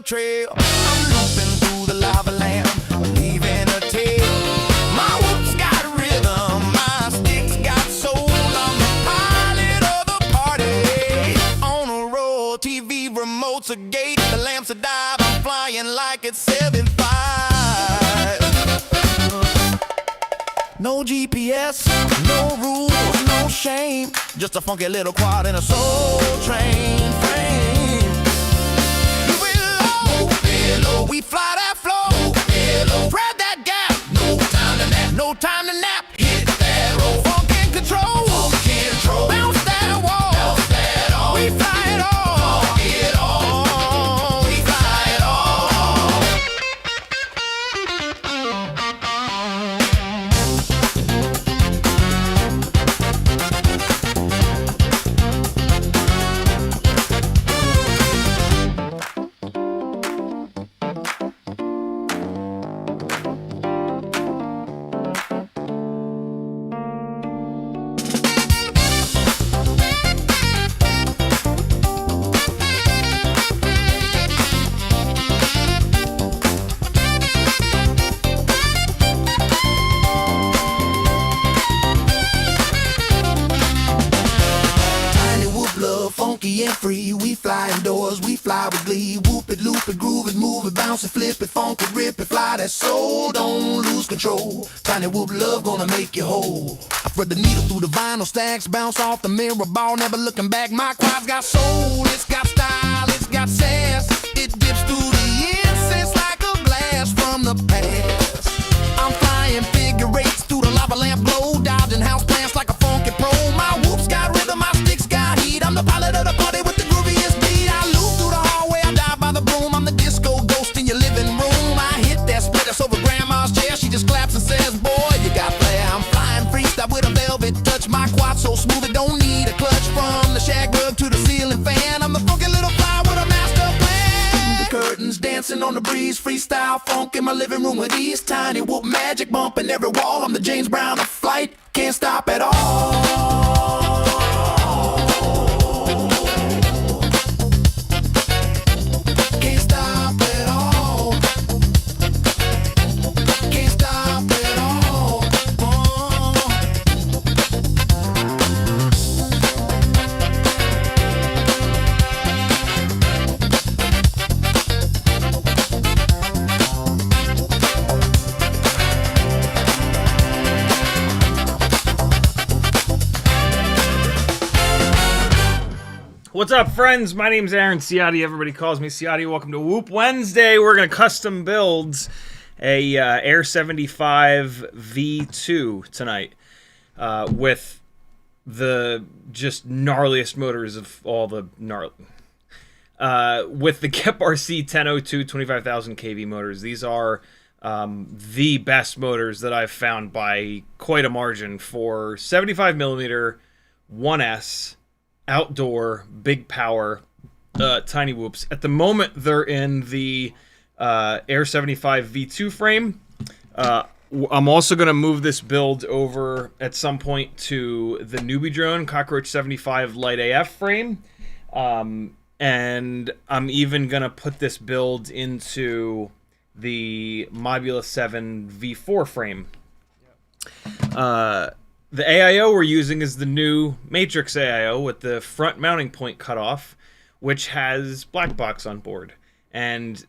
trail. I'm looping through the lava lamp, leaving a tail. My whoop's got rhythm, my stick's got soul. I'm the pilot of the party. On a roll, TV remote's a gate, the lamps a dive. I'm flying like it's 7.5. No GPS, no rules, no shame. Just a funky little quad in a soul train frame. We fly that flow, thread that gap. No time to nap, no time to nap. Hit that roll, funk and control, bounce that wall, we fly it all, we fly it all. Funky and free, we fly indoors, we fly with glee. Whoop it, loop it, groove it, move it, bounce it, flip it, funk it, rip it, fly that soul, don't lose control. Tiny whoop love gonna make you whole. I thread the needle through the vinyl stacks, bounce off the mirror ball, never looking back. My quad's got soul, it's got style, it's got sass. It dips through the incense like a glass from the past. I'm flying figure eights through the lava lamp glow, dodging house plants like a funky pro. My whoop's got rhythm, my stick's got heat. I'm the pilot of the party with the grooviest beat. I loop through the hallway, I dive by the broom. I'm the disco ghost in your living room. I hit that split that's over grandma's chair. She just claps and says, boy, you got flair. I'm flying freestyle with a velvet touch. My quad so smooth it don't need a clutch. From the shag rug to the ceiling fan, I'm the funky little fly with a master plan. The curtains dancing on the breeze, freestyle funk in my living room with ease. Tiny whoop magic bumping every wall. I'm the James Brown of flight, can't stop at all. What's up, friends? My name's Aaron Ciotti. Everybody calls me Ciotti. Welcome to Whoop Wednesday. We're going to custom build a Air 75 V2 tonight with the just gnarliest motors of all the gnarly. With the KEP RC 1002 25,000 kV motors. These are the best motors that I've found by quite a margin for 75 millimeter 1S outdoor big power tiny whoops. At the moment they're in the Air 75 V2 frame. I'm also going to move this build over at some point to the Newbie Drone Cockroach 75 Light AF frame, and I'm even going to put this build into the Mobula 7 V4 frame. The AIO we're using is the new Matrix AIO with the front mounting point cut off, which has Blackbox on board. And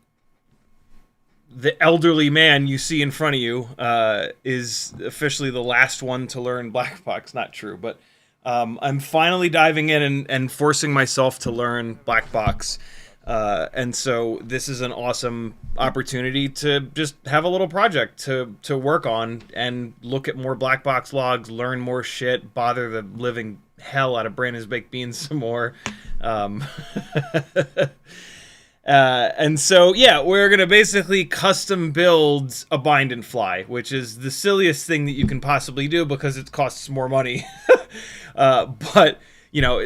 the elderly man you see in front of you is officially the last one to learn Blackbox. Not true, but I'm finally diving in and forcing myself to learn Blackbox. And so this is an awesome opportunity to just have a little project to work on and look at more black box logs, learn more shit, bother the living hell out of Brandon's Baked Beans some more. And so, yeah, we're going to basically custom build a bind and fly, which is the silliest thing that you can possibly do because it costs more money. But, you know,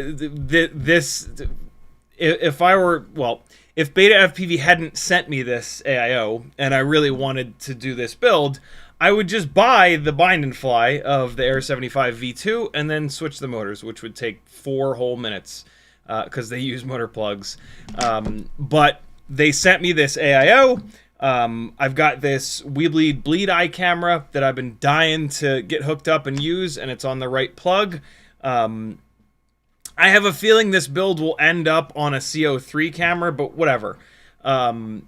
if BetaFPV hadn't sent me this AIO and I really wanted to do this build, I would just buy the bind and fly of the Air 75 V2 and then switch the motors, which would take 4 whole minutes because they use motor plugs. But they sent me this AIO. I've got this Weebly Bleed Eye camera that I've been dying to get hooked up and use, and it's on the right plug. I have a feeling this build will end up on a CO3 camera, but whatever. The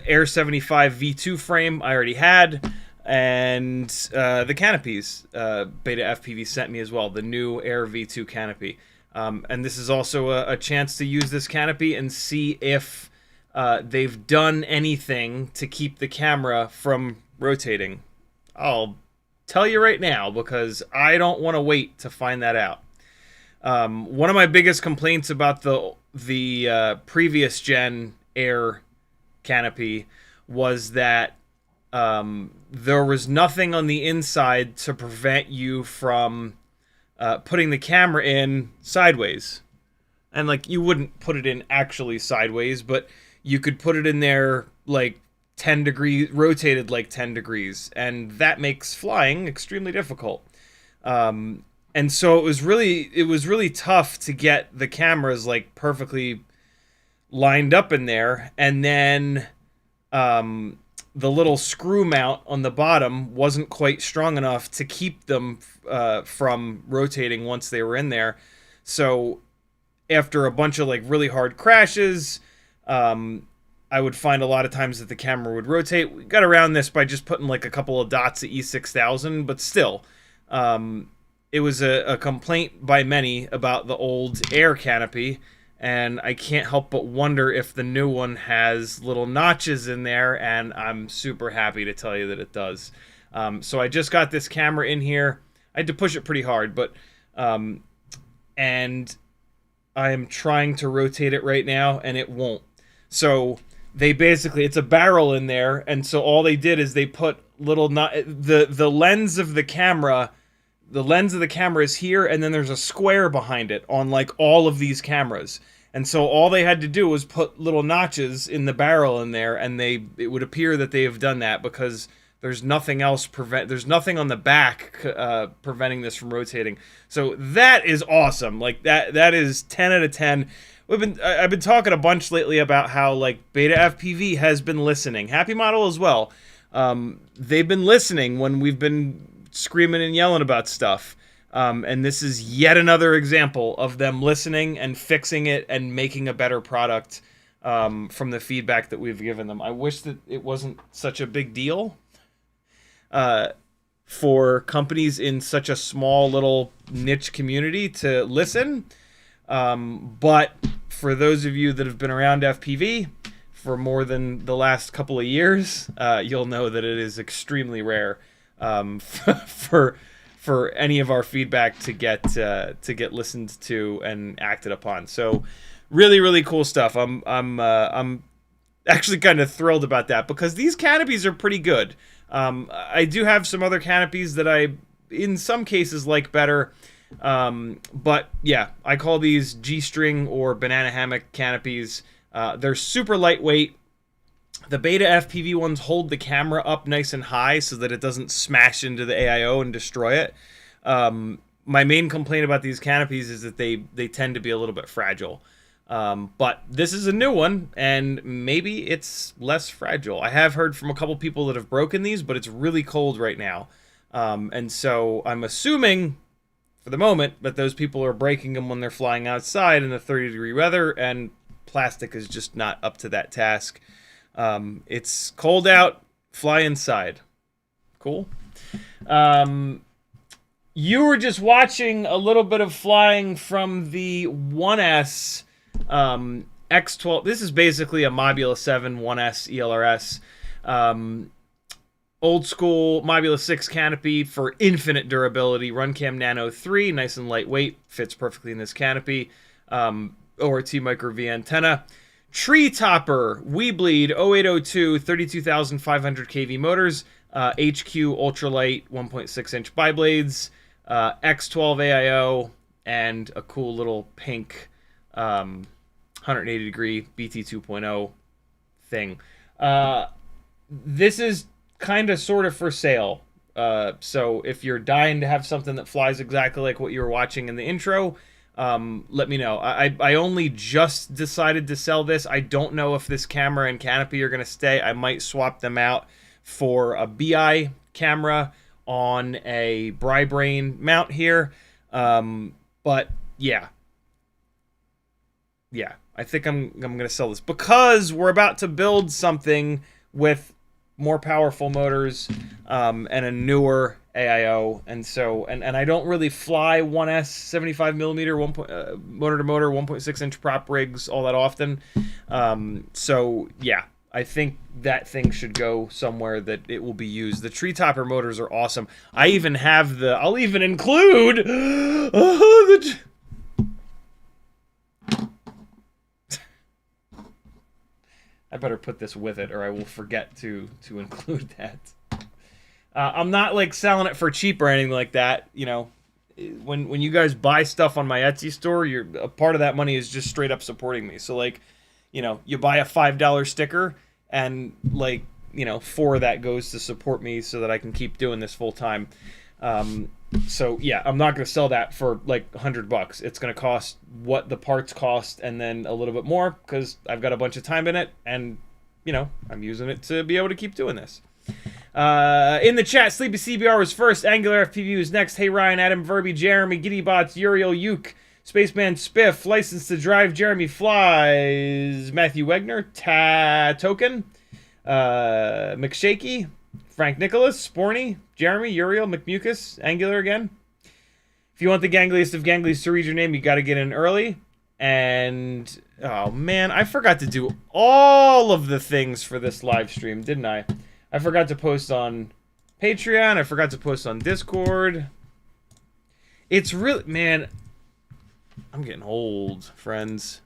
Air 75 V2 frame I already had, and the canopies BetaFPV sent me as well, the new Air V2 canopy. And this is also a chance to use this canopy and see if they've done anything to keep the camera from rotating. I'll tell you right now, because I don't want to wait to find that out. One of my biggest complaints about the previous gen Air canopy was that there was nothing on the inside to prevent you from putting the camera in sideways. And like, you wouldn't put it in actually sideways, but you could put it in there like 10 degrees, rotated like 10 degrees, and that makes flying extremely difficult. And so it was really tough to get the cameras like perfectly lined up in there, and then the little screw mount on the bottom wasn't quite strong enough to keep them from rotating once they were in there. So after a bunch of like really hard crashes, I would find a lot of times that the camera would rotate. We got around this by just putting like a couple of dots at E6000, but still, it was a complaint by many about the old Air canopy, and I can't help but wonder if the new one has little notches in there, and I'm super happy to tell you that it does. So I just got this camera in here. I had to push it pretty hard, but and I am trying to rotate it right now, and it won't. So they basically, it's a barrel in there, and so all they did is they put little the lens of the camera. The lens of the camera is here, and then there's a square behind it on like all of these cameras. And so all they had to do was put little notches in the barrel in there, and it would appear that they have done that, because there's nothing else there's nothing on the back preventing this from rotating. So that is awesome. Like that is 10 out of 10. I've been talking a bunch lately about how like BetaFPV has been listening. Happy Model as well. They've been listening when we've been screaming and yelling about stuff, and this is yet another example of them listening and fixing it and making a better product from the feedback that we've given them. I wish that it wasn't such a big deal for companies in such a small little niche community to listen, but for those of you that have been around FPV for more than the last couple of years, you'll know that it is extremely rare for any of our feedback to get listened to and acted upon. So really cool stuff. I'm actually kind of thrilled about that, because these canopies are pretty good. I do have some other canopies that I in some cases like better, but yeah, I call these G-string or banana hammock canopies. They're super lightweight. The BetaFPV ones hold the camera up nice and high so that it doesn't smash into the AIO and destroy it. My main complaint about these canopies is that they tend to be a little bit fragile. But this is a new one, and maybe it's less fragile. I have heard from a couple people that have broken these, but it's really cold right now. And so I'm assuming, for the moment, that those people are breaking them when they're flying outside in the 30-degree weather, and plastic is just not up to that task. It's cold out, fly inside. Cool. You were just watching a little bit of flying from the 1S X12. This is basically a Mobula 7 1S ELRS. Old school Mobula 6 canopy for infinite durability. Runcam Nano 3, nice and lightweight, fits perfectly in this canopy. ORT Micro V antenna. Tree Topper, Weebleed 0802, 32,500 kV motors, HQ ultralight 1.6-inch biblades, X12 AIO, and a cool little pink 180-degree BT 2.0 thing. This is kind of sort of for sale. So if you're dying to have something that flies exactly like what you were watching in the intro, let me know. I only just decided to sell this. I don't know if this camera and canopy are going to stay. I might swap them out for a BI camera on a Brain mount here. But yeah. Yeah, I think I'm going to sell this because we're about to build something with more powerful motors and a newer AIO, and so and I don't really fly 1S 75 millimeter motor to motor 1.6 inch prop rigs all that often. So yeah, I think that thing should go somewhere that it will be used. The tree topper motors are awesome. I even have I'll even include I better put this with it, or I will forget to include that. I'm not like selling it for cheap or anything like that. You know, when you guys buy stuff on my Etsy store, a part of that money is just straight up supporting me. So like, you know, you buy a $5 sticker, and like, you know, 4 of that goes to support me so that I can keep doing this full time. So yeah, I'm not going to sell that for like $100. It's going to cost what the parts cost and then a little bit more because I've got a bunch of time in it, and you know, I'm using it to be able to keep doing this. In the chat, Sleepy CBR was first, Angular FPV was next. Hey Ryan, Adam Verby, Jeremy, Giddybots, Uriel, Uke, Spaceman Spiff, License to Drive, Jeremy Flies, Matthew Wegner, Token, McShaky, Frank Nicholas, Sporny, Jeremy, Uriel, McMucus, Angular again. If you want the gangliest of ganglies to read your name, you got to get in early. And, oh man, I forgot to do all of the things for this live stream, didn't I? I forgot to post on Patreon. I forgot to post on Discord. It's really, man, I'm getting old, friends.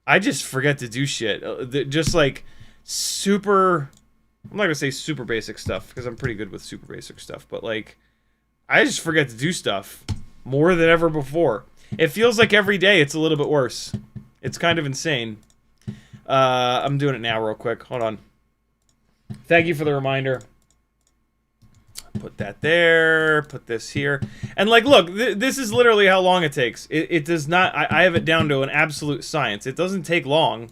I just forget to do shit. Just like super, I'm not going to say super basic stuff because I'm pretty good with super basic stuff. But like, I just forget to do stuff more than ever before. It feels like every day it's a little bit worse. It's kind of insane. I'm doing it now real quick. Hold on. Thank you for the reminder. Put that there. Put this here. And like, look, this is literally how long it takes. It does not, I have it down to an absolute science. It doesn't take long.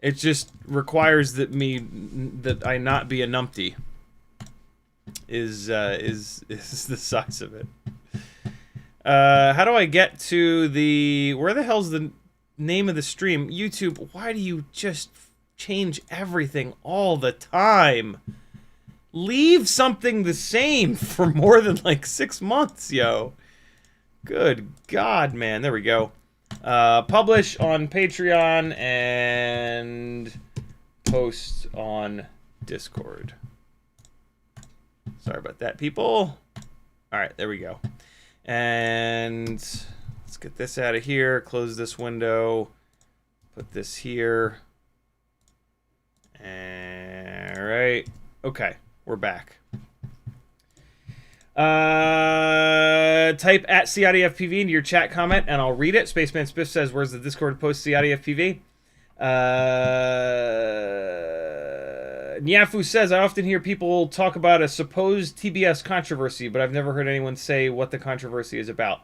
It just requires that I not be a numpty. Is the size of it. How do I get to where the hell's the name of the stream? YouTube, why do you just change everything all the time? Leave something the same for more than like 6 months, yo. Good God, man. There we go. Publish on Patreon and post on Discord. Sorry about that, people. All right, there we go. And let's get this out of here. Close this window. Put this here. All right. Okay, we're back. Type at CiottiFPV into your chat comment, and I'll read it. Spaceman Spiff says, "Where's the Discord to post CiottiFPV?" Nyafu says, "I often hear people talk about a supposed TBS controversy, but I've never heard anyone say what the controversy is about."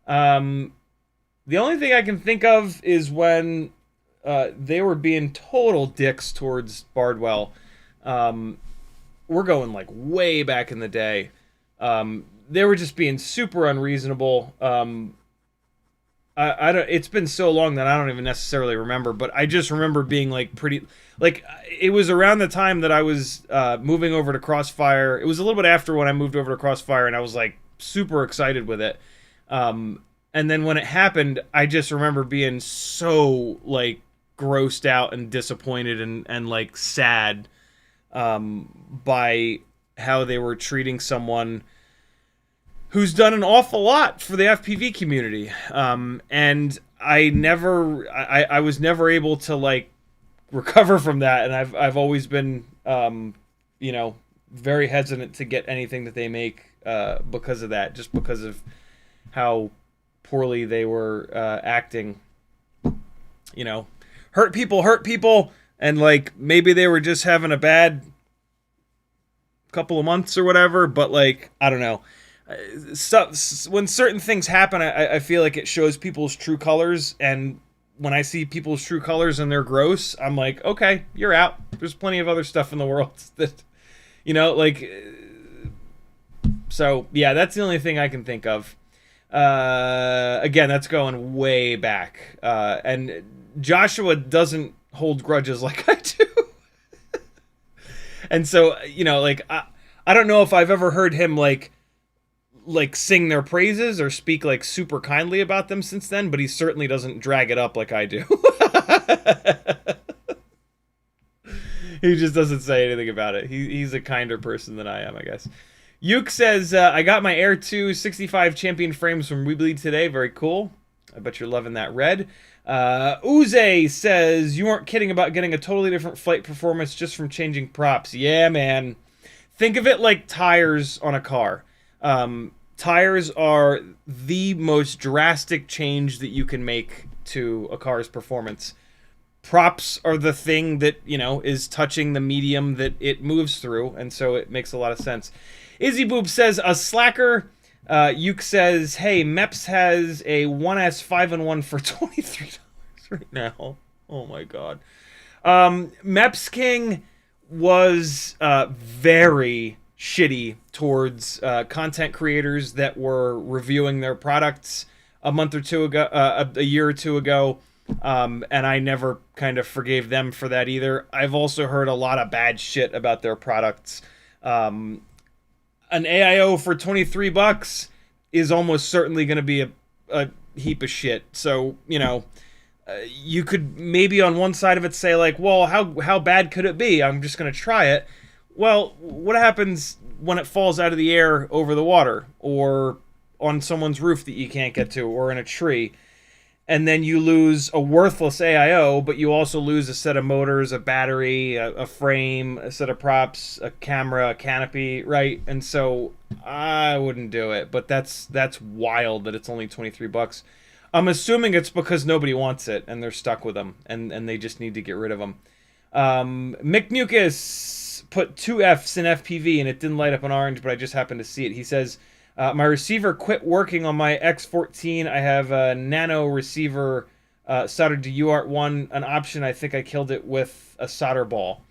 The only thing I can think of is when they were being total dicks towards Bardwell. We're going like way back in the day. They were just being super unreasonable. I don't. It's been so long that I don't even necessarily remember, but I just remember being like pretty. Like, it was around the time that I was moving over to Crossfire. It was a little bit after when I moved over to Crossfire, and I was like super excited with it. And then when it happened, I just remember being so like grossed out and disappointed and like sad by how they were treating someone who's done an awful lot for the FPV community. And I was never able to like recover from that, and I've always been you know, very hesitant to get anything that they make because of that, just because of how poorly they were acting. You know, hurt people, and like maybe they were just having a bad couple of months or whatever, but like, I don't know. stuff when certain things happen, I feel like it shows people's true colors, and when I see people's true colors and they're gross, I'm like, okay, you're out. There's plenty of other stuff in the world that, like, so yeah, that's the only thing I can think of. Again, that's going way back, and Joshua doesn't hold grudges like I do. And so, like, I don't know if I've ever heard him like sing their praises or speak like super kindly about them since then, but he certainly doesn't drag it up like I do. He just doesn't say anything about it. He's a kinder person than I am, I guess. Yuke says, I got my Air 2 65 champion frames from Weebly today. Very cool. I bet you're loving that red. Uze says, you weren't kidding about getting a totally different flight performance just from changing props. Yeah, man. Think of it like tires on a car. Tires are the most drastic change that you can make to a car's performance. Props are the thing that, is touching the medium that it moves through, and so it makes a lot of sense. Izzy Boob says, a slacker. Yuke says, hey, Meps has a 1S 5-in-1 for $23 right now. Oh my god. Meps King was very shitty towards content creators that were reviewing their products a year or two ago, and I never kind of forgave them for that either. I've also heard a lot of bad shit about their products. An AIO for $23 is almost certainly going to be a heap of shit. So, you could maybe on one side of it say like, well, how bad could it be? I'm just going to try it. Well, what happens when it falls out of the air over the water, or on someone's roof that you can't get to, or in a tree? And then you lose a worthless AIO, but you also lose a set of motors, a battery, a frame, a set of props, a camera, a canopy, right? And so I wouldn't do it, but that's wild that it's only $23. I'm assuming it's because nobody wants it and they're stuck with them, and they just need to get rid of them. Mick Mucus put 2 Fs in FPV and it didn't light up in orange, but I just happened to see it. He says, my receiver quit working on my X14. I have a nano receiver soldered to UART1, an option. I think I killed it with a solder ball.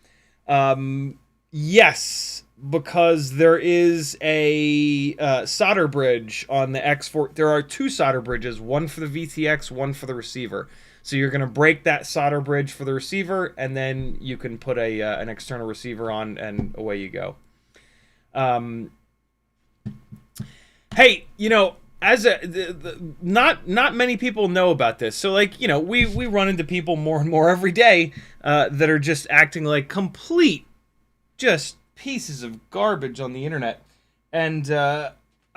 Yes, because there is a solder bridge on the X4. There are 2 solder bridges, one for the VTX, one for the receiver. So you're going to break that solder bridge for the receiver, and then you can put an external receiver on, and away you go. Hey, not many people know about this. So, like, we run into people more and more every day that are just acting like complete, just pieces of garbage on the internet. And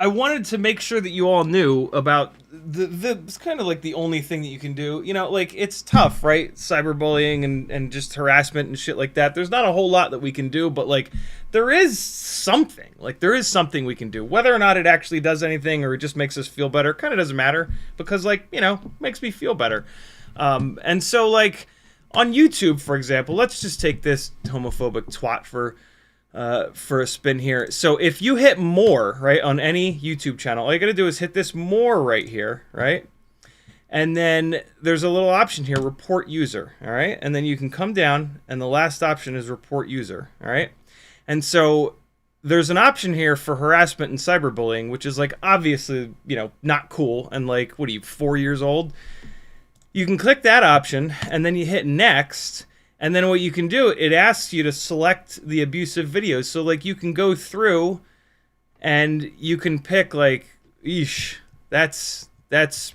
I wanted to make sure that you all knew about it's kind of like the only thing that you can do. Like, it's tough, right? Cyberbullying and just harassment and shit like that. There's not a whole lot that we can do, but, like, there is something. Like, there is something we can do. Whether or not it actually does anything or it just makes us feel better kind of doesn't matter, because, like, makes me feel better. And so, like, on YouTube, for example, let's just take this homophobic twat for a spin here. So if you hit more, right, on any YouTube channel, all you gotta do is hit this more right here, right? And then there's a little option here, report user, all right? And then you can come down, and the last option is report user, all right? And so there's an option here for harassment and cyberbullying, which is, like, obviously, not cool, and, like, what are you, 4 years old? You can click that option, and then you hit next. And then what you can do, it asks you to select the abusive videos. So, like, you can go through and you can pick, like, eesh, that's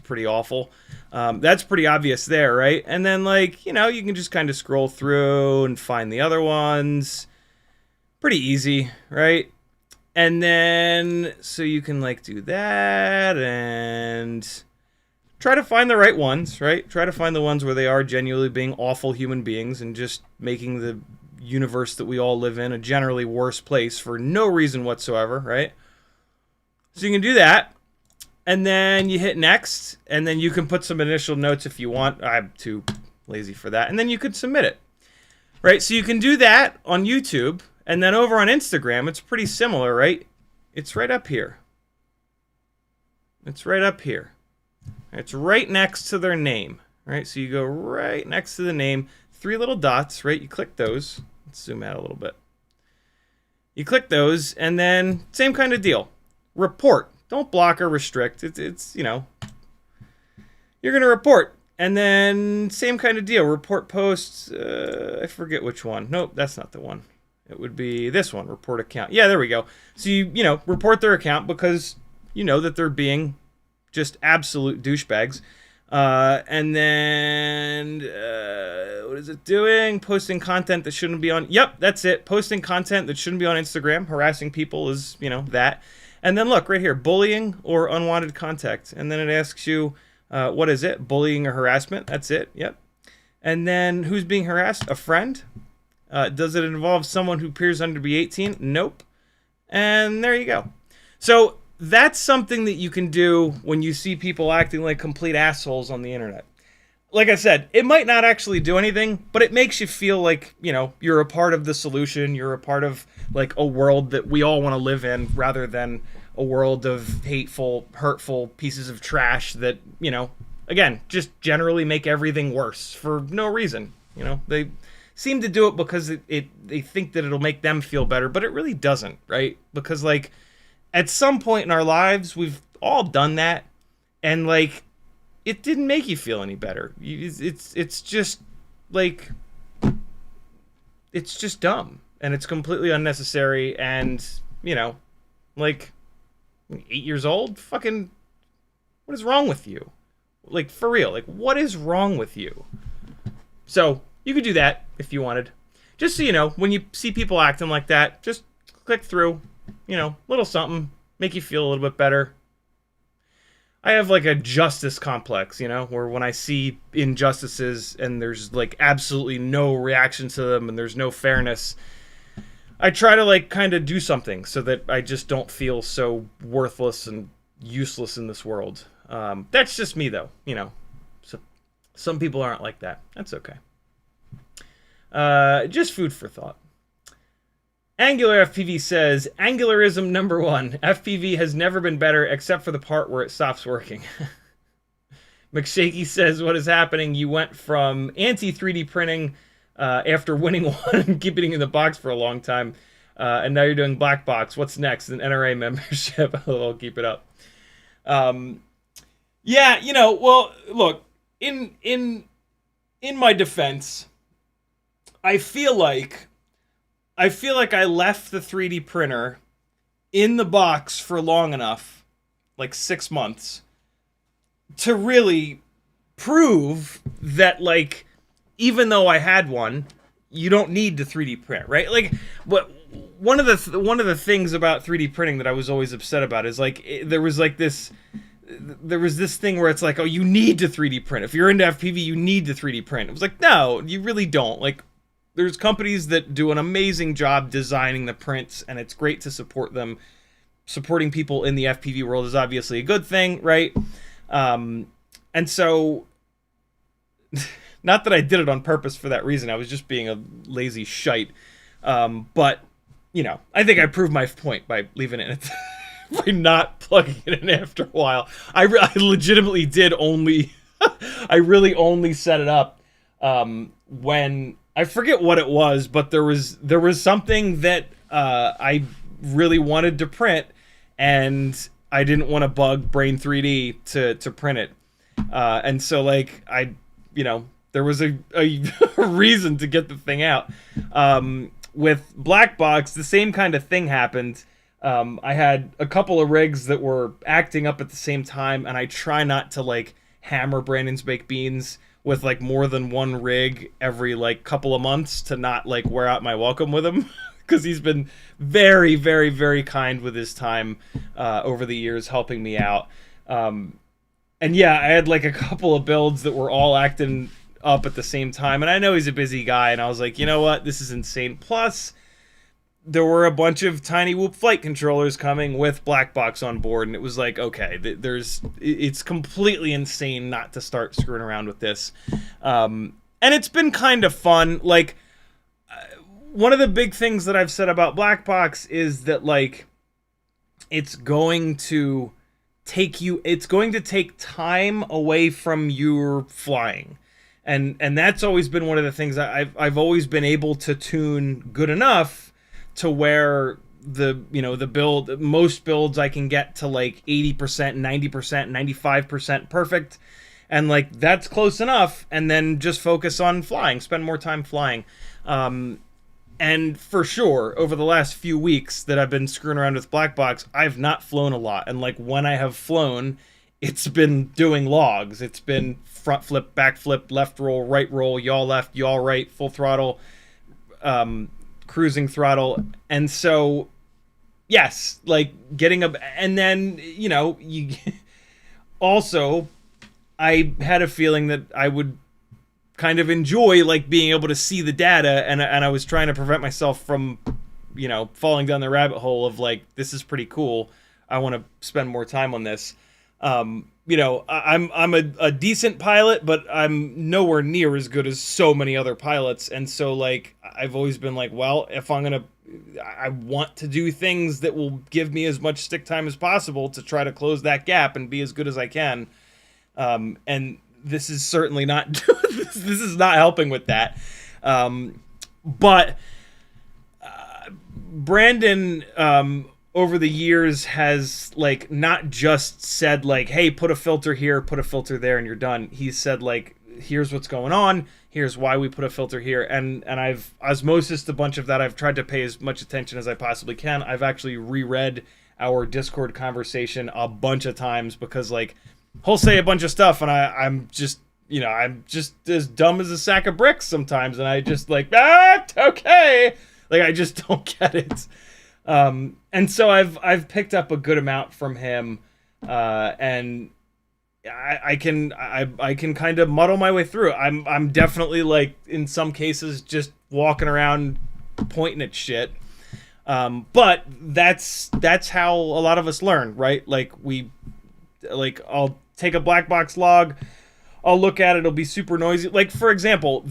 pretty awful. That's pretty obvious there, right? And then, like, you can just kind of scroll through and find the other ones. Pretty easy, right? And then, so you can, like, do that and try to find the right ones, right? Try to find the ones where they are genuinely being awful human beings and just making the universe that we all live in a generally worse place for no reason whatsoever, right? So you can do that, and then you hit next, and then you can put some initial notes if you want. I'm too lazy for that. And then you could submit it, right? So you can do that on YouTube, and then over on Instagram, it's pretty similar, right? It's right up here. It's right up here. It's right next to their name, right? So you go right next to the name, 3 little dots, right? You click those. Let's zoom out a little bit. You click those, and then same kind of deal. Report. Don't block or restrict. It's you know, you're going to report. And then same kind of deal. Report posts. I forget which one. Nope, that's not the one. It would be this one, report account. Yeah, there we go. So you know, report their account because you know that they're being just absolute douchebags. And then what is it doing? Posting content that shouldn't be on. Yep, that's it. Posting content that shouldn't be on Instagram. Harassing people is, you know, that. And then look right here, bullying or unwanted contact. And then it asks you, what is it? Bullying or harassment? That's it. Yep. And then who's being harassed? A friend. Does it involve someone who appears under to be 18? Nope. And there you go. So that's something that you can do when you see people acting like complete assholes on the internet. Like I said, it might not actually do anything, but it makes you feel like, you know, you're a part of the solution. You're a part of like a world that we all want to live in rather than a world of hateful, hurtful pieces of trash that, you know, again, just generally make everything worse for no reason. You know, they seem to do it because they think that it'll make them feel better, but it really doesn't, right? Because like at some point in our lives, we've all done that, and like it didn't make you feel any better. It's just like it's just dumb, and it's completely unnecessary, and you know, like 8 years old, fucking, what is wrong with you? Like for real, like what is wrong with you? So you could do that if you wanted. Just so you know, when you see people acting like that, just click through, you know, little something, make you feel a little bit better. I have like a justice complex, you know, where when I see injustices and there's like absolutely no reaction to them and there's no fairness, I try to like kind of do something so that I just don't feel so worthless and useless in this world. That's just me though, you know. So some people aren't like that. That's okay. Just food for thought. Angular FPV says, Angularism number 1. FPV has never been better except for the part where it stops working. McShaky says, what is happening? You went from anti-3D printing after winning one and keeping it in the box for a long time. And now you're doing Blackbox. What's next? An NRA membership. I'll keep it up. Yeah, you know, well, look, in my defense, I feel like I left the 3D printer in the box for long enough, like 6 months, to really prove that, like, even though I had one, you don't need to 3D print, right? Like, what one of the things about 3D printing that I was always upset about is like there was this thing where it's like, oh, you need to 3D print. If you're into FPV, you need to 3D print. It was like, no, you really don't. Like, there's companies that do an amazing job designing the prints, and it's great to support them. Supporting people in the FPV world is obviously a good thing, right? And so, not that I did it on purpose for that reason. I was just being a lazy shite. But, you know, I think I proved my point by leaving it by not plugging it in after a while. I legitimately did only... I really only set it up when... I forget what it was, but there was something that I really wanted to print, and I didn't want to bug Brain 3D to print it. And so, like, there was a reason to get the thing out. With Blackbox, the same kind of thing happened. I had a couple of rigs that were acting up at the same time, and I try not to, like, hammer Brandon's Baked Beans with like more than one rig every like couple of months to not like wear out my welcome with him, because he's been very, very, very kind with his time over the years helping me out. And yeah, I had like a couple of builds that were all acting up at the same time, and I know he's a busy guy, and I was like, you know what, this is insane. Plus there were a bunch of tiny Whoop flight controllers coming with Blackbox on board, and it was like, okay, it's completely insane not to start screwing around with this. And it's been kind of fun. Like, one of the big things that I've said about Blackbox is that, like, it's going to it's going to take time away from your flying. And that's always been one of the things I've always been able to tune good enough to where most builds I can get to like 80%, 90%, 95% perfect. And like that's close enough, and then just focus on flying, spend more time flying. And for sure, over the last few weeks that I've been screwing around with Blackbox, I've not flown a lot. And like when I have flown, it's been doing logs. It's been front flip, back flip, left roll, yaw left, yaw right, full throttle, cruising throttle. And so, yes, like getting up, and then, you also, I had a feeling that I would kind of enjoy like being able to see the data, and I was trying to prevent myself from, falling down the rabbit hole of like, this is pretty cool. I want to spend more time on this. I'm a decent pilot, but I'm nowhere near as good as so many other pilots. And so like, I've always been like, well, if I want to do things that will give me as much stick time as possible to try to close that gap and be as good as I can. And this is certainly not, this is not helping with that. But Brandon, over the years has like not just said like, hey, put a filter here, put a filter there, and you're done. He's said like, here's what's going on, here's why we put a filter here, and I've osmosised a bunch of that. I've tried to pay as much attention as I possibly can. I've actually reread our Discord conversation a bunch of times because like he'll say a bunch of stuff and I'm just as dumb as a sack of bricks sometimes, and I just like, okay, like I just don't get it. And so I've picked up a good amount from him, and I can kind of muddle my way through it. I'm definitely like in some cases just walking around pointing at shit. But that's how a lot of us learn, right? Like I'll take a Blackbox log, I'll look at it, it'll be super noisy. Like for example,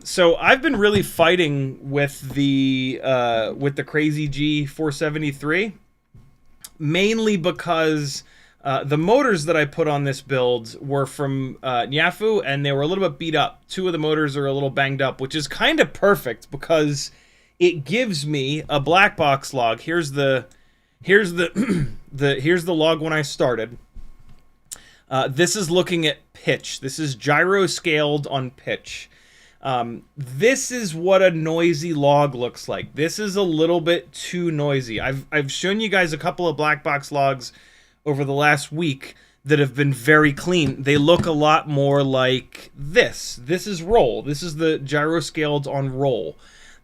so I've been really fighting with the CrazyG473, mainly because the motors that I put on this build were from Nyafu, and they were a little bit beat up. Two of the motors are a little banged up, which is kind of perfect because it gives me a Blackbox log. Here's the log when I started. This is looking at pitch. This is gyro scaled on pitch. This is what a noisy log looks like. This is a little bit too noisy. I've shown you guys a couple of Blackbox logs over the last week that have been very clean. They look a lot more like this. This is roll. This is the gyro scaled on roll.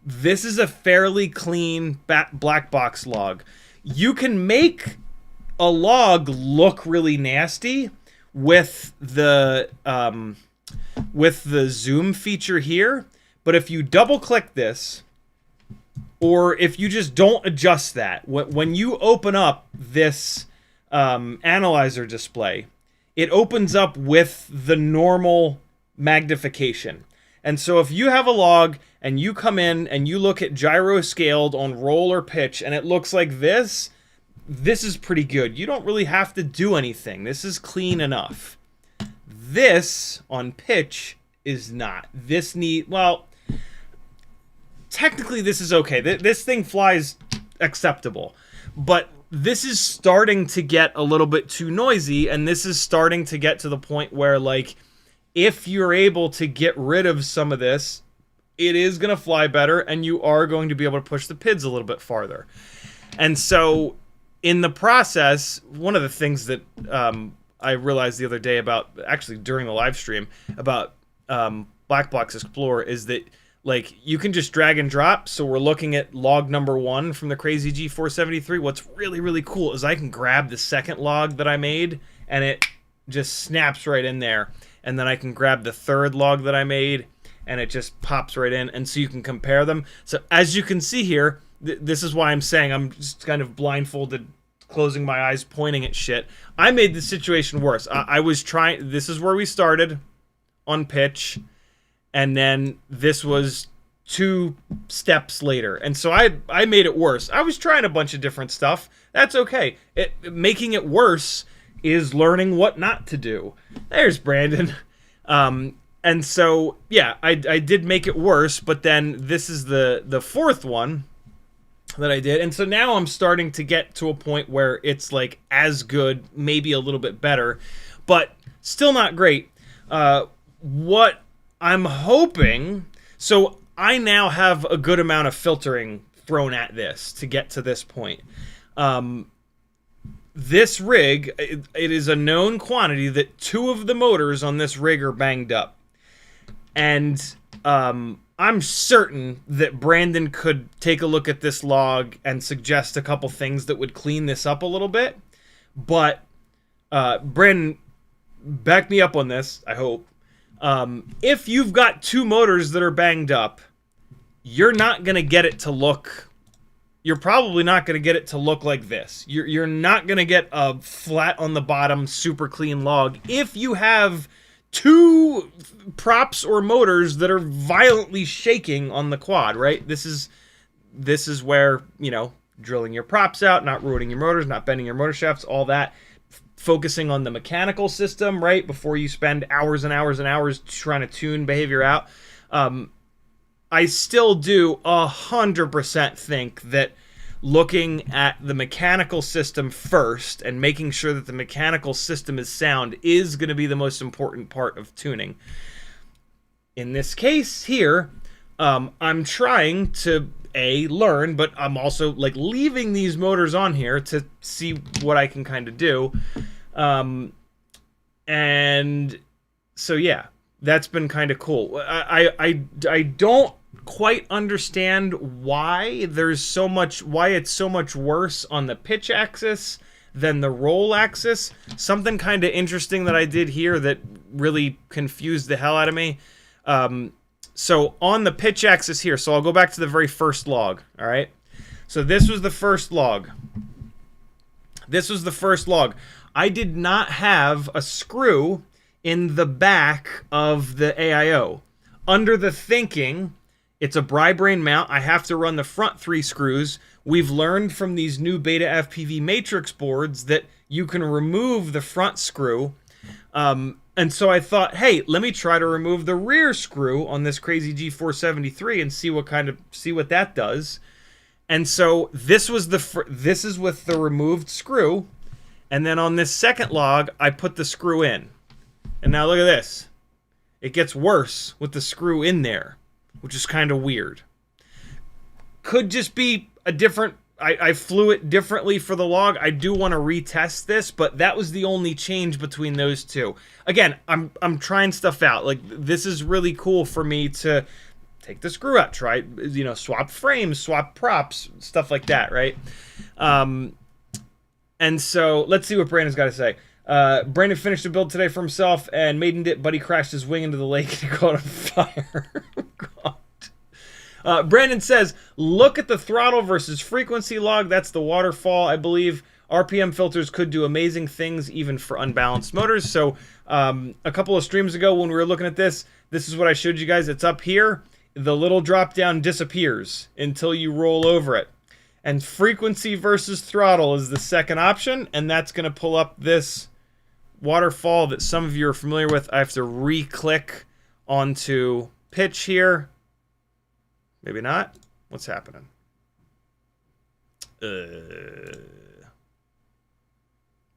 This is a fairly clean Blackbox log. You can make a log look really nasty with the zoom feature here, but if you double click this, or if you just don't adjust that, when you open up this analyzer display, it opens up with the normal magnification. And so if you have a log and you come in and you look at gyro scaled on roll or pitch and it looks like this is pretty good. You don't really have to do anything. This is clean enough. This on pitch is not. Well, technically this is okay. This thing flies acceptable, but this is starting to get a little bit too noisy, and this is starting to get to the point where like, if you're able to get rid of some of this, it is going to fly better, and you are going to be able to push the PIDs a little bit farther. And so in the process, one of the things that I realized the other day actually during the live stream about Blackbox Explorer is that like you can just drag and drop. So we're looking at log number 1 from the CrazyG473. What's really, really cool is I can grab the second log that I made and it just snaps right in there. And then I can grab the third log that I made and it just pops right in. And so you can compare them. So as you can see here, this is why I'm saying I'm just kind of blindfolded, closing my eyes, pointing at shit. I made the situation worse. I was trying, this is where we started on pitch, and then this was 2 steps later. And so I made it worse. I was trying a bunch of different stuff. That's okay. Making it worse is learning what not to do. There's Brandon. And so, yeah, I did make it worse, but then this is the 4th one that I did. And so now I'm starting to get to a point where it's like as good, maybe a little bit better, but still not great. What I'm hoping, so I now have a good amount of filtering thrown at this to get to this point. This rig, it is a known quantity that 2 of the motors on this rig are banged up. And I'm certain that Brandon could take a look at this log and suggest a couple things that would clean this up a little bit. But Brandon, back me up on this, I hope. If you've got 2 motors that are banged up, you're not going to get it to look... You're probably not going to get it to look like this. You're not going to get a flat on the bottom, super clean log if you have 2 props or motors that are violently shaking on the quad, right? This is where, you know, drilling your props out, not ruining your motors, not bending your motor shafts, all that. Focusing on the mechanical system, right, before you spend hours and hours and hours trying to tune behavior out. I still do 100% think that looking at the mechanical system first and making sure that the mechanical system is sound is going to be the most important part of tuning. In this case here, I'm trying to learn, but I'm also like leaving these motors on here to see what I can kind of do. And so yeah, that's been kind of cool. I don't quite understand why it's so much worse on the pitch axis than the roll axis. Something kind of interesting that I did here that really confused the hell out of me. So on the pitch axis here, so I'll go back to the very first log, all right? So this was the first log. I did not have a screw in the back of the AIO. Under the thinking, it's a BriBrain mount. I have to run the front 3 screws. We've learned from these new BetaFPV matrix boards that you can remove the front screw. And so I thought, hey, let me try to remove the rear screw on this CrazyG473 and see what that does. And so this is with the removed screw. And then on this second log, I put the screw in. And now look at this. It gets worse with the screw in there, which is kind of weird. Could just be a different... I flew it differently for the log. I do want to retest this, but that was the only change between those 2. Again, I'm trying stuff out. Like, this is really cool for me to take the screw out, try, you know, swap frames, swap props, stuff like that, right? And so let's see what Brandon's got to say. Brandon finished a build today for himself and maidened it, but he crashed his wing into the lake and he caught on fire. God. Brandon says, look at the throttle versus frequency log. That's the waterfall, I believe. RPM filters could do amazing things even for unbalanced motors. So a couple of streams ago when we were looking at this is what I showed you guys. It's up here. The little drop down disappears until you roll over it. And frequency versus throttle is the second option, and that's going to pull up this waterfall that some of you are familiar with. I have to re-click onto pitch here. Maybe not. What's happening? There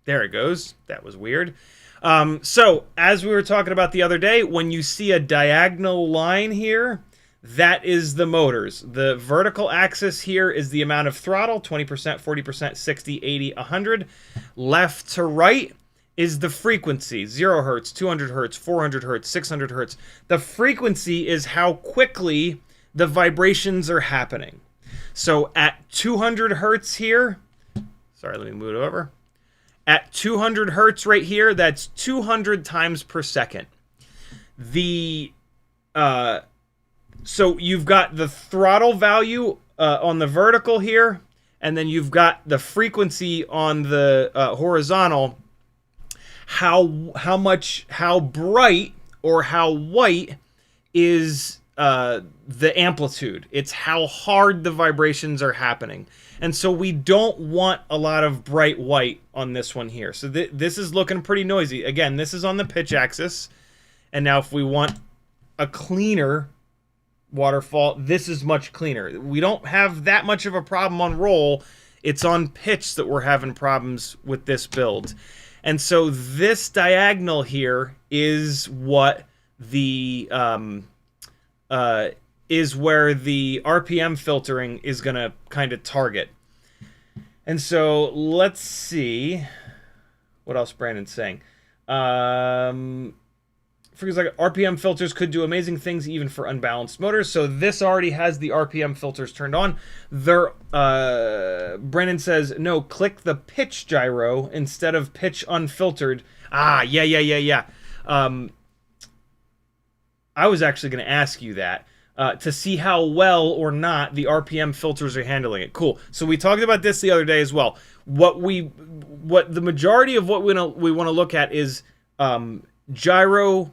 it goes. That was weird. So, as we were talking about the other day, when you see a diagonal line here, that is the motors. The vertical axis here is the amount of throttle, 20%, 40%, 60, 80, 100. Left to right is the frequency, 0 hertz, 200 hertz, 400 hertz, 600 hertz. The frequency is how quickly the vibrations are happening. So at 200 hertz here, sorry, let me move it over. At 200 hertz right here, that's 200 times per second. So you've got the throttle value on the vertical here, and then you've got the frequency on the horizontal. How bright or how white is the amplitude. It's how hard the vibrations are happening. And so we don't want a lot of bright white on this one here. So this is looking pretty noisy. Again, this is on the pitch axis. And now if we want a cleaner waterfall, this is much cleaner. We don't have that much of a problem on roll. It's on pitch that we're having problems with this build. And so this diagonal here is what the is where the RPM filtering is going to kind of target. And so let's see what else Brandon's saying. Figures like RPM filters could do amazing things even for unbalanced motors. So this already has the RPM filters turned on. Brandon says, no, click the pitch gyro instead of pitch unfiltered. Yeah. I was actually going to ask you that to see how well or not the RPM filters are handling it. Cool. So we talked about this the other day as well. What the majority of what we want to look at is gyro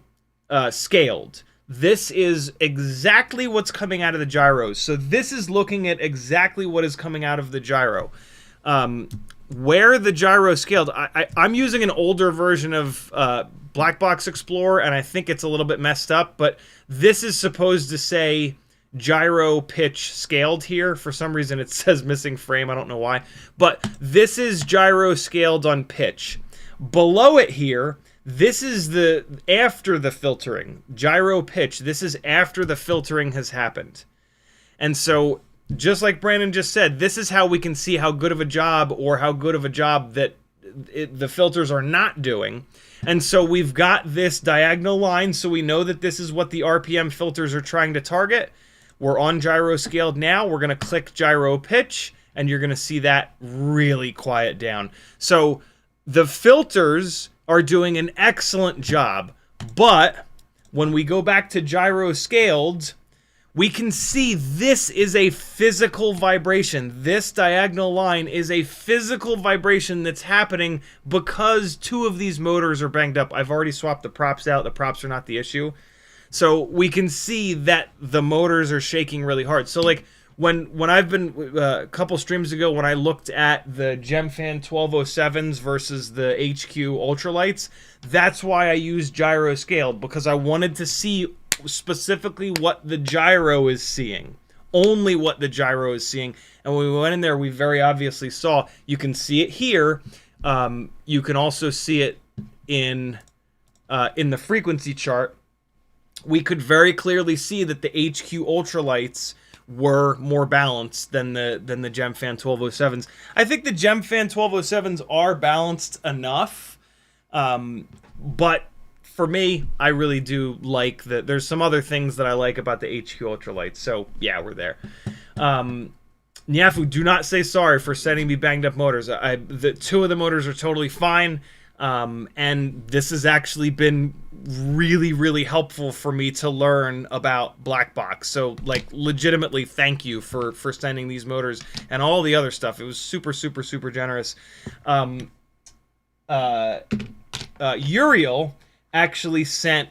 scaled. This is exactly what's coming out of the gyros. So this is looking at exactly what is coming out of the gyro. Where the gyro scaled, I'm using an older version of Blackbox Explorer, and I think it's a little bit messed up, but this is supposed to say gyro pitch scaled here. For some reason it says missing frame, I don't know why. But this is gyro scaled on pitch. Below it here, this is after the filtering. Gyro pitch, this is after the filtering has happened. And so, just like Brandon just said, this is how we can see how good of a job or how good of a job that the filters are not doing. And so we've got this diagonal line, so we know that this is what the RPM filters are trying to target. We're on gyro scaled now. We're going to click gyro pitch, and you're going to see that really quiet down. So the filters are doing an excellent job, but when we go back to gyro scaled, we can see this is a physical vibration. This diagonal line is a physical vibration that's happening because two of these motors are banged up. I've already swapped the props out. The props are not the issue. So we can see that the motors are shaking really hard. So like when I've been, a couple streams ago, when I looked at the GemFan 1207s versus the HQ ultralights, that's why I used gyro scaled, because I wanted to see specifically what the gyro is seeing. Only what the gyro is seeing. And when we went in there, we very obviously saw, you can see it here. You can also see it in the frequency chart. We could very clearly see that the HQ ultralights were more balanced than the GemFan 1207s. I think the GemFan 1207s are balanced enough, but for me, I really do like that. There's some other things that I like about the HQ ultralights. So yeah, we're there. Nyafu, do not say sorry for sending me banged up motors. The two of the motors are totally fine. And this has actually been really, really helpful for me to learn about Blackbox. So, like, legitimately, thank you for sending these motors and all the other stuff. It was super, super, super generous. Uriel actually sent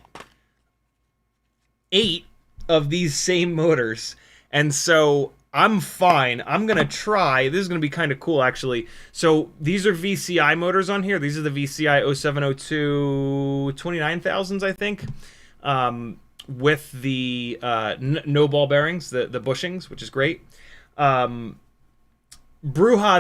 8 of these same motors, and so I'm fine. I'm going to try. This is going to be kind of cool, actually. So these are VCI motors on here. These are the VCI 0702 29,000s, I think, with the no ball bearings, the bushings, which is great. Bruja,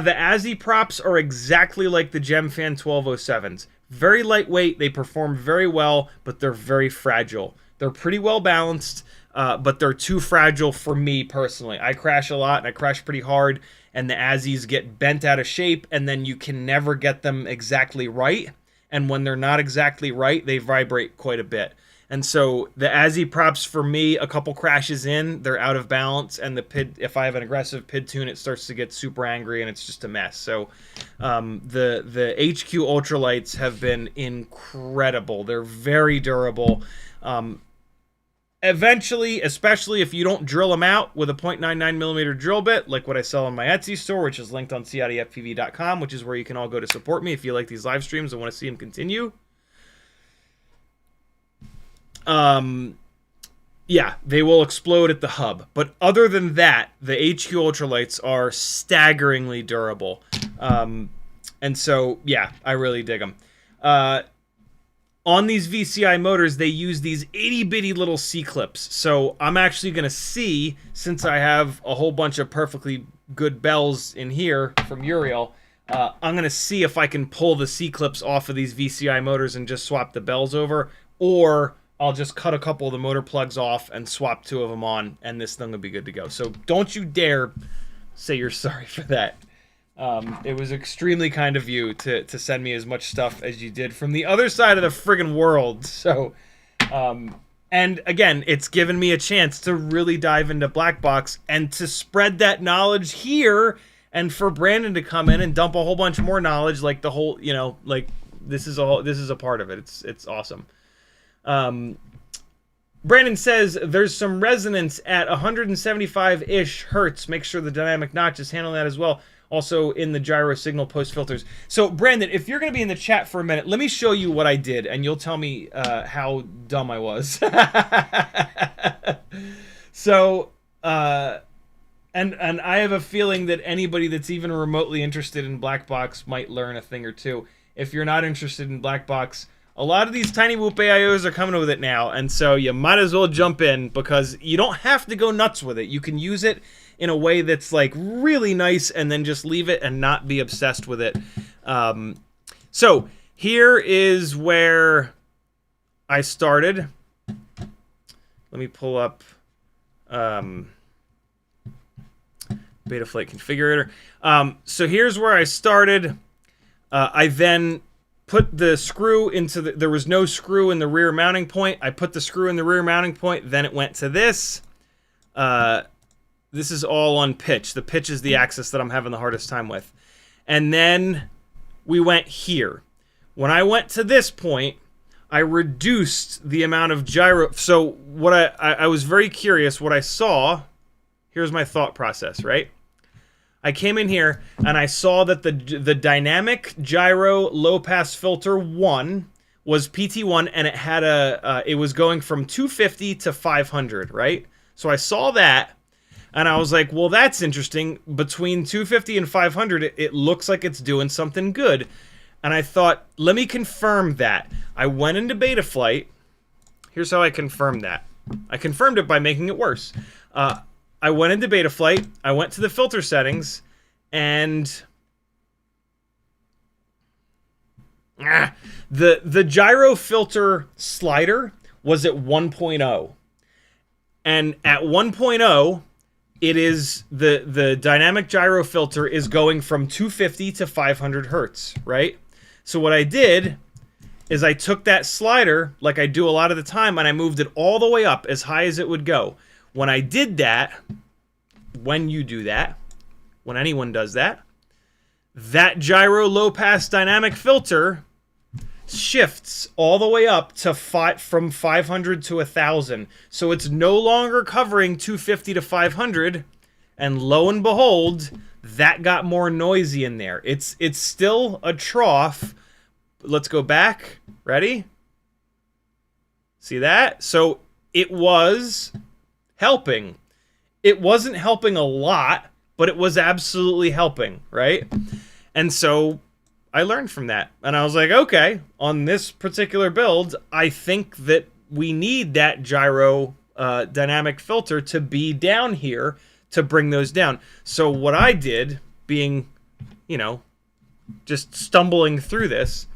the ASI props are exactly like the GemFan 1207s. Very lightweight. They perform very well, but they're very fragile. They're pretty well balanced. But they're too fragile for me personally. I crash a lot, and I crash pretty hard, and the ASIs get bent out of shape, and then you can never get them exactly right. And when they're not exactly right, they vibrate quite a bit. And so the ASI props for me, a couple crashes in, they're out of balance, and the PID, if I have an aggressive PID tune, it starts to get super angry, and it's just a mess. So the HQ ultralights have been incredible. They're very durable. Eventually, especially if you don't drill them out with a 0.99 millimeter drill bit, like what I sell on my Etsy store, which is linked on CiottiFPV.com, which is where you can all go to support me if you like these live streams and want to see them continue. Yeah, they will explode at the hub. But other than that, the HQ ultralights are staggeringly durable. And so, yeah, I really dig them. On these VCI motors, they use these itty-bitty little C-clips. So I'm actually going to see, since I have a whole bunch of perfectly good bells in here from U.F.L, I'm going to see if I can pull the C-clips off of these VCI motors and just swap the bells over, or I'll just cut a couple of the motor plugs off and swap 2 of them on, and this thing will be good to go. So don't you dare say you're sorry for that. It was extremely kind of you to send me as much stuff as you did from the other side of the friggin' world. So, and again, it's given me a chance to really dive into Blackbox and to spread that knowledge here, and for Brandon to come in and dump a whole bunch more knowledge, like the whole, you know, like this is a part of it. It's awesome. Brandon says there's some resonance at 175-ish hertz. Make sure the dynamic notch is handling that as well. Also in the gyro signal post filters. So Brandon, if you're going to be in the chat for a minute, let me show you what I did, and you'll tell me how dumb I was. So, and I have a feeling that anybody that's even remotely interested in Blackbox might learn a thing or two. If you're not interested in Blackbox, a lot of these tiny Whoop AIOs are coming with it now, and so you might as well jump in, because you don't have to go nuts with it. You can use it in a way that's like really nice, and then just leave it and not be obsessed with it. So here is where I started. Let me pull up Betaflight configurator. So here's where I started. I then put the screw into there was no screw in the rear mounting point. I put the screw in the rear mounting point, then it went to this. This is all on pitch. The pitch is the axis that I'm having the hardest time with. And then we went here. When I went to this point, I reduced the amount of gyro. So what I was very curious. What I saw, here's my thought process, right? I came in here and I saw that the dynamic gyro low pass filter 1 was PT1, and it had it was going from 250 to 500, right? So I saw that, and I was like, well, that's interesting. Between 250 and 500, it looks like it's doing something good. And I thought, let me confirm that. I went into Betaflight. Here's how I confirmed that. I confirmed it by making it worse. I went into Betaflight. I went to the filter settings, and the gyro filter slider was at 1.0. And at 1.0, it is the dynamic gyro filter is going from 250 to 500 hertz, right? So what I did is I took that slider, like I do a lot of the time, and I moved it all the way up as high as it would go. When I did that, when you do that, when anyone does that, that gyro low pass dynamic filter shifts all the way up to from 500 to 1,000. So it's no longer covering 250 to 500, and lo and behold, that got more noisy in there. It's still a trough. Let's go back. Ready? See that? So it was helping. It wasn't helping a lot, but it was absolutely helping, right? And so I learned from that, and I was like, okay, on this particular build, I think that we need that gyro dynamic filter to be down here to bring those down. So what I did, being, you know, just stumbling through this,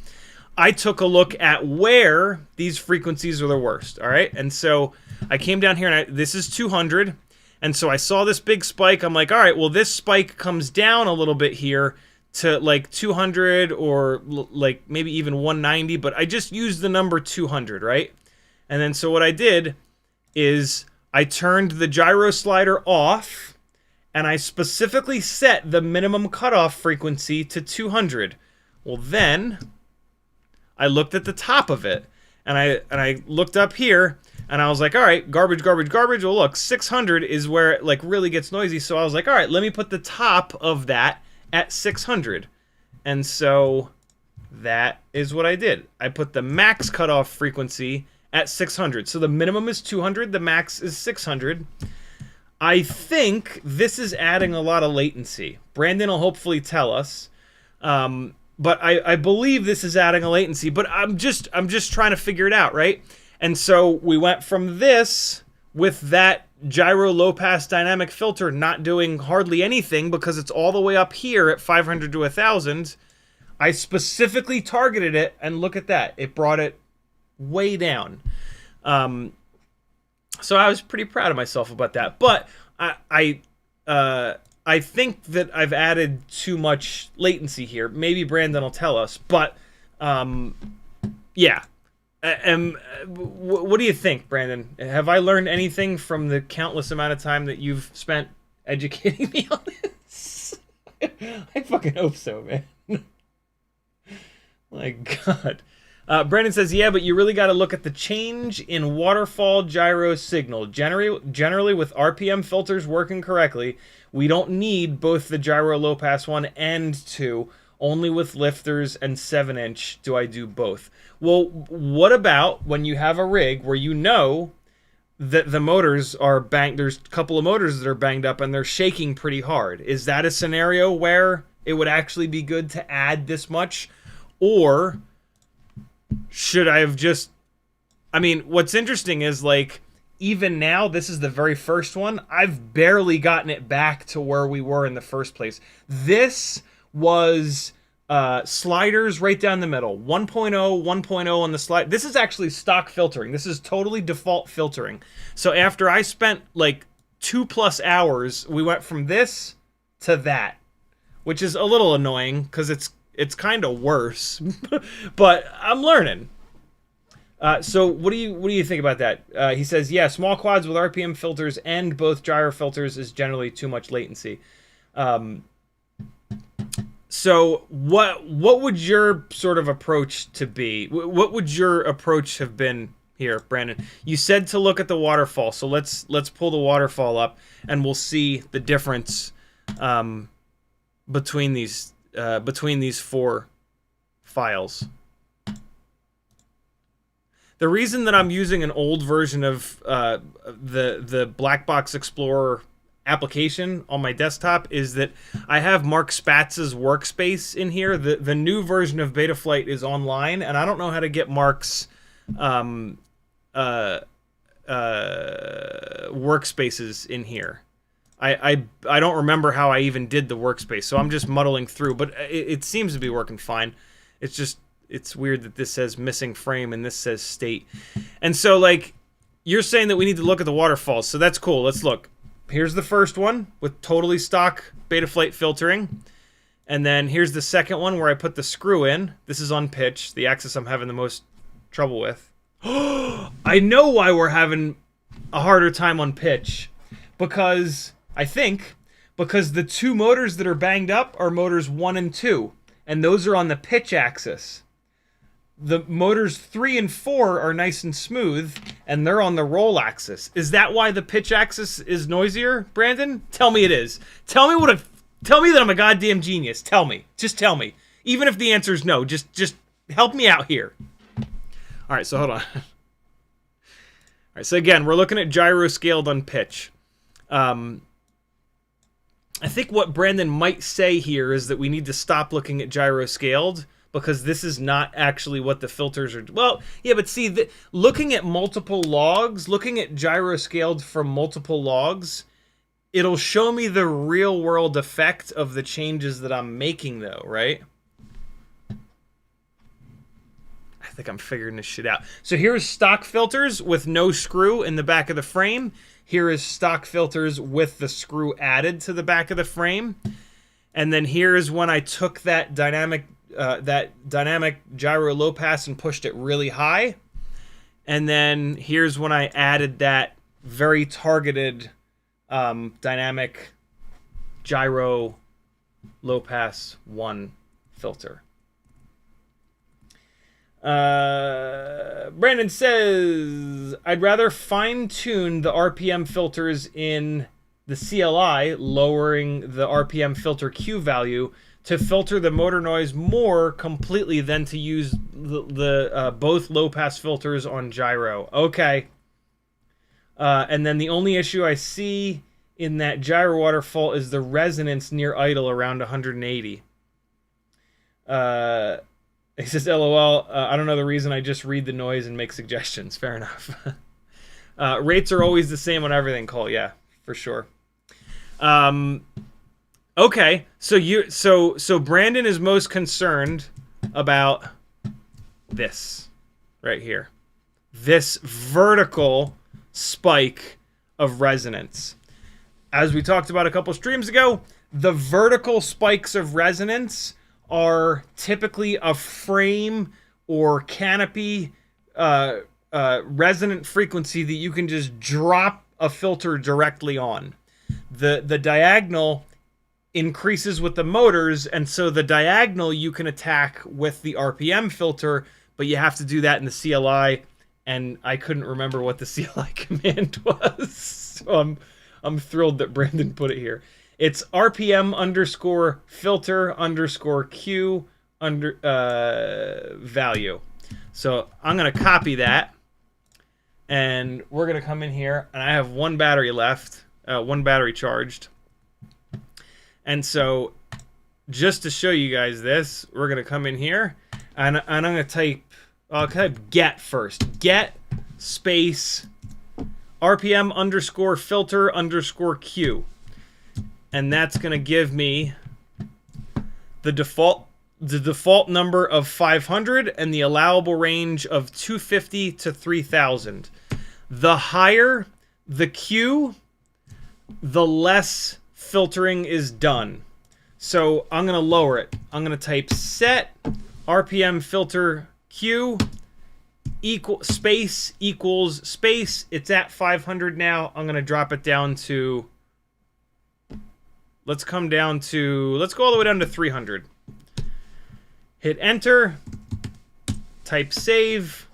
I took a look at where these frequencies are the worst, all right? And so I came down here, and this is 200, and so I saw this big spike. I'm like, all right, well, this spike comes down a little bit here to like 200 or like maybe even 190, but I just used the number 200, right? And then so what I did is I turned the gyro slider off, and I specifically set the minimum cutoff frequency to 200. Well, then I looked at the top of it, and I looked up here, and I was like, all right, garbage, garbage, garbage. Well, look, 600 is where it like really gets noisy. So I was like, all right, let me put the top of that at 600. And so that is what I did. I put the max cutoff frequency at 600. So the minimum is 200, the max is 600. I think this is adding a lot of latency. Brandon will hopefully tell us. But I believe this is adding a latency, but I'm just trying to figure it out, right? And so we went from this with that gyro low pass dynamic filter not doing hardly anything because it's all the way up here at 500 to 1000. I specifically targeted it, and look at that. It brought it way down. So I was pretty proud of myself about that. But I think that I've added too much latency here. Maybe Brandon will tell us. But, yeah. What do you think, Brandon? Have I learned anything from the countless amount of time that you've spent educating me on this? I fucking hope so, man. My God. Brandon says, yeah, but you really got to look at the change in waterfall gyro signal. Generally, with RPM filters working correctly, we don't need both the gyro low pass 1 and 2. Only with lifters and 7-inch do I do both. Well, what about when you have a rig where you know that the motors are banged? There's a couple of motors that are banged up and they're shaking pretty hard. Is that a scenario where it would actually be good to add this much? Or should I have just... I mean, what's interesting is, like, even now, this is the very first one. I've barely gotten it back to where we were in the first place. This was sliders right down the middle. 1.0, 1.0 on the slide. This is actually stock filtering. This is totally default filtering. So after I spent, like, 2+ hours, we went from this to that, which is a little annoying because it's kind of worse, but I'm learning. So what do you think about that? He says, yeah, small quads with RPM filters and both gyro filters is generally too much latency. So what would your sort of approach to be? What would your approach have been here, Brandon? You said to look at the waterfall, so let's pull the waterfall up and we'll see the difference between these four files. The reason that I'm using an old version of the Blackbox Explorer application on my desktop is that I have Mark Spatz's workspace in here. The new version of Betaflight is online, and I don't know how to get Mark's workspaces in here. I don't remember how I even did the workspace, so I'm just muddling through, but it seems to be working fine. It's weird that this says missing frame and this says state. And so, like, you're saying that we need to look at the waterfalls, so that's cool. Let's look. Here's the first one with totally stock Betaflight filtering. And then here's the second one where I put the screw in. This is on pitch, the axis I'm having the most trouble with. I know why we're having a harder time on pitch. Because the two motors that are banged up are motors 1 and 2. And those are on the pitch axis. The motors 3 and 4 are nice and smooth, and they're on the roll axis. Is that why the pitch axis is noisier, Brandon? Tell me it is. Tell me that I'm a goddamn genius. Tell me. Just tell me. Even if the answer is no, just help me out here. All right, so hold on. All right, so again, we're looking at gyro scaled on pitch. I think what Brandon might say here is that we need to stop looking at gyro scaled because this is not actually what the filters are. Well, yeah, but see, looking at multiple logs, looking at gyro scaled from multiple logs, it'll show me the real world effect of the changes that I'm making, though, right? I think I'm figuring this shit out. So here's stock filters with no screw in the back of the frame. Here is stock filters with the screw added to the back of the frame. And then here is when I took that dynamic gyro low pass and pushed it really high. And then here's when I added that very targeted dynamic gyro low pass 1 filter. Brandon says, I'd rather fine-tune the RPM filters in the CLI, lowering the RPM filter Q value to filter the motor noise more completely than to use the both low-pass filters on gyro. Okay. And then the only issue I see in that gyro waterfall is the resonance near idle around 180. He says, LOL, I don't know the reason, I just read the noise and make suggestions. Fair enough. Rates are always the same on everything, Cole. Yeah, for sure. Okay, so Brandon is most concerned about this right here. This vertical spike of resonance. As we talked about a couple streams ago, the vertical spikes of resonance are typically a frame or canopy resonant frequency that you can just drop a filter directly on. The diagonal increases with the motors, and so the diagonal you can attack with the RPM filter, but you have to do that in the CLI, and I couldn't remember what the CLI command was, so I'm thrilled that Brandon put it here. It's RPM underscore filter underscore Q value. So I'm going to copy that, and we're going to come in here, and I have one battery left, one battery charged. And so just to show you guys this, we're going to come in here, and I'm going to type, I'll type get first. Get space RPM underscore filter underscore Q. And that's going to give me the default number of 500 and the allowable range of 250 to 3000. The higher the Q, the less filtering is done. So I'm going to lower it. I'm going to type set RPM filter Q space equals space. It's at 500 now. I'm going to drop it down to, let's go all the way down to 300. Hit enter, type save,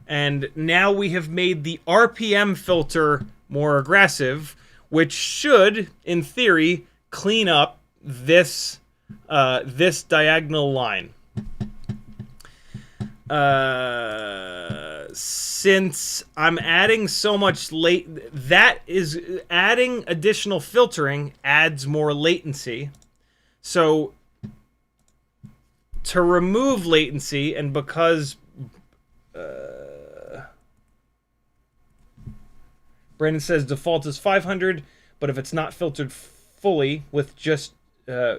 and now we have made the RPM filter more aggressive, which should, in theory, clean up this this diagonal line. Since I'm adding so much adding additional filtering adds more latency. So to remove latency, and because Brandon says default is 500, but if it's not filtered fully with just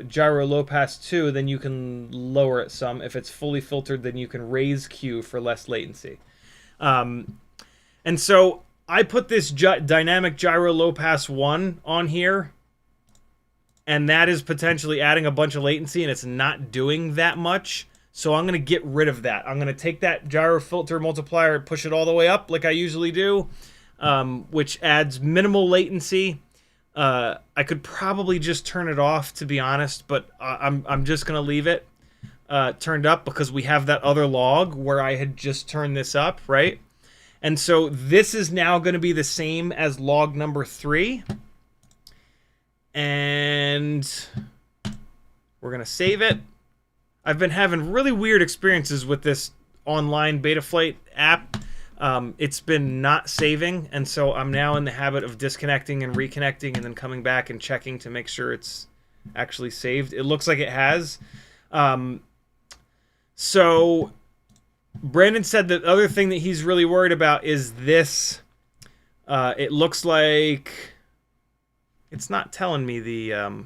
gyro low pass 2, then you can lower it some. If it's fully filtered, then you can raise Q for less latency. And so I put this dynamic gyro low pass 1 on here, and that is potentially adding a bunch of latency, and it's not doing that much. So I'm going to get rid of that. I'm going to take that gyro filter multiplier and push it all the way up like I usually do, which adds minimal latency. I could probably just turn it off, to be honest, but I'm just going to leave it turned up because we have that other log where I had just turned this up, right? And so this is now going to be the same as log number 3. And we're going to save it. I've been having really weird experiences with this online Betaflight app. It's been not saving, and so I'm now in the habit of disconnecting and reconnecting and then coming back and checking to make sure it's actually saved. It looks like it has. So Brandon said the other thing that he's really worried about is this. It looks like it's not telling me the...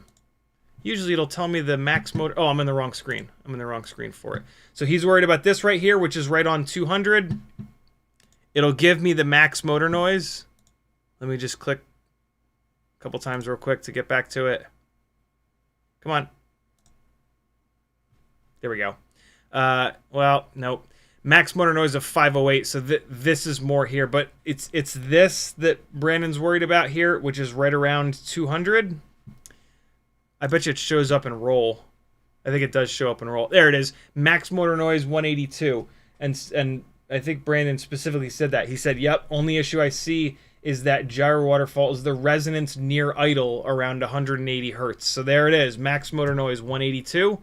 usually it'll tell me the max motor... Oh, I'm in the wrong screen. I'm in the wrong screen for it. So he's worried about this right here, which is right on 200. It'll give me the max motor noise. Let me just click a couple times real quick to get back to it. Come on. There we go. Well, nope. Max motor noise of 508, so this is more here, but it's this that Brandon's worried about here, which is right around 200. I bet you it shows up in roll. I think it does show up in roll. There it is. Max motor noise 182. And I think Brandon specifically said that. He said, yep, only issue I see is that gyro waterfall is the resonance near idle around 180 hertz. So there it is, max motor noise 182,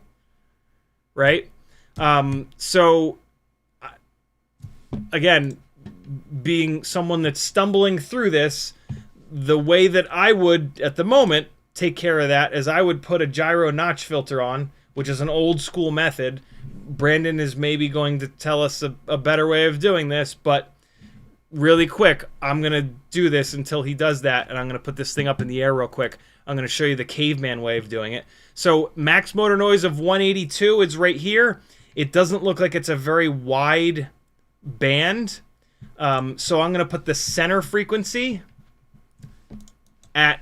right? So again, being someone that's stumbling through this, the way that I would at the moment take care of that is I would put a gyro notch filter on, which is an old school method. Brandon is maybe going to tell us a better way of doing this, but really quick, I'm going to do this until he does that, and I'm going to put this thing up in the air real quick. I'm going to show you the caveman way of doing it. So max motor noise of 182 is right here. It doesn't look like it's a very wide band. So I'm going to put the center frequency at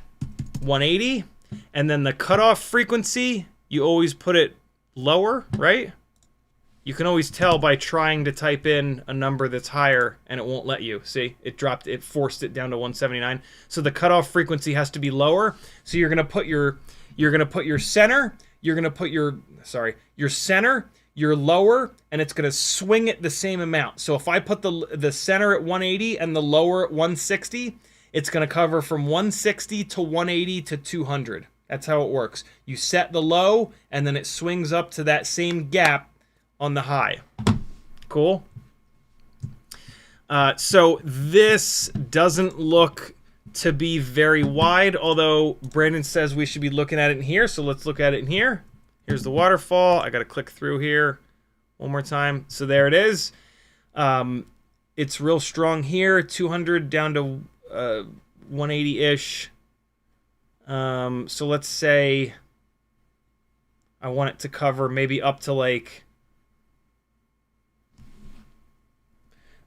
180, and then the cutoff frequency, you always put it lower, right? You can always tell by trying to type in a number that's higher and it won't let you. See, it forced it down to 179. So the cutoff frequency has to be lower. So you're gonna put your center, your center, your lower, and it's gonna swing it the same amount. So if I put the center at 180 and the lower at 160, it's gonna cover from 160 to 180 to 200. That's how it works. You set the low and then it swings up to that same gap on the high. Cool. So this doesn't look to be very wide, although Brandon says we should be looking at it in here. So let's look at it in here. Here's the waterfall. I got to click through here one more time. So there it is. It's real strong here, 200 down to 180-ish. So let's say I want it to cover maybe up to like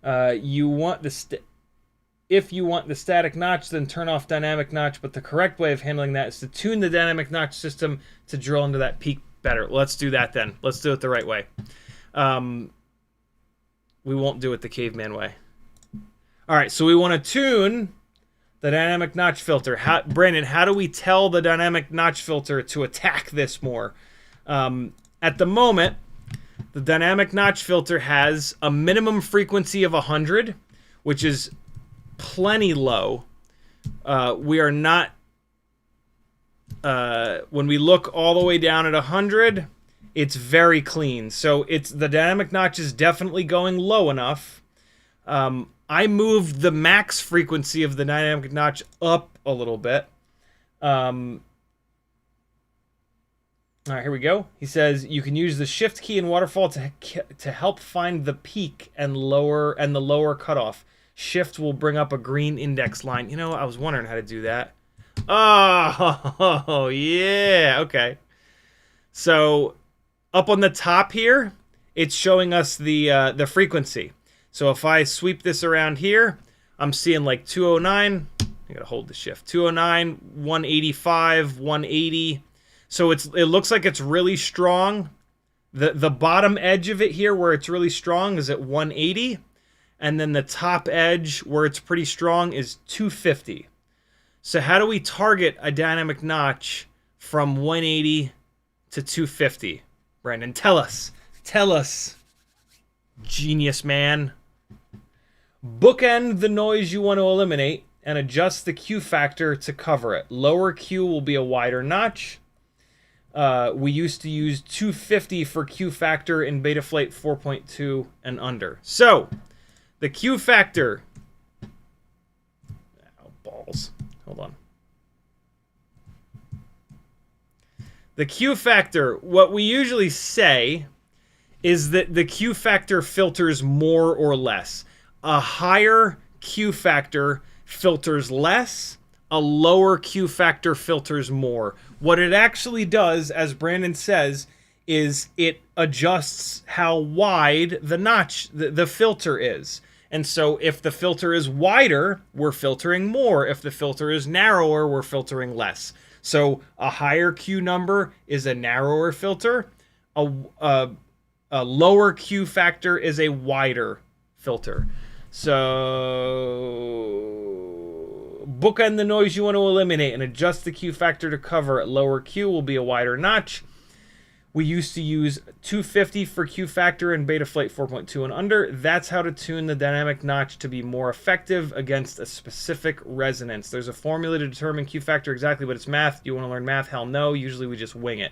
if you want the static notch, then turn off dynamic notch, but the correct way of handling that is to tune the dynamic notch system to drill into that peak better. Let's do that then. Let's do it the right way. We won't do it the caveman way. All right, so we want to tune the dynamic notch filter. Brandon, how do we tell the dynamic notch filter to attack this more? At the moment, the dynamic notch filter has a minimum frequency of 100, which is plenty low. We are not... when we look all the way down at 100, it's very clean. So the dynamic notch is definitely going low enough. I moved the max frequency of the dynamic notch up a little bit. All right, here we go. He says you can use the shift key in waterfall to help find the peak and the lower cutoff. Shift will bring up a green index line. You know, I was wondering how to do that. Oh, yeah. Okay. So up on the top here, it's showing us the frequency. So if I sweep this around here, I'm seeing like 209. I gotta hold the shift. 209, 185, 180. So it looks like it's really strong. The bottom edge of it here where it's really strong is at 180. And then the top edge where it's pretty strong is 250. So how do we target a dynamic notch from 180 to 250? Brandon, tell us. Tell us, genius man. Bookend the noise you want to eliminate and adjust the Q factor to cover it. Lower Q will be a wider notch. We used to use 250 for Q factor in Betaflight 4.2 and under. So, the Q factor... Oh, balls. Hold on. The Q factor, what we usually say is that the Q factor filters more or less. A higher Q factor filters less. A lower Q factor filters more. What it actually does, as Brandon says, is it adjusts how wide the notch, the filter is. And so if the filter is wider, we're filtering more. If the filter is narrower, we're filtering less. So a higher Q number is a narrower filter. A lower Q factor is a wider filter. So bookend the noise you want to eliminate and adjust the Q factor to cover it. Lower Q will be a wider notch. We used to use 250 for Q factor in Betaflight 4.2 and under. That's how to tune the dynamic notch to be more effective against a specific resonance. There's a formula to determine Q factor exactly, but it's math. Do you want to learn math? Hell no. Usually we just wing it.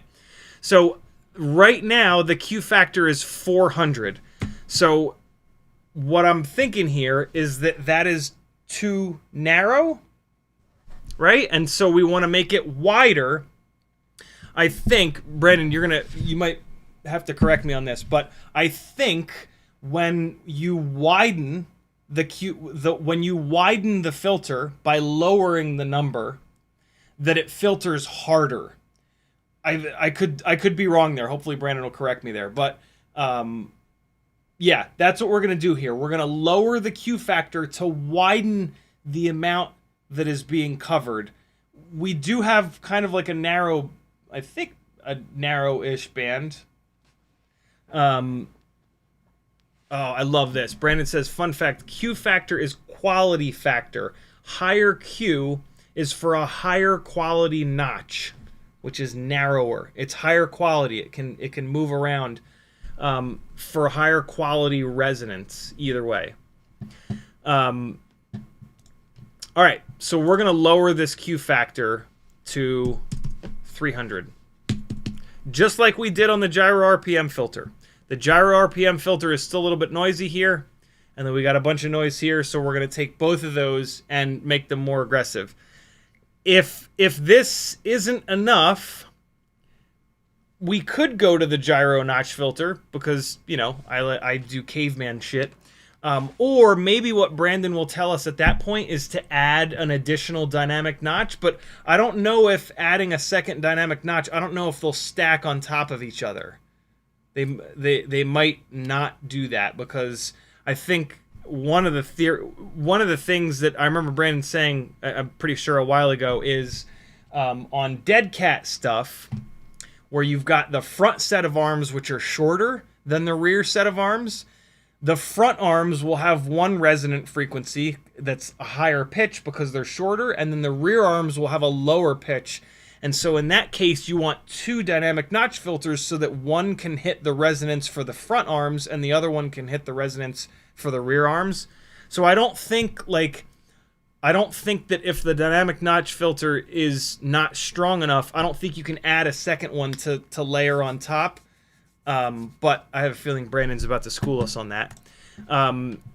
So right now the Q factor is 400. So what I'm thinking here is that that is too narrow, right? And so we want to make it wider. I think, Brandon, you might have to correct me on this, but I think when you widen when you widen the filter by lowering the number, that it filters harder. I could be wrong there. Hopefully Brandon will correct me there, but yeah, that's what we're gonna do here. We're gonna lower the Q factor to widen the amount that is being covered. We do have kind of like a narrow, I think a narrow-ish band. Oh, I love this. Brandon says, fun fact, Q factor is quality factor. Higher Q is for a higher quality notch, which is narrower. It's higher quality. It can move around for higher quality resonance either way. All right, so we're going to lower this Q factor to 300. Just like we did on the gyro RPM filter. The gyro RPM filter is still a little bit noisy here, and then we got a bunch of noise here, so we're going to take both of those and make them more aggressive. If this isn't enough, we could go to the gyro notch filter because, you know, I do caveman shit. Or maybe what Brandon will tell us at that point is to add an additional dynamic notch, but I don't know if adding a second dynamic notch, I don't know if they'll stack on top of each other. They might not do that because I think one of the things that I remember Brandon saying, I'm pretty sure a while ago, is on dead cat stuff where you've got the front set of arms which are shorter than the rear set of arms. The front arms will have one resonant frequency that's a higher pitch because they're shorter, and then the rear arms will have a lower pitch. And so in that case, you want two dynamic notch filters so that one can hit the resonance for the front arms and the other one can hit the resonance for the rear arms. So I don't think that if the dynamic notch filter is not strong enough, I don't think you can add a second one to layer on top. But I have a feeling Brandon's about to school us on that.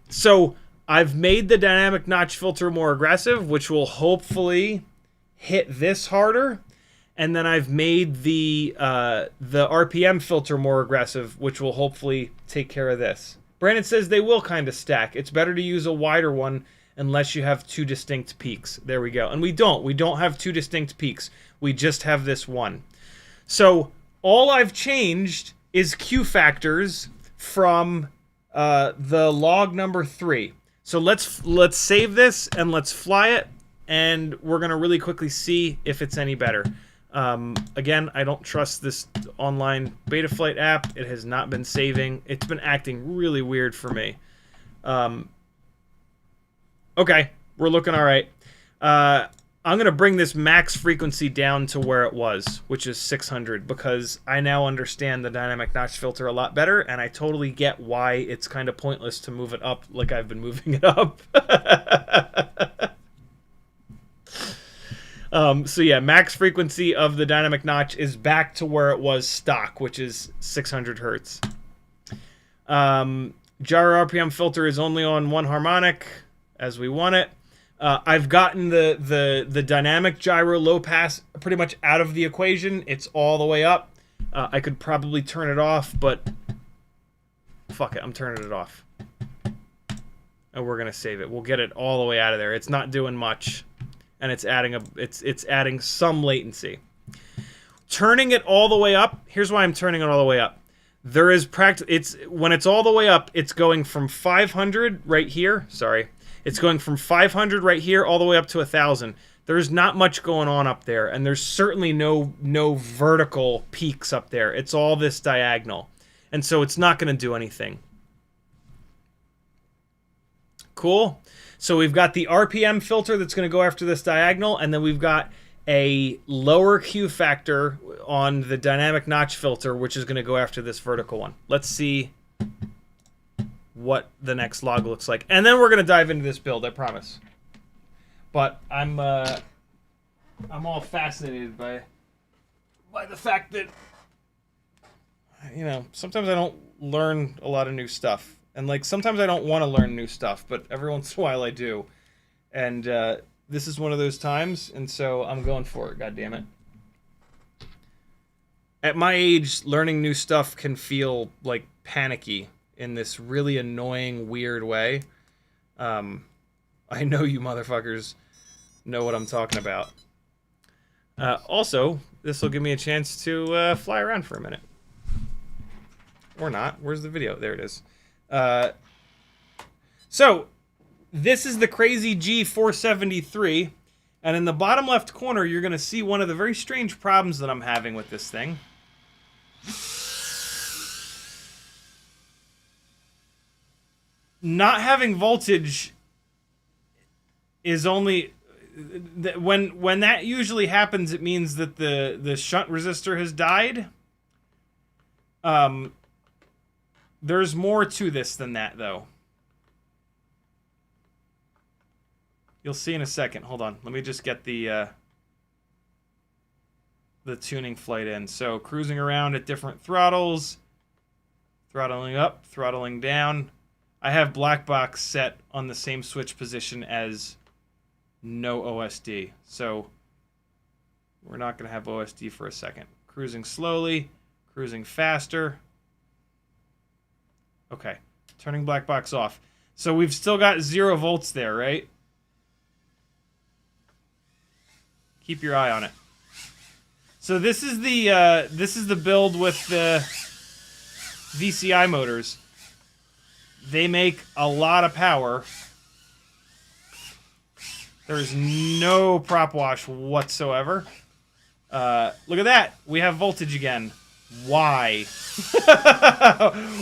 So I've made the dynamic notch filter more aggressive, which will hopefully hit this harder. And then I've made the RPM filter more aggressive, which will hopefully take care of this. Brandon says they will kind of stack. It's better to use a wider one unless you have two distinct peaks. There we go. And we don't have two distinct peaks. We just have this one. So all I've changed is Q factors from the log number 3. So let's save this and let's fly it, and we're gonna really quickly see if it's any better. Again, I don't trust this online Betaflight app. It has not been saving. It's been acting really weird for me. Okay, we're looking all right. I'm going to bring this max frequency down to where it was, which is 600, because I now understand the dynamic notch filter a lot better, and I totally get why it's kind of pointless to move it up like I've been moving it up. So yeah, max frequency of the dynamic notch is back to where it was stock, which is 600 hertz. Gyro RPM filter is only on one harmonic, as we want it. I've gotten the dynamic gyro low pass pretty much out of the equation. It's all the way up. I could probably turn it off, but fuck it, I'm turning it off. And we're gonna save it. We'll get it all the way out of there. It's not doing much, and it's adding some latency. Turning it all the way up. Here's why I'm turning it all the way up. There is when it's all the way up, it's going from 500 right here. Sorry. It's going from 500 right here all the way up to 1,000. There's not much going on up there, and there's certainly no vertical peaks up there. It's all this diagonal, and so it's not going to do anything. Cool. So we've got the RPM filter that's going to go after this diagonal, and then we've got a lower Q factor on the dynamic notch filter, which is going to go after this vertical one. Let's see what the next log looks like. And then we're going to dive into this build, I promise. But I'm all fascinated by the fact that, you know, sometimes I don't learn a lot of new stuff. And, like, sometimes I don't want to learn new stuff, but every once in a while I do. And this is one of those times, and so I'm going for it, goddammit. At my age, learning new stuff can feel, like, panicky in this really annoying, weird way. I know you motherfuckers know what I'm talking about. Also, this will give me a chance to fly around for a minute. Or not. Where's the video? There it is. So, this is the CrazyG473, and in the bottom left corner, you're going to see one of the very strange problems that I'm having with this thing. Not having voltage is only... When that usually happens, it means that the shunt resistor has died. There's more to this than that, though. You'll see in a second. Hold on. Let me just get the tuning flight in. So, cruising around at different throttles. Throttling up, throttling down. I have Blackbox set on the same switch position as no OSD. So, we're not going to have OSD for a second. Cruising slowly. Cruising faster. Okay. Turning Blackbox off. So, we've still got 0 volts there, right? Keep your eye on it. So this is the build with the VCI motors. They make a lot of power. There's no prop wash whatsoever. Look at that. We have voltage again. Why?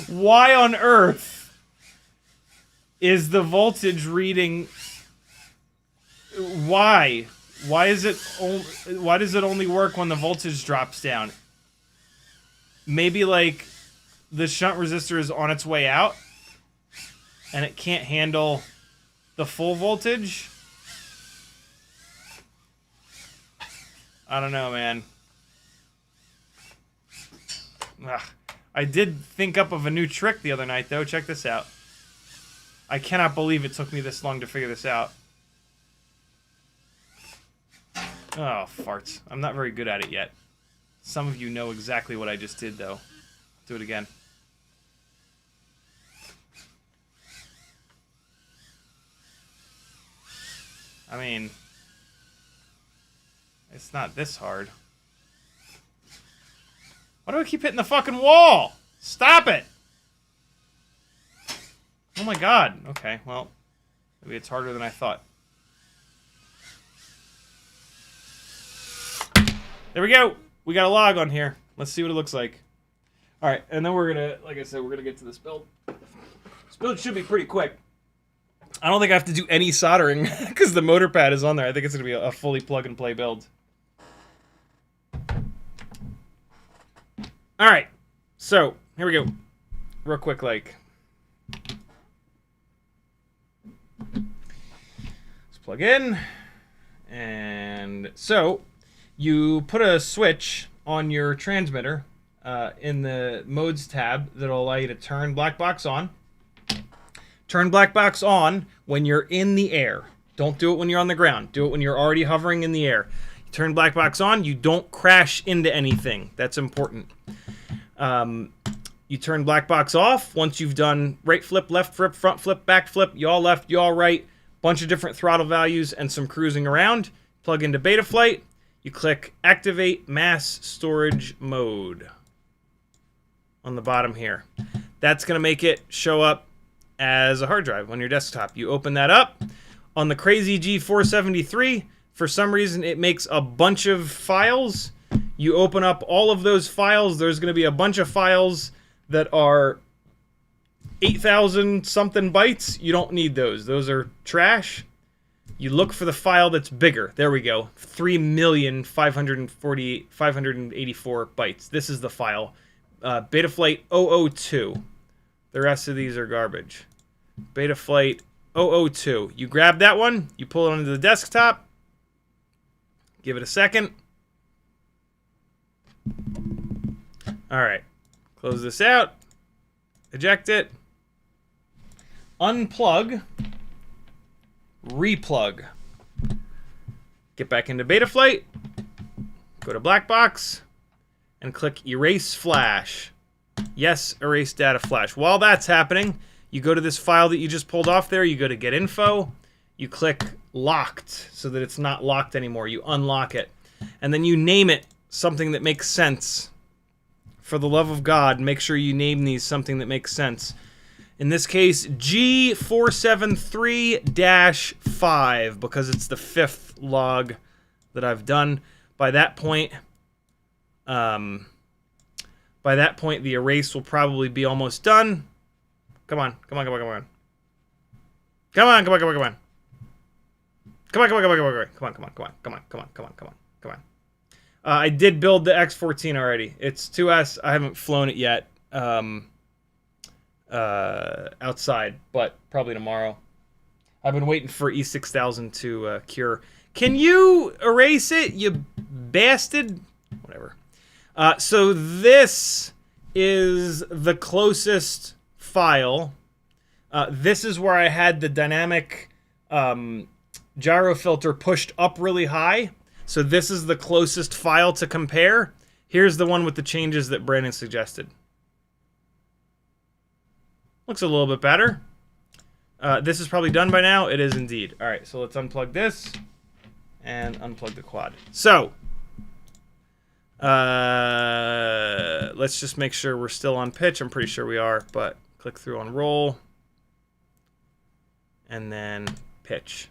Why on earth is the voltage reading... Why? Why does it only work when the voltage drops down? Maybe, like, the shunt resistor is on its way out and it can't handle the full voltage? I don't know, man. Ugh. I did think up of a new trick the other night, though. Check this out. I cannot believe it took me this long to figure this out. Oh, farts. I'm not very good at it yet. Some of you know exactly what I just did, though. Do it again. I mean, it's not this hard. Why do I keep hitting the fucking wall? Stop it! Oh my god. Okay, well, maybe it's harder than I thought. There we go. We got a log on here. Let's see what it looks like. All right, and then we're gonna, like I said, we're gonna get to this build. This build should be pretty quick. I don't think I have to do any soldering because the motor pad is on there. I think it's gonna be a fully plug and play build. All right, so here we go. Real quick, like. Let's plug in, and so. You put a switch on your transmitter in the modes tab that'll allow you to turn Blackbox on. Turn Blackbox on when you're in the air. Don't do it when you're on the ground. Do it when you're already hovering in the air. You turn Blackbox on, you don't crash into anything. That's important. You turn Blackbox off once you've done right flip, left flip, front flip, back flip, yaw left, yaw right, bunch of different throttle values and some cruising around. Plug into Betaflight. You click Activate Mass Storage Mode on the bottom here. That's going to make it show up as a hard drive on your desktop. You open that up. On the CrazyG473, for some reason, it makes a bunch of files. You open up all of those files. There's going to be a bunch of files that are 8,000 something bytes. You don't need those. Those are trash. You look for the file that's bigger. There we go. 3,584 bytes. This is the file. Betaflight 002. The rest of these are garbage. Betaflight 002. You grab that one. You pull it onto the desktop. Give it a second. All right. Close this out. Eject it. Unplug. Replug. Get back into Betaflight. Go to Blackbox. And click Erase Flash. Yes, erase data flash. While that's happening, you go to this file that you just pulled off there. You go to Get Info. You click Locked so that it's not locked anymore. You unlock it. And then you name it something that makes sense. For the love of God, make sure you name these something that makes sense. In this case, G473-5, because it's the 5th log that I've done. By that point, the erase will probably be almost done. Come on, come on, come on, come on. Come on, come on, come on, come on. Come on, come on, come on, come on, come on, come on, come on, come on, come on, come on, come on, come on. I did build the X14 already. It's 2S. I haven't flown it yet outside, but probably tomorrow. I've been waiting for E6000 to cure. Can you erase it, you bastard? Whatever. So this is the closest file. This is where I had the dynamic gyro filter pushed up really high. So this is the closest file to compare. Here's the one with the changes that Brandon suggested. Looks a little bit better. This is probably done by now. It is indeed. All right, so let's unplug this and unplug the quad. So let's just make sure we're still on pitch. I'm pretty sure we are, but click through on roll and then pitch.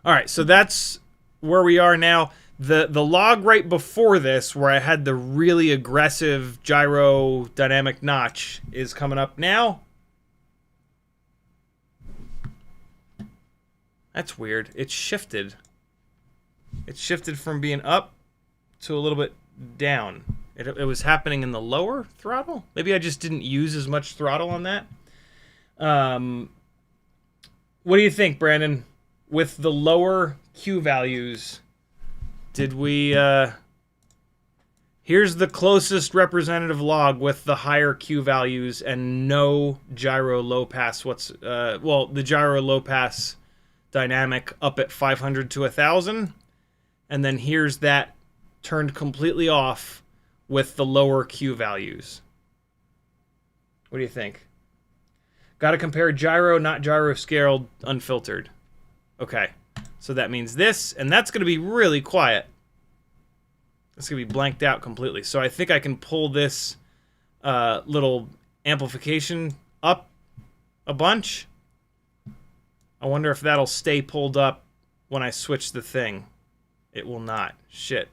All right, so that's where we are now. The log right before this, where I had the really aggressive gyro dynamic notch, is coming up now. That's weird. It's shifted. It shifted from being up to a little bit down. It was happening in the lower throttle. Maybe I just didn't use as much throttle on that. What do you think, Brandon? With the lower Q values, did we... Here's the closest representative log with the higher Q values and no gyro low pass. Well, the gyro low pass dynamic up at 500 to 1,000. And then here's that turned completely off with the lower Q values. What do you think? Got to compare gyro, not gyro scaled, unfiltered. Okay, so that means this, and that's going to be really quiet. It's going to be blanked out completely. So I think I can pull this little amplification up a bunch. I wonder if that'll stay pulled up when I switch the thing. It will not. Shit.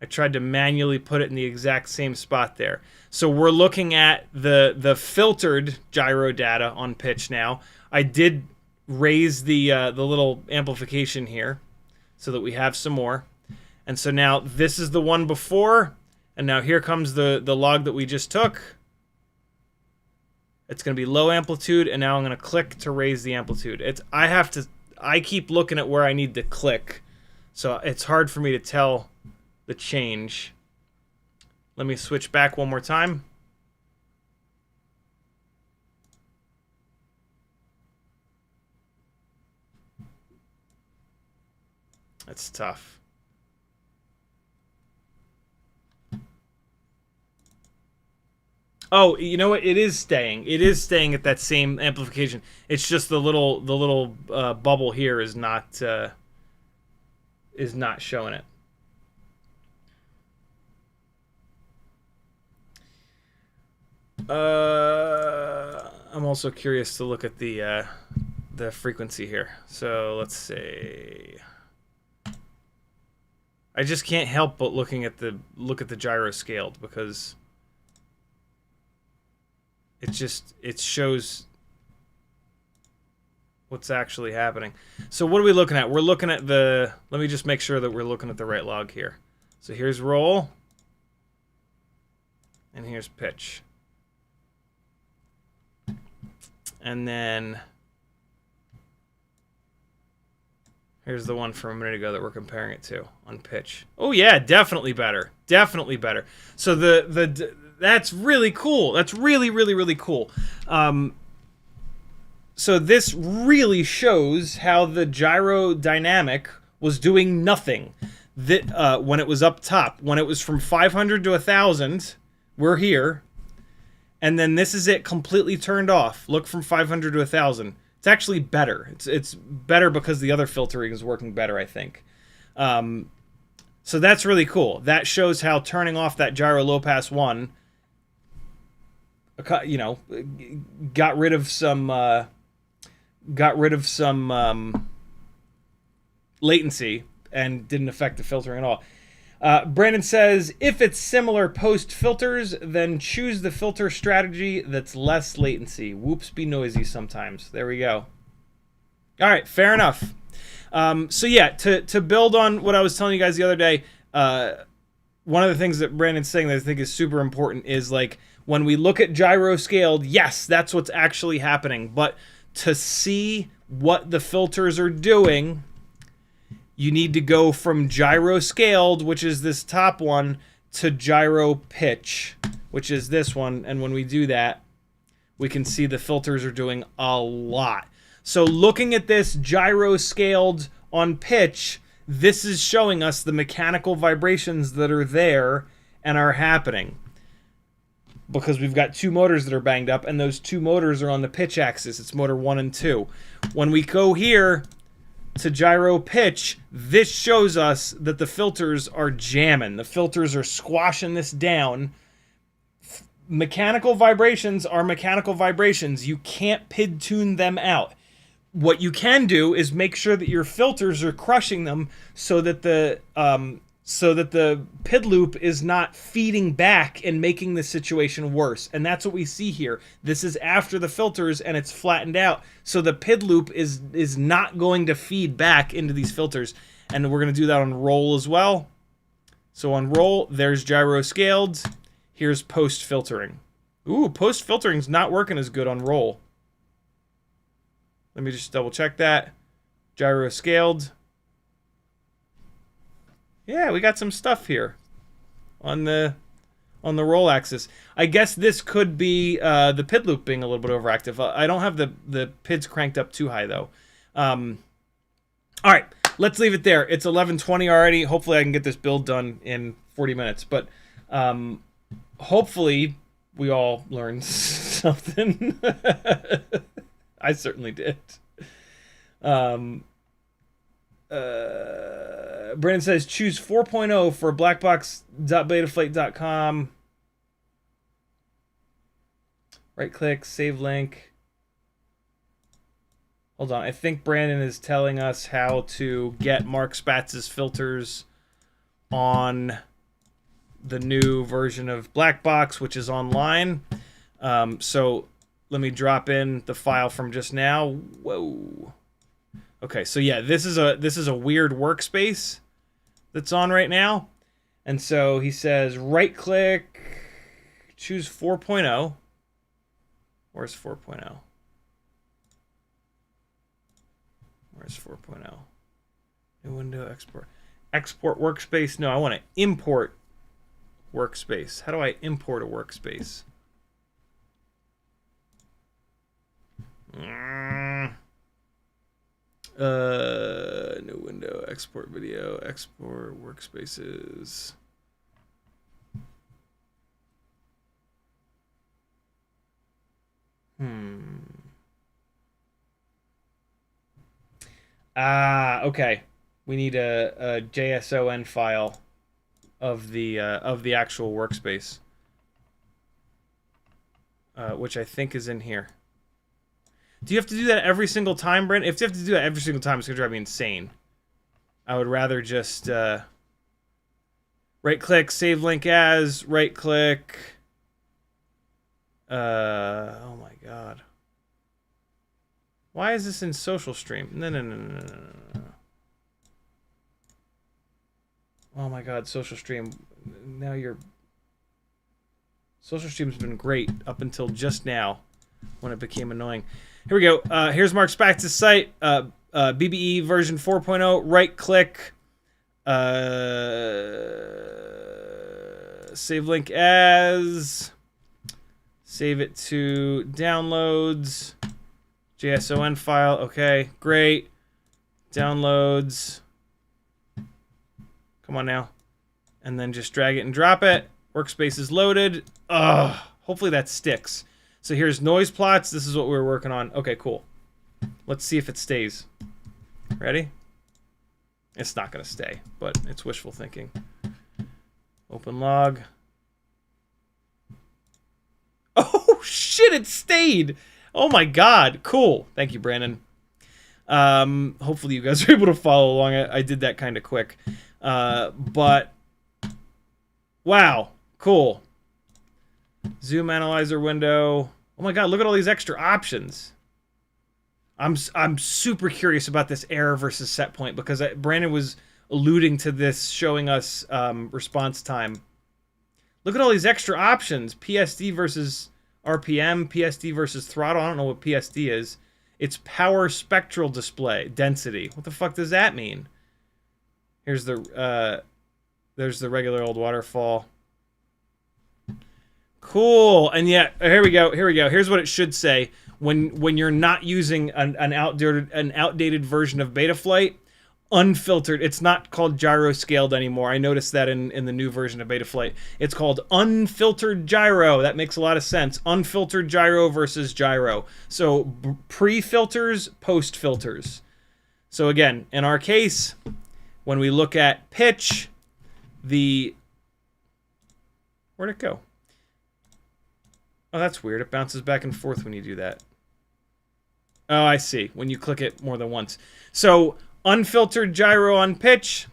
I tried to manually put it in the exact same spot there. So we're looking at the filtered gyro data on pitch now. I did raise the little amplification here so that we have some more. And so now this is the one before, and now here comes the log that we just took. It's going to be low amplitude, and now I'm going to click to raise the amplitude. I keep looking at where I need to click, so it's hard for me to tell the change. Let me switch back one more time. That's tough. Oh, you know what? It is staying. It is staying at that same amplification. It's just the little bubble here is not showing it. I'm also curious to look at the frequency here. So let's see. I just can't help but look at the gyro scaled, because it shows what's actually happening. So what are we looking at? We're looking at the, let me just make sure that we're looking at the right log here. So here's roll, and here's pitch. And then here's the one from a minute ago that we're comparing it to on pitch. Oh yeah, definitely better. Definitely better. So that's really cool. That's really, really, really cool. So this really shows how the gyro dynamic was doing nothing when it was up top. When it was from 500 to 1,000, we're here. And then this is it completely turned off. Look, from 500 to 1,000. It's actually better. It's better because the other filtering is working better, I think. So that's really cool. That shows how turning off that gyro low pass 1, you know, got rid of some latency and didn't affect the filtering at all. Brandon says, if it's similar post filters, then choose the filter strategy that's less latency. Whoops, be noisy sometimes. There we go. All right, fair enough. So yeah, to build on what I was telling you guys the other day, one of the things that Brandon's saying that I think is super important is, like, when we look at gyro scaled, yes, that's what's actually happening. But to see what the filters are doing, you need to go from gyro scaled, which is this top one, to gyro pitch, which is this one. And when we do that, we can see the filters are doing a lot. So looking at this gyro scaled on pitch, this is showing us the mechanical vibrations that are there and are happening. Because we've got two motors that are banged up, and those two motors are on the pitch axis. It's motor 1 and 2. When we go here to gyro pitch, this shows us that the filters are jamming. The filters are squashing this down. Mechanical vibrations are mechanical vibrations. You can't PID tune them out. What you can do is make sure that your filters are crushing them so that the PID loop is not feeding back and making the situation worse. And that's what we see here. This is after the filters and it's flattened out. So the PID loop is not going to feed back into these filters. And we're going to do that on roll as well. So on roll, there's gyro scaled. Here's post filtering. Ooh, post filtering's not working as good on roll. Let me just double check that. Gyro scaled. Yeah, we got some stuff here on the roll axis. I guess this could be the PID loop being a little bit overactive. I don't have the PIDs cranked up too high though. All right, let's leave it there. It's 11:20 already. Hopefully I can get this build done in 40 minutes. But hopefully we all learned something. I certainly did. Brandon says, choose 4.0 for blackbox.betaflight.com. Right click, save link. Hold on. I think Brandon is telling us how to get Mark Spatz's filters on the new version of Blackbox, which is online. So let me drop in the file from just now. Whoa. Okay, so yeah, this is a weird workspace that's on right now. And so he says right click, choose 4.0. Where's 4.0? Where's 4.0? New window, export. Export workspace. No, I want to import workspace. How do I import a workspace? New window, export video, export workspaces. Okay. We need a JSON file of the actual workspace, which I think is in here. Do you have to do that every single time, Brent? If you have to do that every single time, it's going to drive me insane. I would rather just right-click, save link as, right-click. Oh, my God. Why is this in social stream? No. Oh my god, social stream. Now your social stream's been great up until just now when it became annoying. Here we go. Here's Mark Spax's site. BBE version 4.0. Right click. Save link as. Save it to downloads. JSON file. Okay, great. Downloads. Come on now. And then just drag it and drop it. Workspace is loaded. Ugh. Hopefully that sticks. So here's noise plots. This is what we were working on. Okay, cool. Let's see if it stays. Ready? It's not going to stay, but it's wishful thinking. Open log. Oh, shit, it stayed. Oh, my God. Cool. Thank you, Brandon. Hopefully you guys are able to follow along. I did that kind of quick. But, wow. Cool. Zoom analyzer window. Oh, my God. Look at all these extra options. I'm super curious about this error versus set point because Brandon was alluding to this, showing us response time. Look at all these extra options. PSD versus RPM, PSD versus throttle. I don't know what PSD is. It's power spectral display density. What the fuck does that mean? Here's the there's the regular old waterfall. Cool. And yeah, here we go. Here we go. Here's what it should say when you're not using an outdated version of Betaflight. Unfiltered. It's not called gyro scaled anymore. I noticed that in the new version of Betaflight. It's called unfiltered gyro. That makes a lot of sense. Unfiltered gyro versus gyro. So pre-filters, post-filters. So again, in our case, when we look at pitch, where'd it go? Oh, that's weird. It bounces back and forth when you do that. Oh, I see. When you click it more than once. So unfiltered gyro on pitch,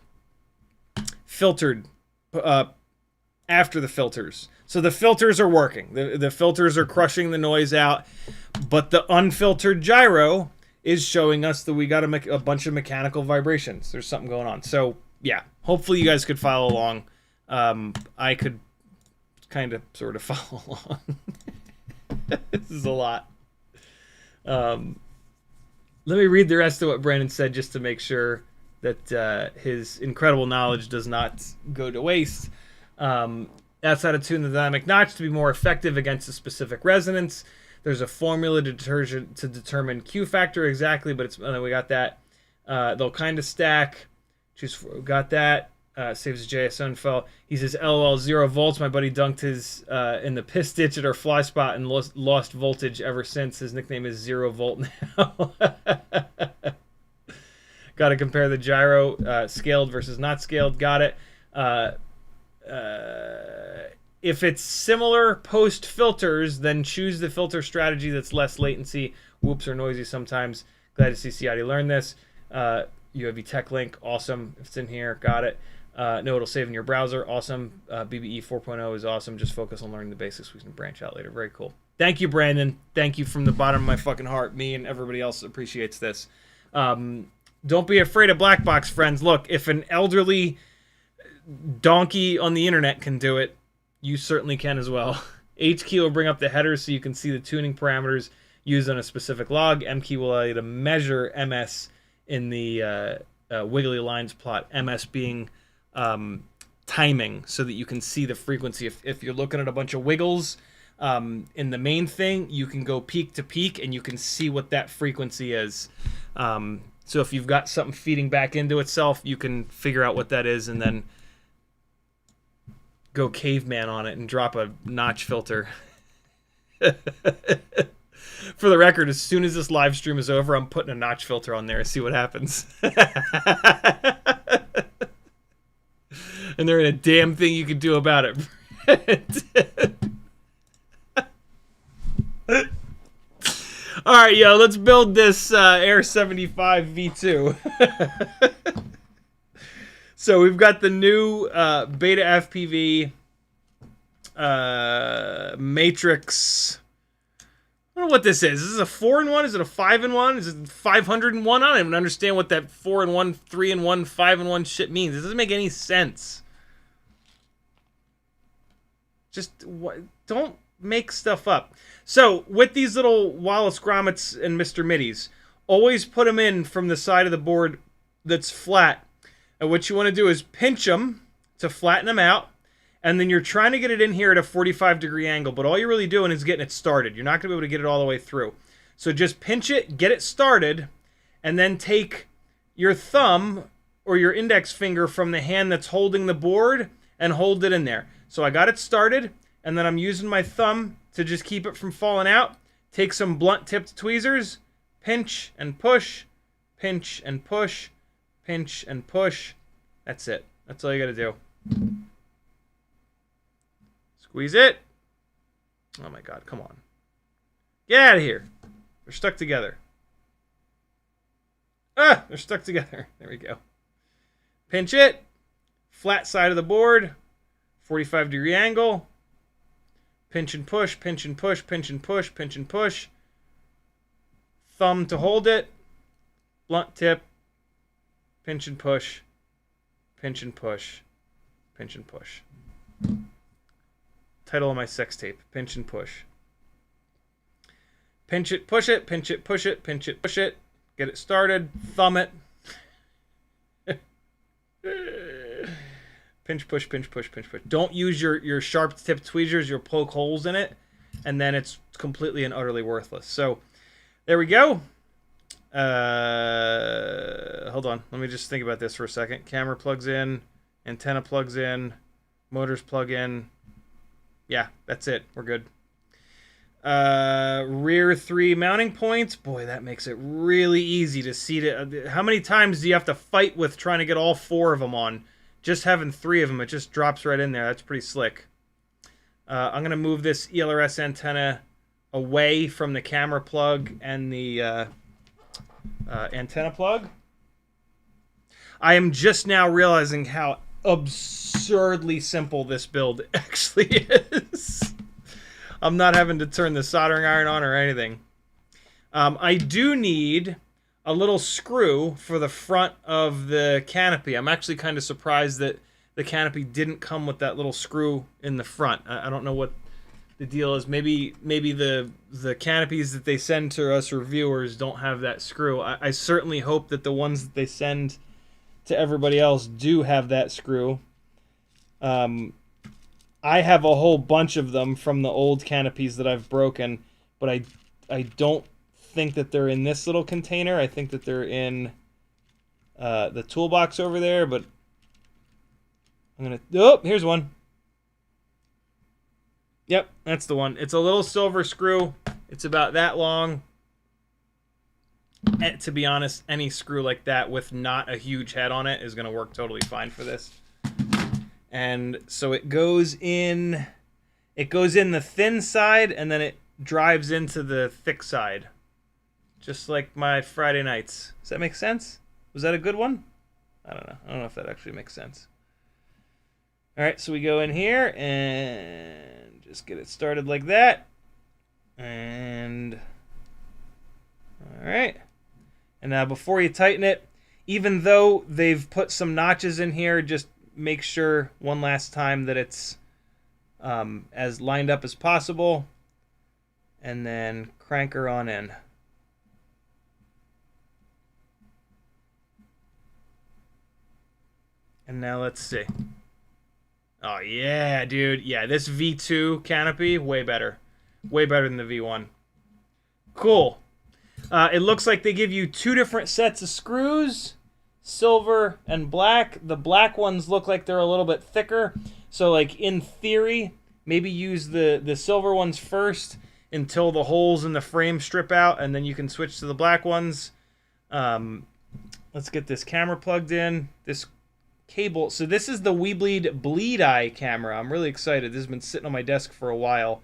filtered after the filters. So the filters are working. The filters are crushing the noise out, but the unfiltered gyro is showing us that we got a bunch of mechanical vibrations. There's something going on. So yeah, hopefully you guys could follow along. I could kind of sort of follow along. This is a lot. Let me read the rest of what Brandon said just to make sure that his incredible knowledge does not go to waste. Outside of tune the dynamic notch to be more effective against a specific resonance. There's a formula to determine Q factor exactly, but we got that. They'll kind of stack. Got that. Saves his JSON file. He says, LOL, 0 volts. My buddy dunked his in the piss ditch at our fly spot and lost voltage ever since. His nickname is 0 volt now. Got to compare the gyro scaled versus not scaled. Got it. If it's similar post filters, then choose the filter strategy that's less latency. Whoops are noisy sometimes. Glad to see Ciotti learn this. UAV tech link. Awesome. If it's in here, got it. No, it'll save in your browser. Awesome. BBE 4.0 is awesome. Just focus on learning the basics. We can branch out later. Very cool. Thank you, Brandon. Thank you from the bottom of my fucking heart. Me and everybody else appreciates this. Don't be afraid of Blackbox, friends. Look, if an elderly donkey on the internet can do it, you certainly can as well. HKey will bring up the headers so you can see the tuning parameters used on a specific log. MKey will allow you to measure MS in the wiggly lines plot. MS being timing, so that you can see the frequency. If you're looking at a bunch of wiggles in the main thing, you can go peak to peak and you can see what that frequency is. So if you've got something feeding back into itself, you can figure out what that is and then go caveman on it and drop a notch filter. For the record, as soon as this live stream is over, I'm putting a notch filter on there and see what happens. And there ain't a damn thing you can do about it. All right, yo, let's build this Air 75 V2. So we've got the new BetaFPV matrix. I don't know what this is. Is this a 4-in-1? Is it a 5-in-1? Is it 500-in-1? I don't even understand what that 4-in-1, 3-in-1, 5-in-1 shit means. It doesn't make any sense. Just don't make stuff up. So with these little Wallace grommets and Mr. Middies, always put them in from the side of the board that's flat. And what you want to do is pinch them to flatten them out. And then you're trying to get it in here at a 45-degree angle, but all you're really doing is getting it started. You're not going to be able to get it all the way through. So just pinch it, get it started, and then take your thumb or your index finger from the hand that's holding the board and hold it in there. So I got it started, and then I'm using my thumb to just keep it from falling out. Take some blunt-tipped tweezers, pinch and push, pinch and push, pinch and push. That's it. That's all you got to do. Squeeze it. Oh my God, come on. Get out of here. They're stuck together. Ah, they're stuck together. There we go. Pinch it. Flat side of the board. 45-degree angle. Pinch and push, pinch and push, pinch and push, pinch and push. Thumb to hold it. Blunt tip. Pinch and push. Pinch and push. Pinch and push. Title of my sex tape, pinch and push. Pinch it, push it, pinch it, push it, pinch it, push it. Get it started, thumb it. Pinch, push, pinch, push, pinch, push. Don't use your sharp tip tweezers, you'll poke holes in it, and then it's completely and utterly worthless. So, there we go. Hold on, let me just think about this for a second. Camera plugs in, antenna plugs in, motors plug in. Yeah, that's it. We're good. Rear 3 mounting points. Boy, that makes it really easy to see. How many times do you have to fight with trying to get all 4 of them on? Just having 3 of them, it just drops right in there. That's pretty slick. I'm going to move this ELRS antenna away from the camera plug and the antenna plug. I am just now realizing how absurdly simple this build actually is. I'm not having to turn the soldering iron on or anything. I do need a little screw for the front of the canopy. I'm actually kind of surprised that the canopy didn't come with that little screw in the front. I don't know what the deal is. Maybe the canopies that they send to us reviewers don't have that screw. I certainly hope that the ones that they send to everybody else do have that screw. I have a whole bunch of them from the old canopies that I've broken, but I don't think that they're in this little container. I think that they're in the toolbox over there, but I'm gonna... Oh, here's one. Yep, that's the one. It's a little silver screw. It's about that long. And to be honest, any screw like that with not a huge head on it is going to work totally fine for this. And so it goes in the thin side, and then it drives into the thick side. Just like my Friday nights. Does that make sense? Was that a good one? I don't know. I don't know if that actually makes sense. All right, so we go in here and just get it started like that. And all right. And now before you tighten it, even though they've put some notches in here, just make sure one last time that it's as lined up as possible. And then crank her on in. And now let's see. Oh, yeah, dude. Yeah, this V2 canopy, way better. Way better than the V1. Cool. It looks like they give you 2 different sets of screws, silver and black. The black ones look like they're a little bit thicker. So, like, in theory, maybe use the silver ones first until the holes in the frame strip out, and then you can switch to the black ones. Let's get this camera plugged in. This cable. So this is the Weebleed Bleed Eye camera. I'm really excited. This has been sitting on my desk for a while.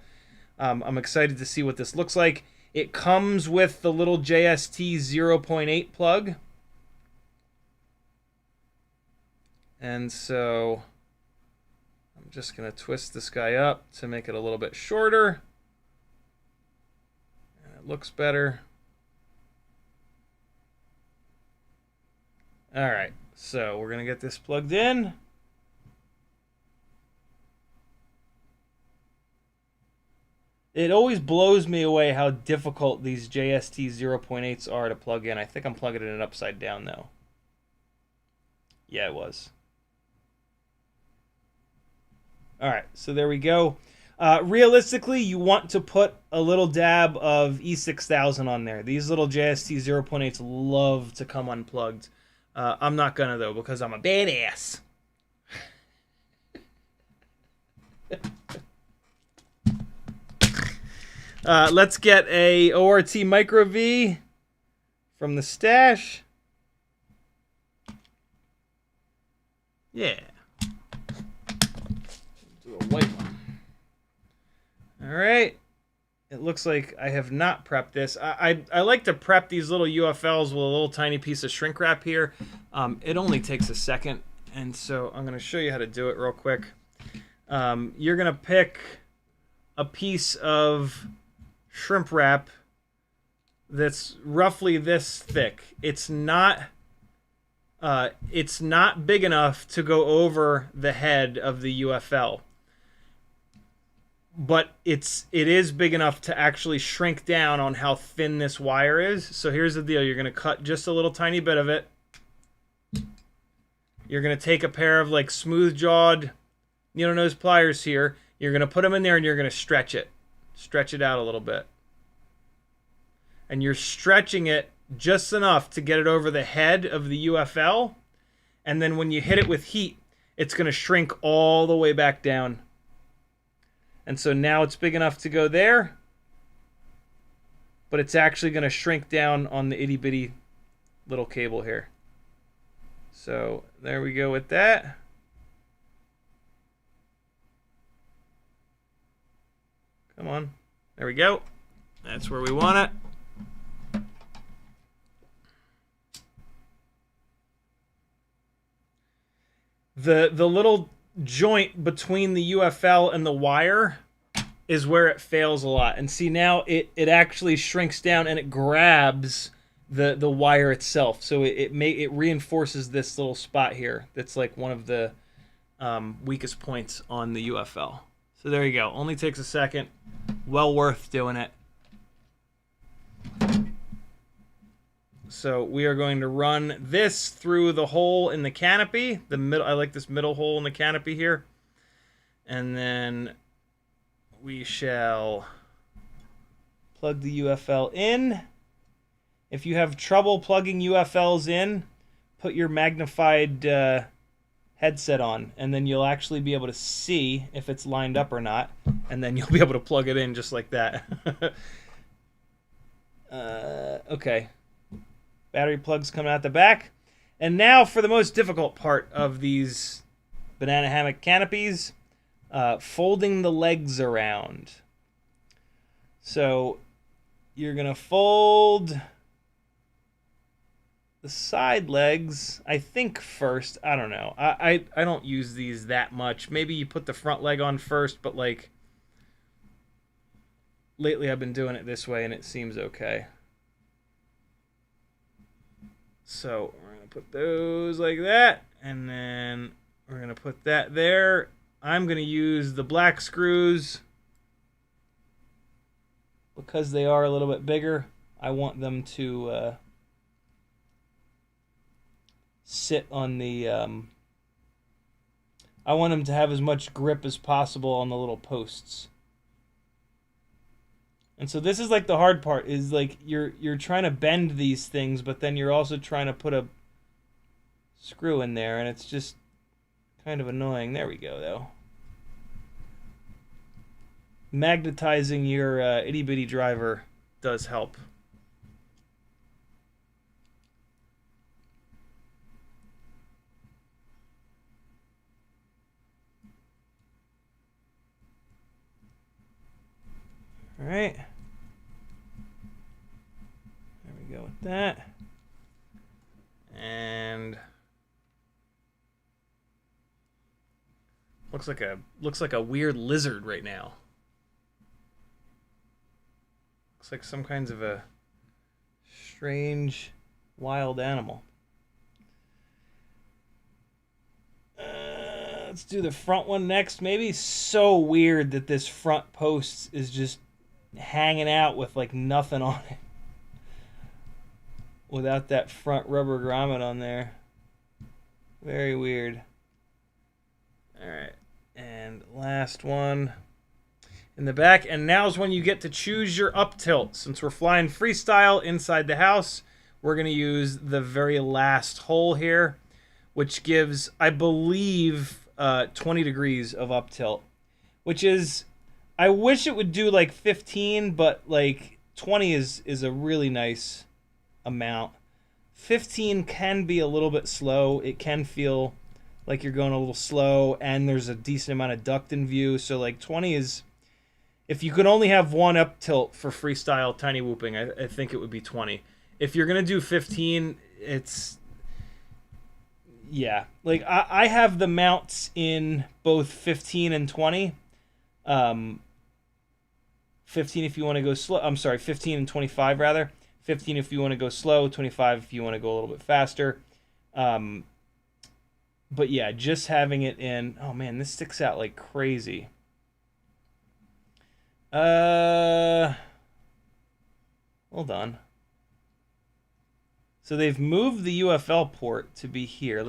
I'm excited to see what this looks like. It comes with the little JST 0.8 plug. And so I'm just going to twist this guy up to make it a little bit shorter. That looks better. All right, so we're gonna get this plugged in. It always blows me away how difficult these JST 0.8s are to plug in. I think I'm plugging it upside down though. Yeah, it was. All right, so there we go. Realistically, you want to put a little dab of E6000 on there. These little JST 0.8s love to come unplugged. I'm not gonna though because I'm a badass. Let's get a ORT Micro V from the stash. Yeah. Do a white one. All right. It looks like I have not prepped this. I like to prep these little U.F.Ls with a little tiny piece of shrink wrap here. It only takes a second, and so I'm going to show you how to do it real quick. You're going to pick a piece of shrimp wrap that's roughly this thick. It's not big enough to go over the head of the U.F.L. But it is big enough to actually shrink down on how thin this wire is. So here's the deal. You're going to cut just a little tiny bit of it. You're going to take a pair of like smooth-jawed needle nose pliers here. You're going to put them in there and you're going to stretch it. Stretch it out a little bit. And you're stretching it just enough to get it over the head of the U.F.L. And then when you hit it with heat, it's going to shrink all the way back down. And so now it's big enough to go there, but it's actually going to shrink down on the itty bitty little cable here. So there we go with that. Come on. There we go. That's where we want it. The little joint between the U.F.L. and the wire is where it fails a lot. And see, now it actually shrinks down and it grabs the wire itself. So it reinforces this little spot here that's like one of the weakest points on the U.F.L. So there you go. Only takes a second. Well worth doing it. So we are going to run this through the hole in the canopy. The middle, I like this middle hole in the canopy here. And then we shall plug the U.F.L. in. If you have trouble plugging U.F.Ls in, put your magnified headset on, and then you'll actually be able to see if it's lined up or not, and then you'll be able to plug it in just like that. Okay. Battery plugs coming out the back. And now for the most difficult part of these banana hammock canopies, folding the legs around. So you're going to fold the side legs, I think, first. I don't know. I don't use these that much. Maybe you put the front leg on first, but like lately I've been doing it this way and it seems okay. So we're going to put those like that, and then we're going to put that there. I'm going to use the black screws because they are a little bit bigger. I want them to sit on the... I want them to have as much grip as possible on the little posts. And so this is like the hard part, is like you're trying to bend these things, but then you're also trying to put a screw in there, and it's just kind of annoying. There we go, though. Magnetizing your itty bitty driver does help. All right. There we go with that. And looks like a weird lizard right now. Looks like some kinds of a strange wild animal. Let's do the front one next. Maybe so weird that this front post is just hanging out with like nothing on it. Without that front rubber grommet on there. Very weird. Alright. And last one in the back. And now's when you get to choose your up tilt. Since we're flying freestyle inside the house, we're going to use the very last hole here, which gives, I believe, 20 degrees of up tilt, which is, I wish it would do like 15, but like 20 is a really nice amount. 15 can be a little bit slow. It can feel like you're going a little slow, and there's a decent amount of duct in view. So like 20 is, if you could only have one up tilt for freestyle tiny whooping, I think it would be 20. If you're gonna do 15, it's, yeah, like I have the mounts in both 15 and 20. 15 if you want to go slow. I'm sorry, 15 and 25 rather. 15 if you want to go slow. 25 if you want to go a little bit faster. But yeah, just having it in. Oh man, this sticks out like crazy. Hold on. So they've moved the U.F.L. port to be here. I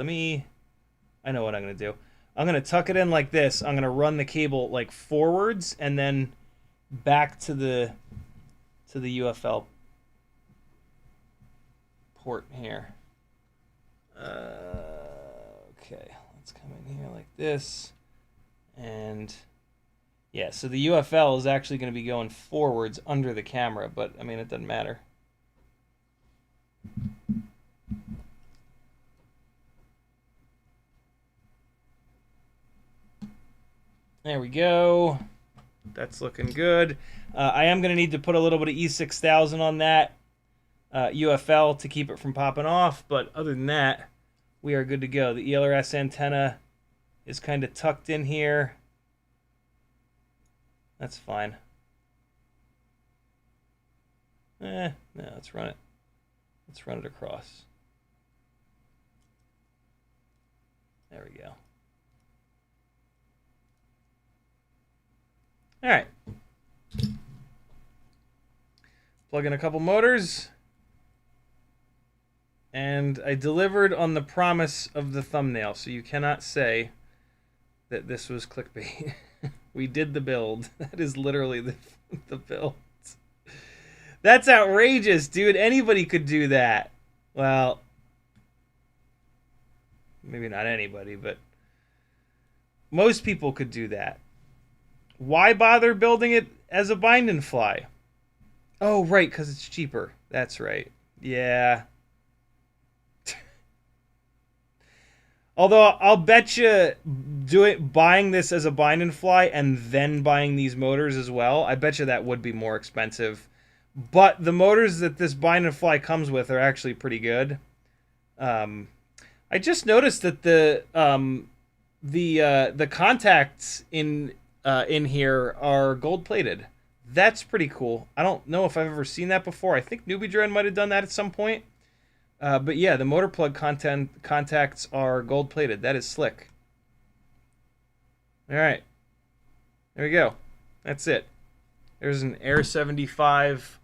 know what I'm going to do. I'm going to tuck it in like this. I'm going to run the cable like forwards and then back to the U.F.L. port here. Okay, let's come in here like this. And yeah, so the U.F.L. is actually going to be going forwards under the camera, but I mean, it doesn't matter. There we go. That's looking good. I am going to need to put a little bit of E6000 on that U.F.L. to keep it from popping off, but other than that, we are good to go. The ELRS antenna is kind of tucked in here. That's fine. No, let's run it. Let's run it across. There we go. All right. Plug in a couple motors. And I delivered on the promise of the thumbnail, so you cannot say that this was clickbait. We did the build. That is literally the build. That's outrageous, dude. Anybody could do that. Well, maybe not anybody, but most people could do that. Why bother building it as a bind and fly? Oh, right, because it's cheaper. That's right. Yeah. Although I'll bet you buying this as a bind and fly and then buying these motors as well, I bet you that would be more expensive. But the motors that this bind and fly comes with are actually pretty good. I just noticed that the contacts in here are gold plated. That's pretty cool. I don't know if I've ever seen that before. I think Newbie Drone might have done that at some point. But yeah, the motor plug contacts are gold plated. That is slick. All right, there we go. That's it. There's an Air 75,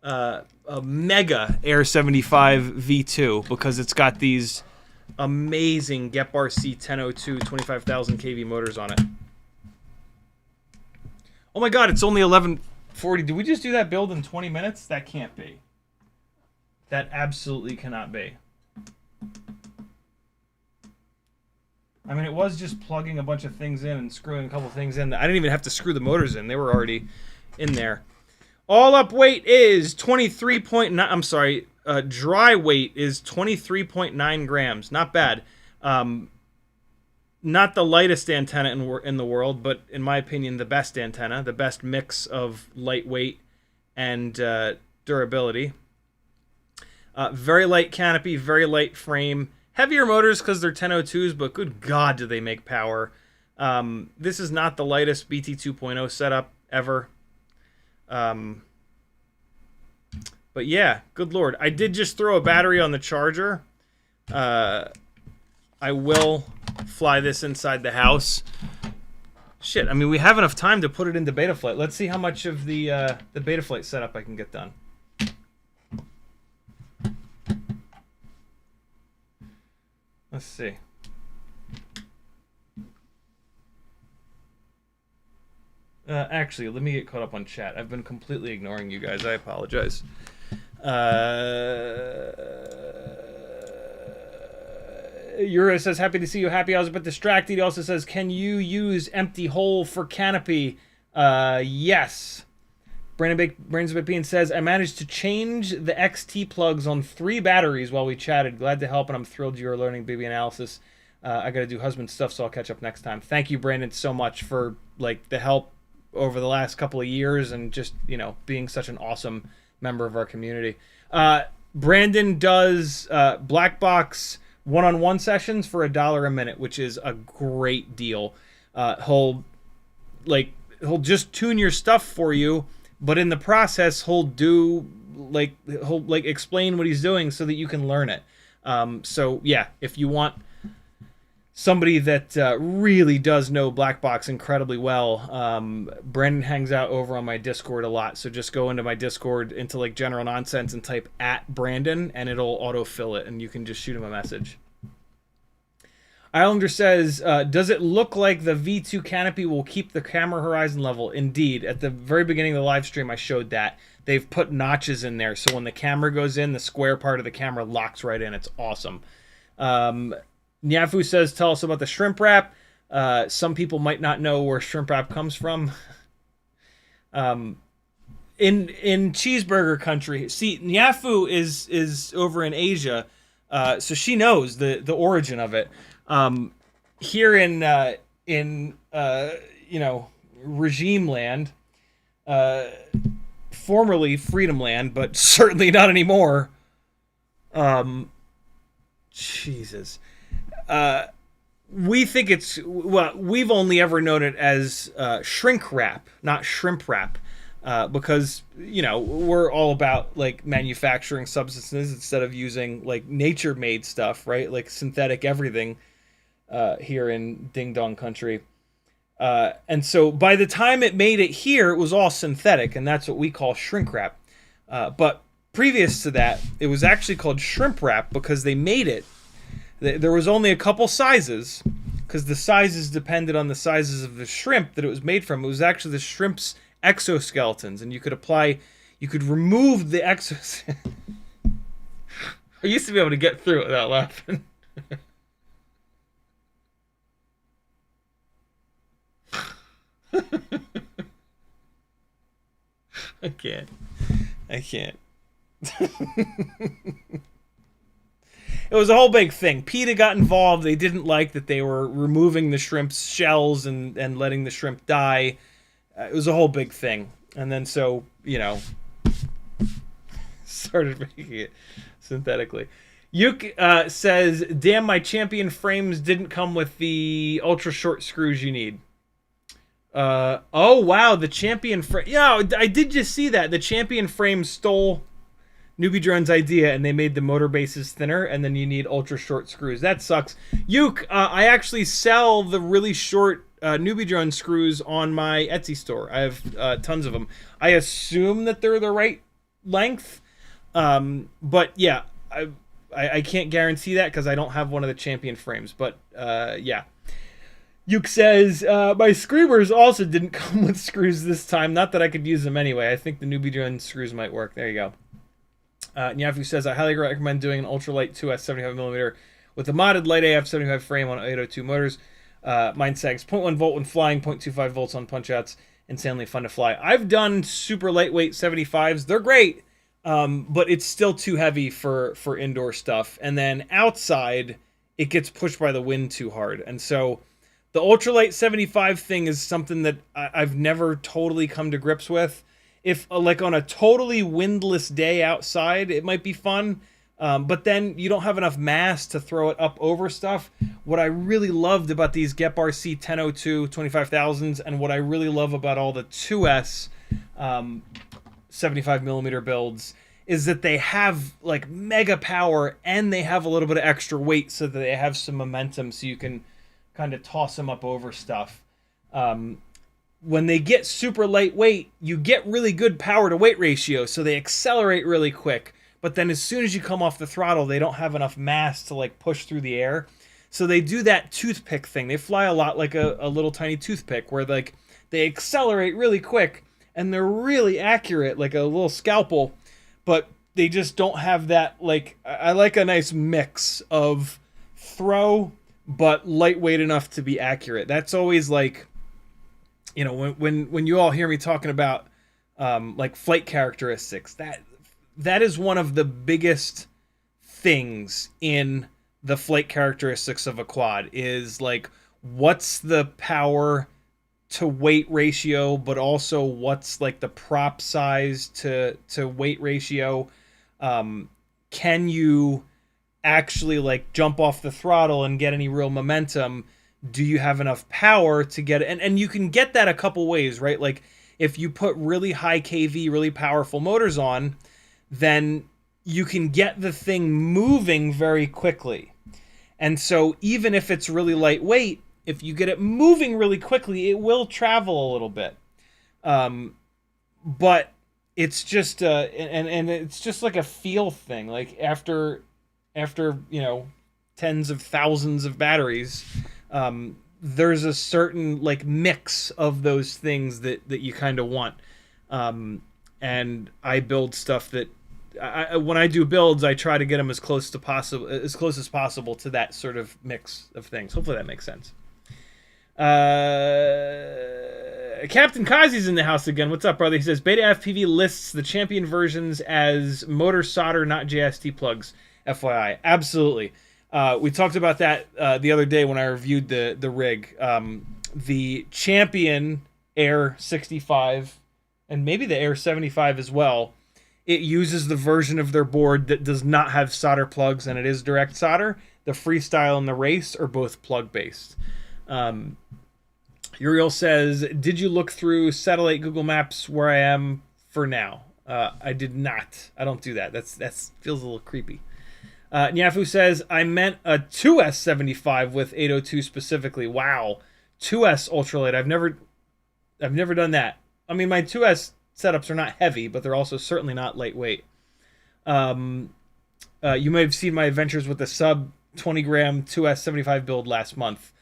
a mega Air 75 V2 because it's got these amazing GetBar C1002 25,000 kV motors on it. Oh my God, it's only 11:40. Did we just do that build in 20 minutes? That can't be. That absolutely cannot be. I mean, it was just plugging a bunch of things in and screwing a couple things in. I didn't even have to screw the motors in. They were already in there. All up weight is 23.9. I'm sorry. Dry weight is 23.9 grams. Not bad. Not the lightest antenna in the world, but in my opinion, the best antenna. The best mix of lightweight and durability. Very light canopy, very light frame. Heavier motors because they're 1002s, but good God, do they make power. This is not the lightest BT 2.0 setup ever. But yeah, good lord. I did just throw a battery on the charger. I will fly this inside the house. Shit, I mean, we have enough time to put it into Betaflight. Let's see how much of the Betaflight setup I can get done. Let's see. Actually, let me get caught up on chat. I've been completely ignoring you guys. I apologize. Yura says, happy to see you. Happy. I was a bit distracted. He also says, can you use empty hole for canopy? Yes. Brains of Bean says, I managed to change the XT plugs on 3 batteries while we chatted. Glad to help, and I'm thrilled you're learning baby analysis. I got to do husband stuff, so I'll catch up next time. Thank you, Brandon, so much for like the help over the last couple of years and just, you know, being such an awesome member of our community. Brandon does Blackbox one-on-one sessions for $1 a minute, which is a great deal. He'll just tune your stuff for you, but in the process he'll explain what he's doing so that you can learn it. So yeah, if you want somebody that really does know Blackbox incredibly well, Brandon hangs out over on my Discord a lot, so just go into my Discord into like general nonsense and type @Brandon and it'll autofill it and you can just shoot him a message. Islander says, does it look like the V2 canopy will keep the camera horizon level? Indeed. At the very beginning of the live stream I showed that. They've put notches in there, so when the camera goes in, the square part of the camera locks right in. It's awesome. Nyafu says, tell us about the shrimp wrap. Some people might not know where shrimp wrap comes from. In cheeseburger country, see, Nyafu is over in Asia, so she knows the origin of it. Here in regime land, formerly freedom land, but certainly not anymore. Jesus. We think it's, well, we've only ever known it as shrink wrap, not shrimp wrap, because, you know, we're all about like manufacturing substances instead of using like nature-made stuff, right? Like synthetic everything here in Ding Dong country. And so by the time it made it here, it was all synthetic, and that's what we call shrink wrap. But previous to that, it was actually called shrimp wrap because they made it. There was only a couple sizes, because the sizes depended on the sizes of the shrimp that it was made from. It was actually the shrimp's exoskeletons, and you could remove the exos. I used to be able to get through it without laughing. I can't. It was a whole big thing. PETA got involved. They didn't like that they were removing the shrimp's shells and letting the shrimp die. It was a whole big thing. And then so, you know, started making it synthetically. Yuk says, damn, my champion frames didn't come with the ultra short screws you need. Oh, wow, the champion frame. Yeah, I did just see that. The champion frame stole Newbie Drone's idea, and they made the motor bases thinner, and then you need ultra short screws. That sucks. Yuk, I actually sell the really short Newbie Drone screws on my Etsy store. I have tons of them. I assume that they're the right length, but yeah, I can't guarantee that because I don't have one of the champion frames, but yeah. Yuk says, my screamers also didn't come with screws this time. Not that I could use them anyway. I think the Newbie Drone screws might work. There you go. Nyafu says, I highly recommend doing an ultralight 2S 75mm with a modded light AF 75 frame on 802 motors. Mine sags 0.1 volt when flying, 0.25 volts on punch-outs. Insanely fun to fly. I've done super lightweight 75s. They're great, but it's still too heavy for indoor stuff. And then outside, it gets pushed by the wind too hard. And so the ultralight 75 thing is something that I've never totally come to grips with. If like on a totally windless day outside, it might be fun, but then you don't have enough mass to throw it up over stuff. What I really loved about these Gep RC 1002 25,000s, and what I really love about all the 2S 75mm builds, is that they have like mega power and they have a little bit of extra weight so that they have some momentum so you can kind of toss them up over stuff. When they get super lightweight, you get really good power to weight ratio, so they accelerate really quick. But then as soon as you come off the throttle, they don't have enough mass to like push through the air. So they do that toothpick thing. They fly a lot like a little tiny toothpick where like they accelerate really quick and they're really accurate like a little scalpel, but they just don't have that like I like a nice mix of throw but lightweight enough to be accurate. That's always like, you know, when you all hear me talking about like flight characteristics, that is one of the biggest things in the flight characteristics of a quad is like what's the power to weight ratio, but also what's like the prop size to weight ratio. Can you actually like jump off the throttle and get any real momentum? Do you have enough power to get it? And you can get that a couple ways, right? Like if you put really high kV, really powerful motors on, then you can get the thing moving very quickly. And so even if it's really lightweight, if you get it moving really quickly, it will travel a little bit. But it's just and it's just like a feel thing. Like after you know tens of thousands of batteries, there's a certain like mix of those things that you kind of want. And I build stuff that when I do builds, I try to get them as close as possible to that sort of mix of things. Hopefully that makes sense. Captain Kazi's in the house again. What's up, brother? He says BetaFPV lists the champion versions as motor solder, not JST plugs. FYI, absolutely. We talked about that the other day when I reviewed the rig. The champion Air 65 and maybe the Air 75 as well. It uses the version of their board that does not have solder plugs, and it is direct solder. The Freestyle and the Race are both plug-based. Uriel says, did you look through satellite Google Maps where I am for now? I did not. I don't do that. That feels a little creepy. Nyafu says, I meant a 2S75 with 802 specifically. Wow. 2S ultralight. I've never done that. I mean, my 2S setups are not heavy, but they're also certainly not lightweight. You may have seen my adventures with the sub 20 gram 2S75 build last month.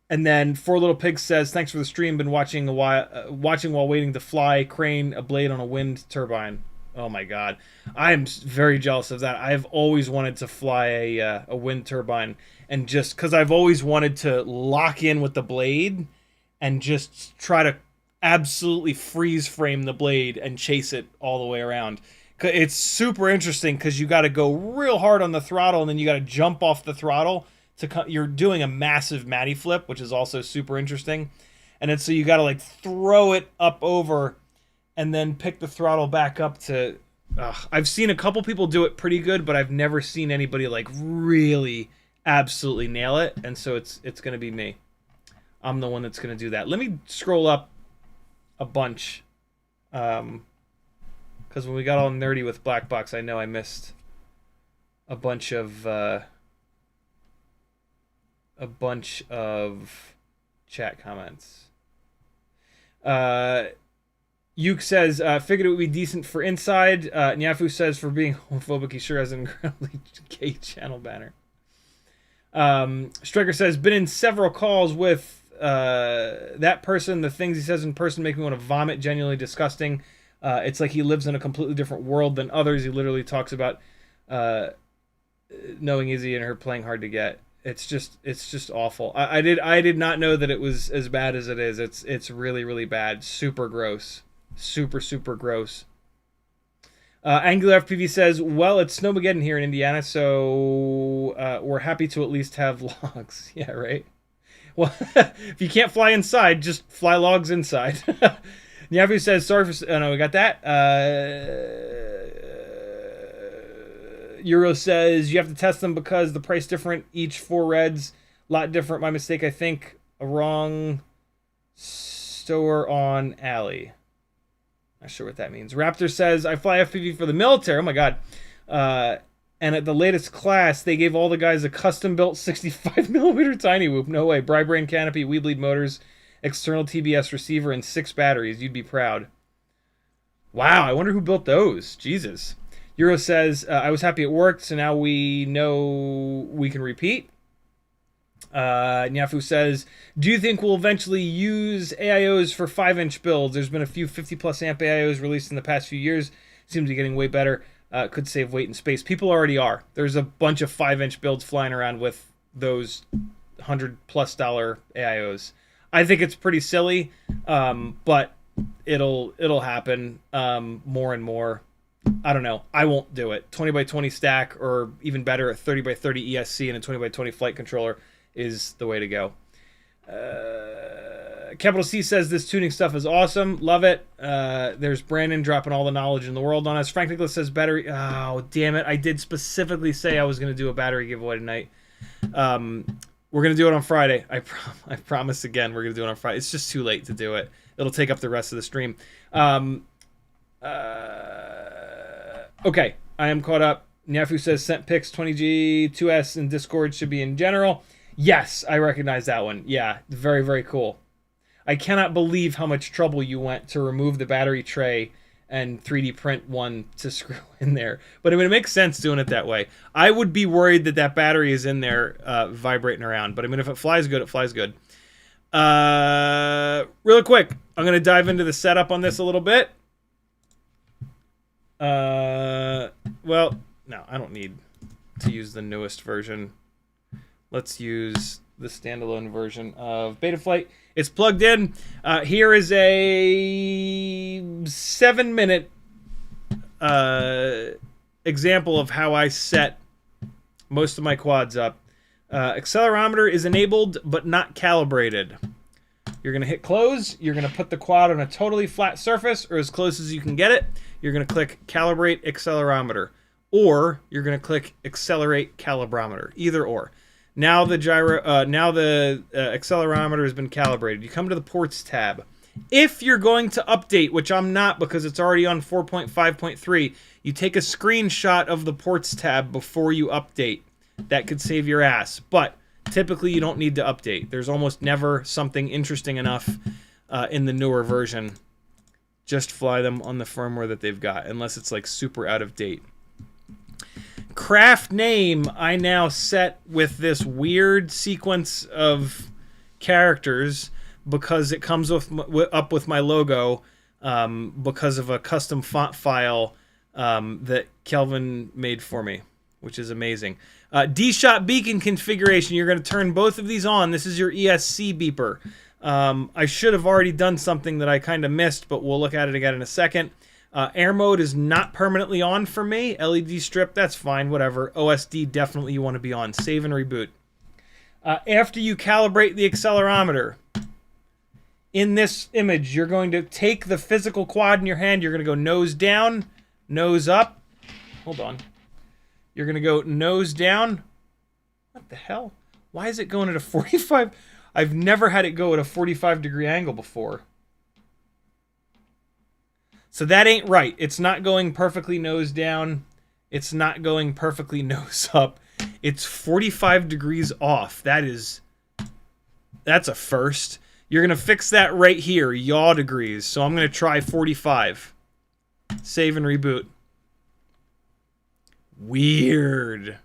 And then Four Little Pigs says, thanks for the stream. Been watching while waiting to fly. Crane a blade on a wind turbine. Oh my god. I am very jealous of that. I've always wanted to fly a wind turbine, and just because I've always wanted to lock in with the blade and just try to absolutely freeze frame the blade and chase it all the way around. It's super interesting because you got to go real hard on the throttle and then you got to jump off the throttle. You're doing a massive Matty flip, which is also super interesting. And then so you got to like throw it up over and then pick the throttle back up to... I've seen a couple people do it pretty good, but I've never seen anybody like really absolutely nail it. And so it's going to be me. I'm the one that's going to do that. Let me scroll up a bunch. Because when we got all nerdy with Blackbox, I know I missed a bunch of chat comments. Yuke says, figured it would be decent for inside. Nyafu says, for being homophobic, he sure has an incredibly gay channel banner. Striker says, been in several calls with that person. The things he says in person make me want to vomit. Genuinely disgusting. It's like he lives in a completely different world than others. He literally talks about knowing Izzy and her playing hard to get. It's just awful. I did not know that it was as bad as it is. It's really, really bad. Super gross. Super gross. Angular FPV says, well, it's Snowmageddon here in Indiana, so we're happy to at least have logs. Yeah, right? Well, if you can't fly inside, just fly logs inside. Nyafu says, sorry for... Oh, no, we got that. Euro says, you have to test them because the price different. Each 4 reds. Lot different. My mistake, I think. A wrong store on Alley. Not sure what that means. Raptor says, I fly FPV for the military. Oh my god. And at the latest class, they gave all the guys a custom-built 65mm tiny whoop. No way. Bri-brain canopy, weed lead motors, external TBS receiver, and 6 batteries. You'd be proud. Wow, I wonder who built those. Jesus. Euro says, I was happy it worked, so now we know we can repeat. Nyafu says, do you think we'll eventually use AIOs for 5-inch builds? There's been a few 50-plus amp AIOs released in the past few years. Seems to be getting way better. Could save weight and space. People already are. There's a bunch of 5-inch builds flying around with those $100+ AIOs. I think it's pretty silly, but it'll happen more and more. I don't know. I won't do it. 20x20 stack, or even better, a 30x30 ESC and a 20x20 flight controller is the way to go. Capital C says this tuning stuff is awesome. Love it. There's Brandon dropping all the knowledge in the world on us. Frank Nicholas says battery. Oh, damn it. I did specifically say I was going to do a battery giveaway tonight. We're going to do it on Friday. I promise again, we're going to do it on Friday. It's just too late to do it. It'll take up the rest of the stream. Okay, I am caught up. Nyafu says sent pics 20G 2S in Discord should be in general. Yes, I recognize that one. Yeah, very, very cool. I cannot believe how much trouble you went to remove the battery tray and 3D print one to screw in there. But I mean, it makes sense doing it that way. I would be worried that that battery is in there vibrating around. But I mean, if it flies good, it flies good. Real quick, I'm going to dive into the setup on this a little bit. Well, no, I don't need to use the newest version. Let's use the standalone version of Betaflight. It's plugged in. Here is a 7-minute example of how I set most of my quads up. Accelerometer is enabled but not calibrated. You're going to hit close. You're going to put the quad on a totally flat surface, or as close as you can get it. You're going to click calibrate accelerometer, or you're going to click accelerate calibrometer. Either or. Now the accelerometer has been calibrated. You come to the ports tab. If you're going to update, which I'm not because it's already on 4.5.3, you take a screenshot of the ports tab before you update. That could save your ass. But typically you don't need to update. There's almost never something interesting enough in the newer version. Just fly them on the firmware that they've got, unless it's like super out of date. Craft name I now set with this weird sequence of characters because it comes up with my logo because of a custom font file that Kelvin made for me, which is amazing. D-Shot beacon configuration. You're going to turn both of these on. This is your ESC beeper. I should have already done something that I kind of missed, but we'll look at it again in a second. Air mode is not permanently on for me. LED strip, that's fine, whatever. OSD, definitely you want to be on. Save and reboot. After you calibrate the accelerometer, in this image, you're going to take the physical quad in your hand. You're going to go nose down, nose up. Hold on. You're going to go nose down. What the hell? Why is it going at a 45? I've never had it go at a 45-degree angle before. So that ain't right. It's not going perfectly nose down. It's not going perfectly nose up. It's 45 degrees off. That's a first. You're going to fix that right here, yaw degrees. So I'm going to try 45. Save and reboot. Weird.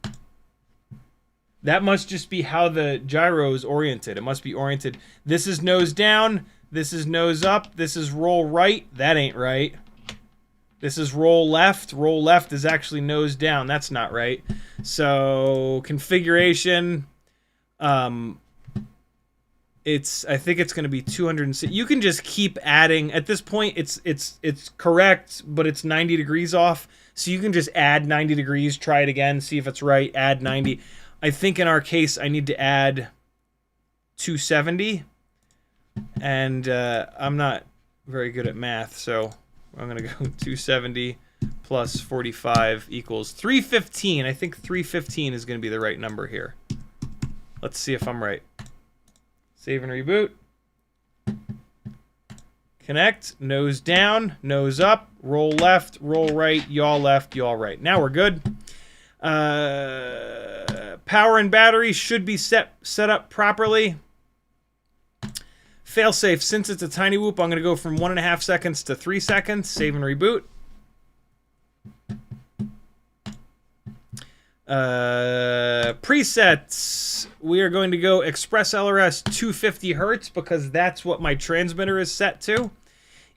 That must just be how the gyro is oriented. It must be oriented. This is nose down. This is nose up. This is roll right. That ain't right. This is roll left. Roll left is actually nose down. That's not right. So configuration. I think it's going to be 206. You can just keep adding. At this point, it's correct, but it's 90 degrees off. So you can just add 90 degrees. Try it again. See if it's right. Add 90. I think in our case, I need to add 270. And I'm not very good at math, so I'm going to go 270 plus 45 equals 315. I think 315 is going to be the right number here. Let's see if I'm right. Save and reboot. Connect, nose down, nose up, roll left, roll right, yaw left, yaw right. Now we're good. Power and battery should be set up properly. Failsafe, since it's a tiny whoop, I'm going to go from 1.5 seconds to 3 seconds. Save and reboot. Presets, we are going to go Express LRS 250 Hertz because that's what my transmitter is set to.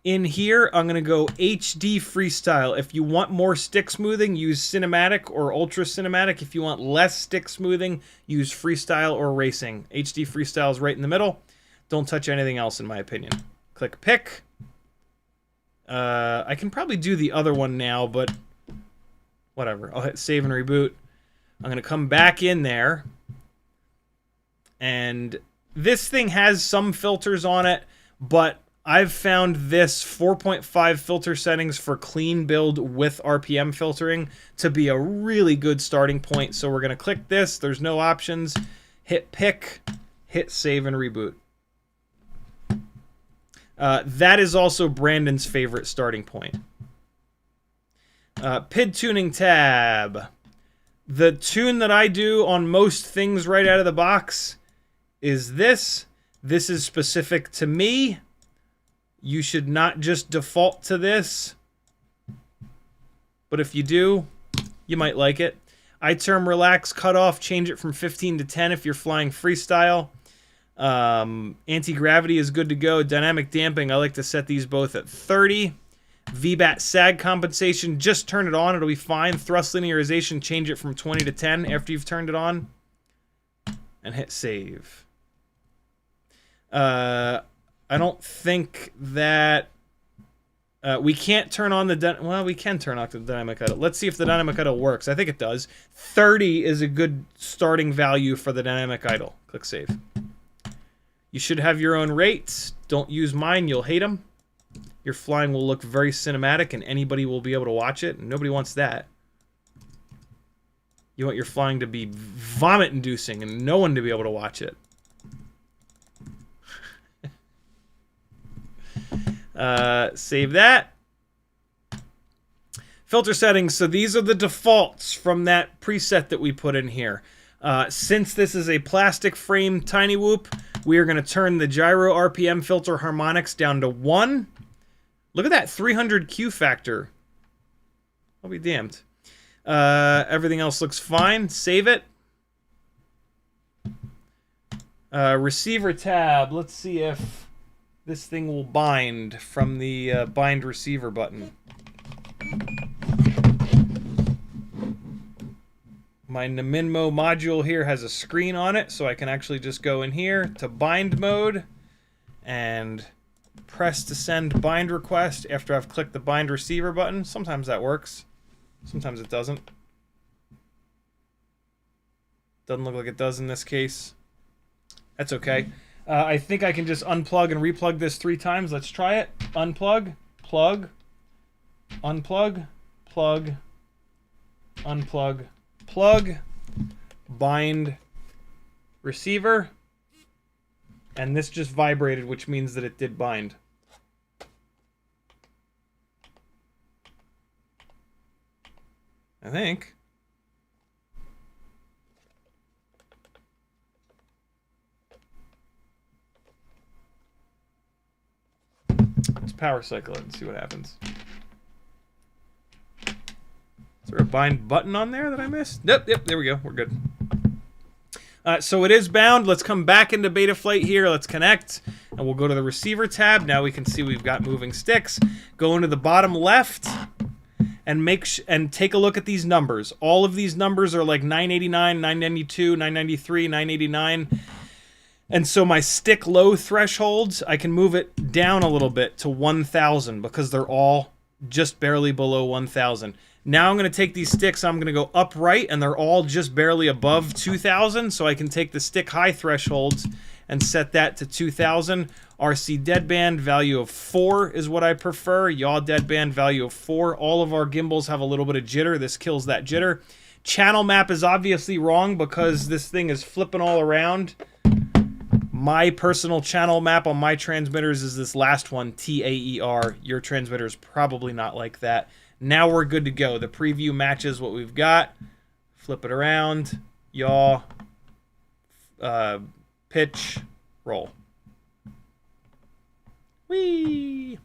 In here, I'm going to go HD Freestyle. If you want more stick smoothing, use Cinematic or Ultra Cinematic. If you want less stick smoothing, use Freestyle or Racing. HD Freestyle is right in the middle. Don't touch anything else, in my opinion. Click Pick. I can probably do the other one now, but whatever. I'll hit Save and Reboot. I'm going to come back in there. And this thing has some filters on it, but I've found this 4.5 filter settings for clean build with RPM filtering to be a really good starting point. So we're going to click this. There's no options. Hit Pick. Hit Save and Reboot. That is also Brandon's favorite starting point. PID tuning tab. The tune that I do on most things right out of the box is this. This is specific to me. You should not just default to this. But if you do, you might like it. iTerm relax cutoff, change it from 15 to 10 if you're flying freestyle. Anti-gravity is good to go. Dynamic damping, I like to set these both at 30. VBAT sag compensation, just turn it on, it'll be fine. Thrust linearization, change it from 20 to 10 after you've turned it on. And hit save. I don't think that we can't turn on the well, we can turn off the dynamic idle. Let's see if the dynamic idle works. I think it does. 30 is a good starting value for the dynamic idle. Click save. You should have your own rates. Don't use mine, you'll hate them. Your flying will look very cinematic and anybody will be able to watch it. And nobody wants that. You want your flying to be vomit-inducing and no one to be able to watch it. Save that. Filter settings. So these are the defaults from that preset that we put in here. Since this is a plastic frame tiny whoop, we are going to turn the gyro RPM filter harmonics down to 1. Look at that 300 Q factor. I'll be damned. Everything else looks fine. Save it. Receiver tab. Let's see if this thing will bind from the bind receiver button. My Naminmo module here has a screen on it, so I can actually just go in here to bind mode and press to send bind request after I've clicked the bind receiver button. Sometimes that works. Sometimes it doesn't. Doesn't look like it does in this case. That's okay. I think I can just unplug and replug this 3 times. Let's try it. Unplug, plug, unplug, plug, unplug, plug, bind receiver. And this just vibrated, which means that it did bind. I think. Let's power cycle it and see what happens. Is there a bind button on there that I missed? Yep, there we go. We're good. So it is bound. Let's come back into Betaflight here. Let's connect. And we'll go to the receiver tab. Now we can see we've got moving sticks. Go into the bottom left and take a look at these numbers. All of these numbers are like 989, 992, 993, 989. And so my stick low thresholds, I can move it down a little bit to 1,000 because they're all just barely below 1,000. Now I'm going to take these sticks, I'm going to go upright, and they're all just barely above 2,000, so I can take the stick high thresholds and set that to 2,000. RC deadband value of 4 is what I prefer. Yaw deadband value of 4. All of our gimbals have a little bit of jitter. This kills that jitter. Channel map is obviously wrong because this thing is flipping all around. My personal channel map on my transmitters is this last one, TAER. Your transmitter is probably not like that. Now we're good to go. The preview matches what we've got. Flip it around. Yaw. Pitch. Roll. Whee!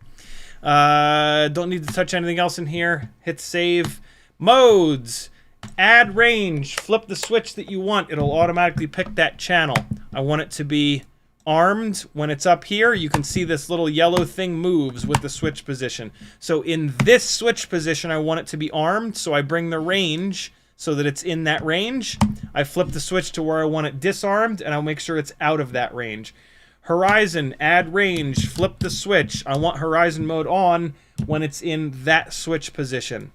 Don't need to touch anything else in here. Hit save. Modes. Add range. Flip the switch that you want. It'll automatically pick that channel. I want it to be armed. When it's up here, you can see this little yellow thing moves with the switch position. So in this switch position, I want it to be armed. So I bring the range so that it's in that range. I flip the switch to where I want it disarmed, and I'll make sure it's out of that range. Horizon, add range, flip the switch. I want horizon mode on when it's in that switch position.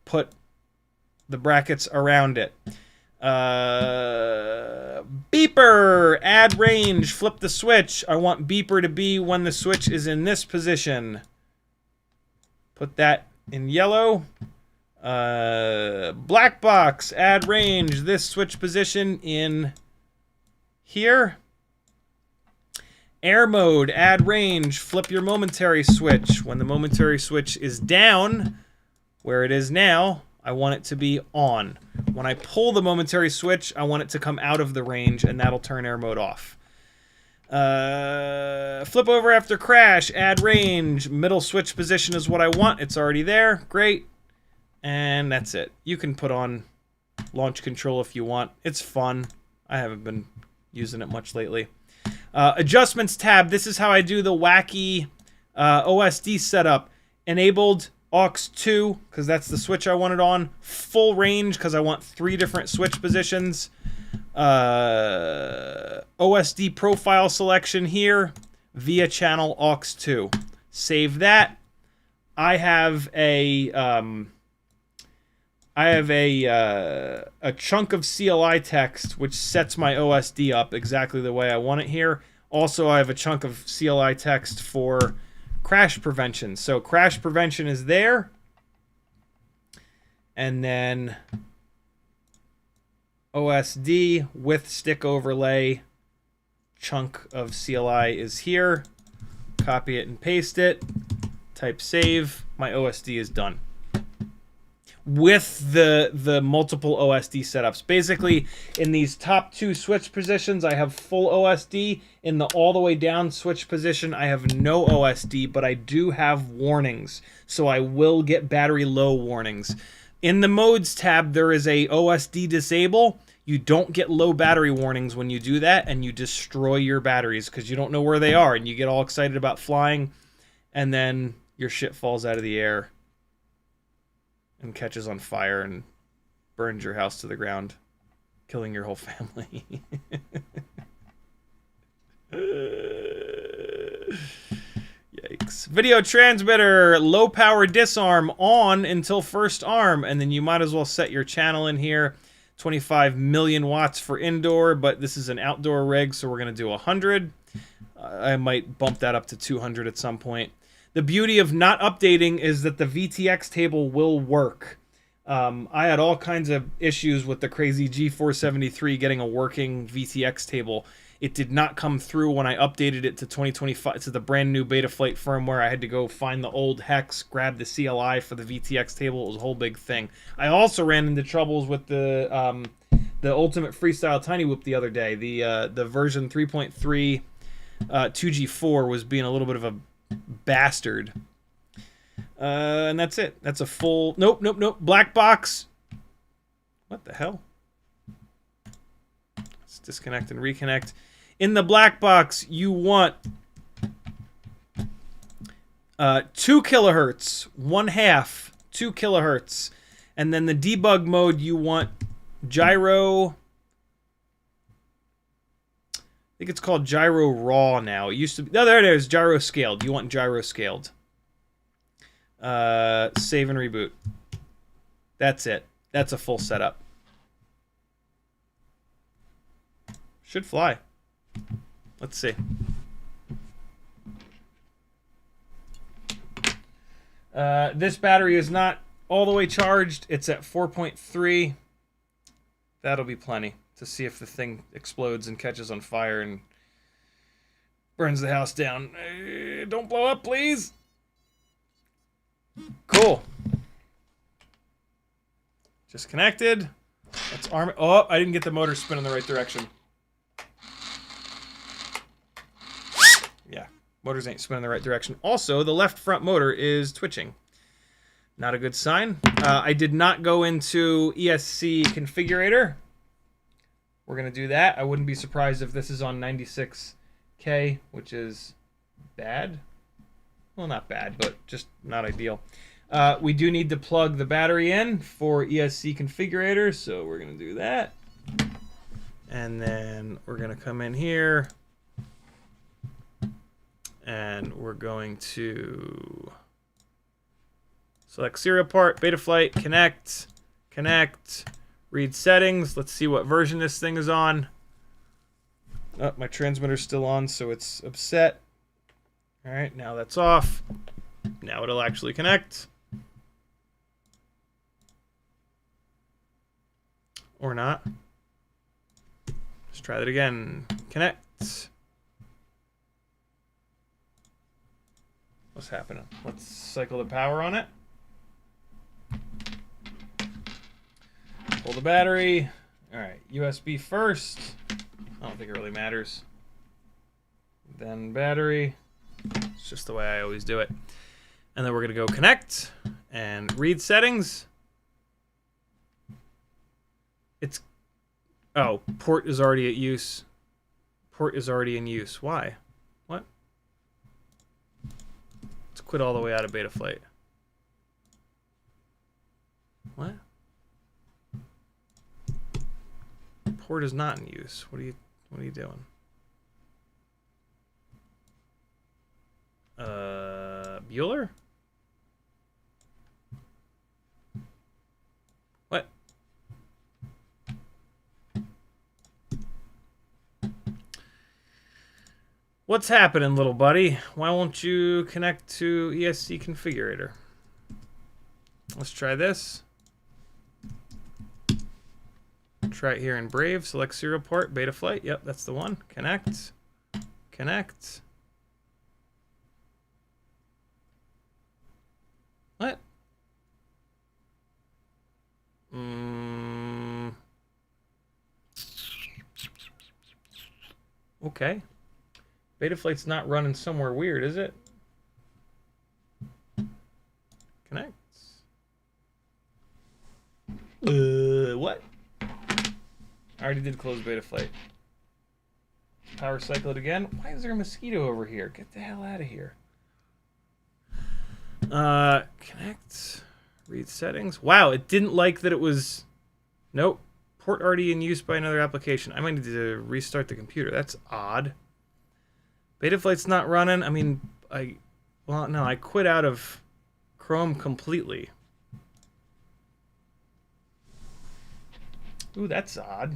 Put the brackets around it. Beeper, add range, flip the switch. I want beeper to be when the switch is in this position. Put that in yellow. Blackbox, add range, this switch position in here. Air mode, add range, flip your momentary switch. When the momentary switch is down, where it is now, I want it to be on. When I pull the momentary switch, I want it to come out of the range, and that'll turn air mode off. Flip over after crash, add range, middle switch position is what I want. It's already there, great. And that's it. You can put on launch control if you want. It's fun. I haven't been using it much lately. Adjustments tab. This is how I do the wacky OSD setup. Enabled aux 2, because that's the switch I wanted on. Full range, because I want 3 different switch positions. OSD profile selection here via channel aux 2. Save that. I have a chunk of CLI text which sets my OSD up exactly the way I want it here. Also, I have a chunk of CLI text for crash prevention. So crash prevention is there. And then OSD with stick overlay chunk of CLI is here. Copy it and paste it. Type save. My OSD is done. With the multiple OSD setups. Basically, in these top 2 switch positions, I have full OSD. In the all the way down switch position, I have no OSD, but I do have warnings. So I will get battery low warnings. In the modes tab, there is a OSD disable. You don't get low battery warnings when you do that, and you destroy your batteries because you don't know where they are, and you get all excited about flying, and then your shit falls out of the air and catches on fire and burns your house to the ground, killing your whole family. Yikes. Video transmitter, low power disarm on until first arm, and then you might as well set your channel in here. 25 million watts for indoor, but this is an outdoor rig, so we're going to do 100. I might bump that up to 200 at some point. The beauty of not updating is that the VTX table will work. I had all kinds of issues with the CrazyG473 getting a working VTX table. It did not come through when I updated it to 2025 to the brand new Betaflight firmware. I had to go find the old hex, grab the CLI for the VTX table. It was a whole big thing. I also ran into troubles with the Ultimate Freestyle Tiny Whoop the other day. The version 3.3 2G4 was being a little bit of a bastard. And that's it. That's a full... Nope. Blackbox. What the hell? Let's disconnect and reconnect. In the Blackbox, you want 2 kilohertz, 1/2, 2 kilohertz. And then the debug mode, you want gyro... I think it's called gyro raw now. It used to be... No, there it is. Gyro scaled. You want gyro scaled. Save and reboot. That's it. That's a full setup. Should fly. Let's see. This battery is not all the way charged. It's at 4.3. That'll be plenty to see if the thing explodes and catches on fire and Burns the house down. Don't blow up, please. Cool. Just connected. Let's arm it. Oh, I didn't get the motor spin in the right direction. Yeah, motors ain't spinning in the right direction. Also, the left front motor is twitching. Not a good sign. I did not go into ESC configurator. We're going to do that. I wouldn't be surprised if this is on 96K, which is bad. Well, not bad, but just not ideal. We do need to plug the battery in for ESC configurator, so we're going to do that. And then we're going to come in here, and we're going to select serial port, Betaflight, connect, read settings. Let's see what version this thing is on. Oh, my transmitter's still on, so it's upset. All right, now that's off. Now it'll actually connect. Or not. Let's try that again. Connect. What's happening? Let's cycle the power on it. Pull the battery. All right, USB first. I don't think it really matters. Then battery. It's just the way I always do it. And then we're going to go connect and read settings. It's... Oh, port is already at use. Port is already in use. Why? What? Let's quit all the way out of Betaflight. What? Port is not in use. What are you doing? Bueller? What? What's happening, little buddy? Why won't you connect to ESC configurator? Let's try this. Try it here in Brave. Select serial port, Betaflight. Yep, that's the one. Connect. Connect. What? Okay. Betaflight's not running somewhere weird, is it? Connect. What? I already did close Betaflight. Power cycle it again. Why is there a mosquito over here? Get the hell out of here. Connect. Read settings. Wow, it didn't like that it was... Nope. Port already in use by another application. I might need to restart the computer. That's odd. Betaflight's not running. I mean, well, no, I quit out of Chrome completely. Ooh, that's odd.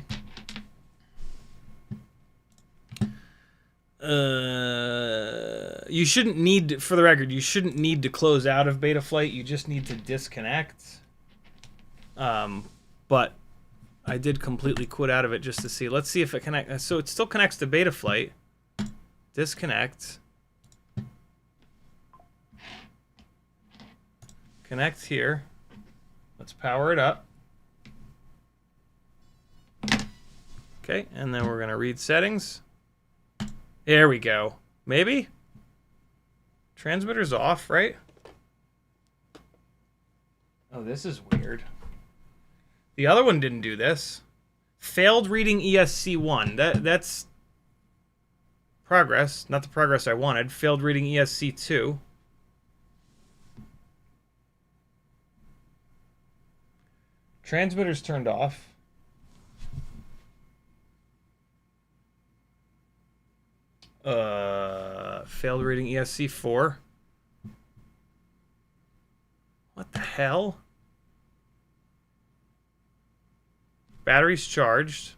You shouldn't need, for the record, you shouldn't need to close out of Betaflight. You just need to disconnect. But I did completely quit out of it just to see. Let's see if it connects. So it still connects to Betaflight. Disconnect. Connect here. Let's power it up. Okay, and then we're going to read settings. There we go. Maybe? Transmitter's off, right? Oh, this is weird. The other one didn't do this. Failed reading ESC1. That's progress. Not the progress I wanted. Failed reading ESC2. Transmitter's turned off. Failed reading ESC4. What the hell? Battery's charged.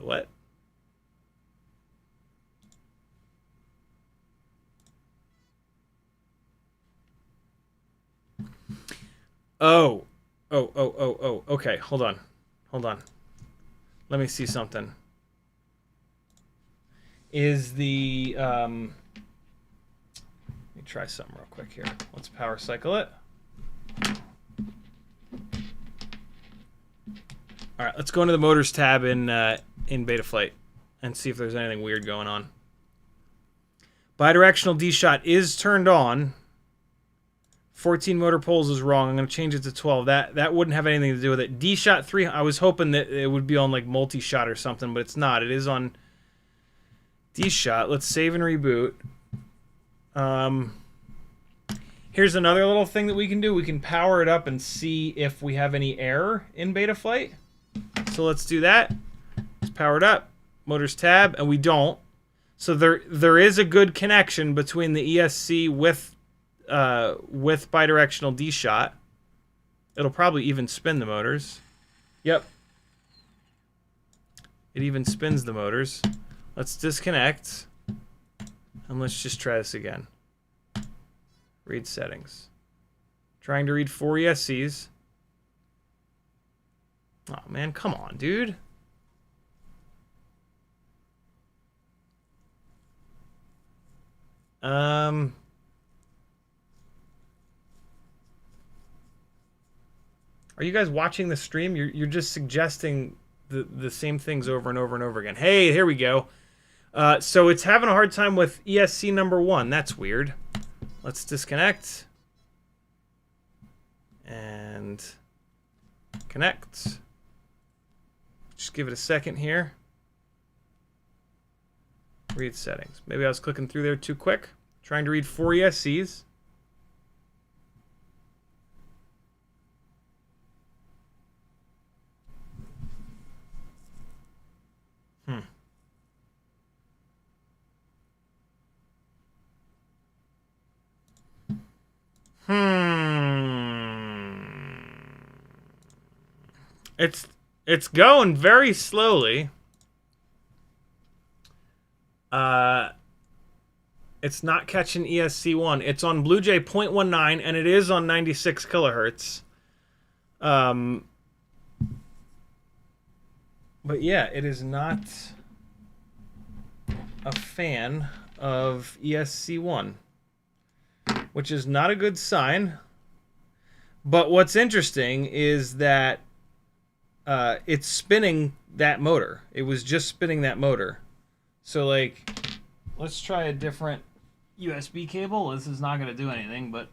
What? Oh. Oh. Okay, hold on. Let me see something. Is the... let me try something real quick here. Let's power cycle it. All right, let's go into the motors tab in Betaflight and see if there's anything weird going on. Bidirectional D-shot is turned on. 14 motor poles is wrong. I'm going to change it to 12. That wouldn't have anything to do with it. D-shot 3, I was hoping that it would be on like multi-shot or something, but it's not. It is on D-shot. Let's save and reboot. Here's another little thing that we can do. We can power it up and see if we have any error in Betaflight. So let's do that. Let's power it up. Motors tab, and we don't. So there is a good connection between the ESC with bidirectional D-shot. It'll probably even spin the motors. Yep. It even spins the motors. Let's disconnect. And let's just try this again. Read settings. Trying to read 4 ESCs. Oh man, come on, dude. Are you guys watching the stream? You're just suggesting the same things over and over and over again. Hey, here we go. So it's having a hard time with ESC number 1. That's weird. Let's disconnect. And connect. Just give it a second here. Read settings. Maybe I was clicking through there too quick. Trying to read 4 ESCs. It's going very slowly. It's not catching ESC1. It's on BlueJay 0.19 and it is on 96 kilohertz. But yeah, it is not a fan of ESC1, which is not a good sign. But what's interesting is that it's spinning that motor. It was just spinning that motor. So, like, let's try a different USB cable. This is not going to do anything, but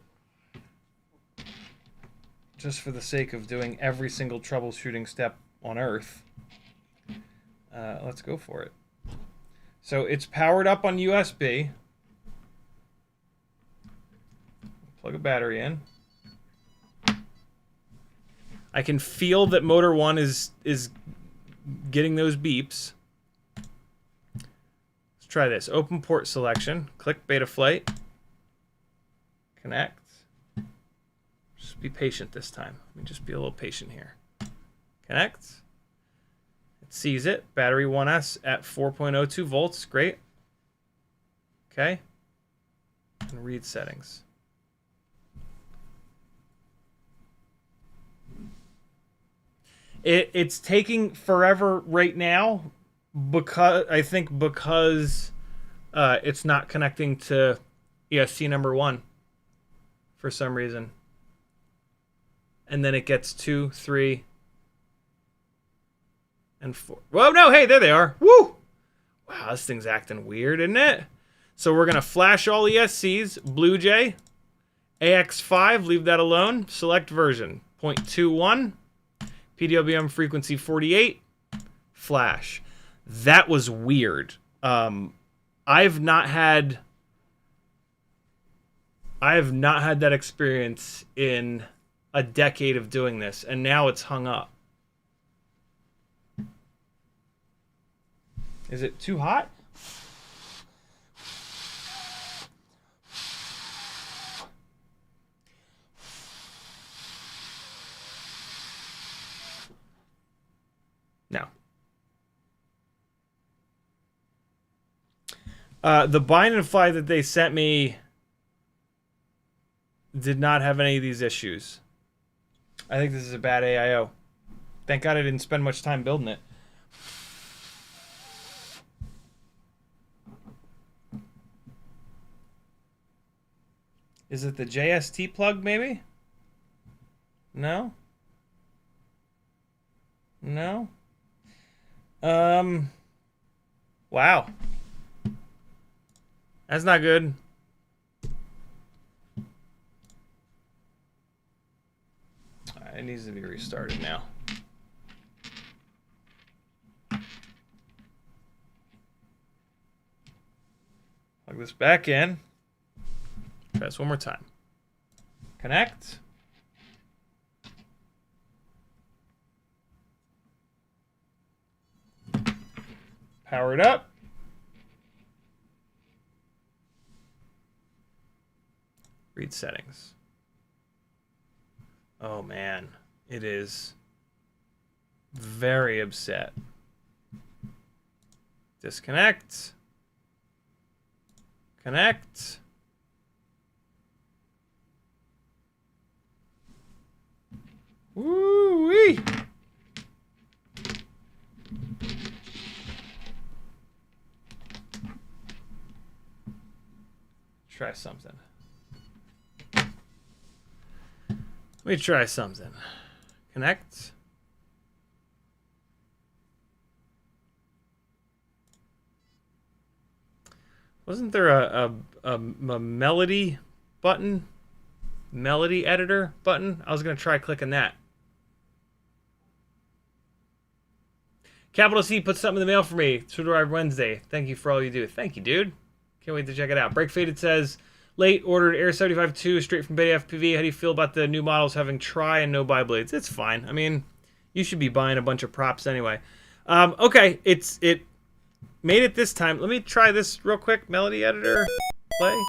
just for the sake of doing every single troubleshooting step on Earth, let's go for it. So it's powered up on USB. Plug a battery in. I can feel that motor 1 is getting those beeps. Let's try this. Open port selection. Click Betaflight. Connect. Just be patient this time. Let me just be a little patient here. Connect. It sees it. Battery 1S at 4.02 volts. Great. Okay. And read settings. It's taking forever right now because it's not connecting to ESC number 1 for some reason. And then it gets 2, 3, and 4. Whoa, no, hey, there they are. Woo! Wow, this thing's acting weird, isn't it? So we're going to flash all ESCs, BlueJay, AX5, leave that alone, select version, 0.21. PWM frequency 48, flash. That was weird. I've not had that experience in a decade of doing this, and now it's hung up. Is it too hot? No. The bind and fly that they sent me did not have any of these issues. I think this is a bad AIO. Thank God I didn't spend much time building it. Is it the JST plug, maybe? No? No? Wow. That's not good. It needs to be restarted now. Plug this back in. Try this one more time. Connect. Power it up. Read settings. Oh man, it is very upset. Disconnect. Connect. Woo-wee! Try something. Let me try something. Connect. Wasn't there a melody button? Melody editor button? I was going to try clicking that. Capital C put something in the mail for me. Screwdriver Wednesday. Thank you for all you do. Thank you, dude. Can't wait to check it out. Break Faded says, late ordered Air 75-2 straight from BetaFPV. How do you feel about the new models having tri and no bi blades? It's fine. I mean, you should be buying a bunch of props anyway. Okay, it made it this time. Let me try this real quick. Melody editor. Play.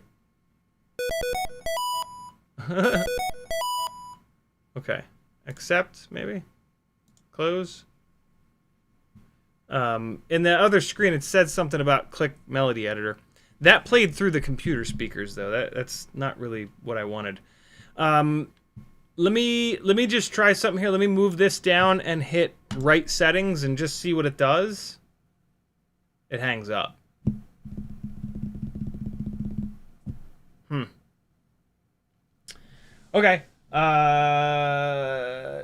Okay. Accept, maybe. Close. In the other screen, it said something about click melody editor. That played through the computer speakers, though. That's not really what I wanted. Let me just try something here. Let me move this down and hit right settings and just see what it does. It hangs up. Okay.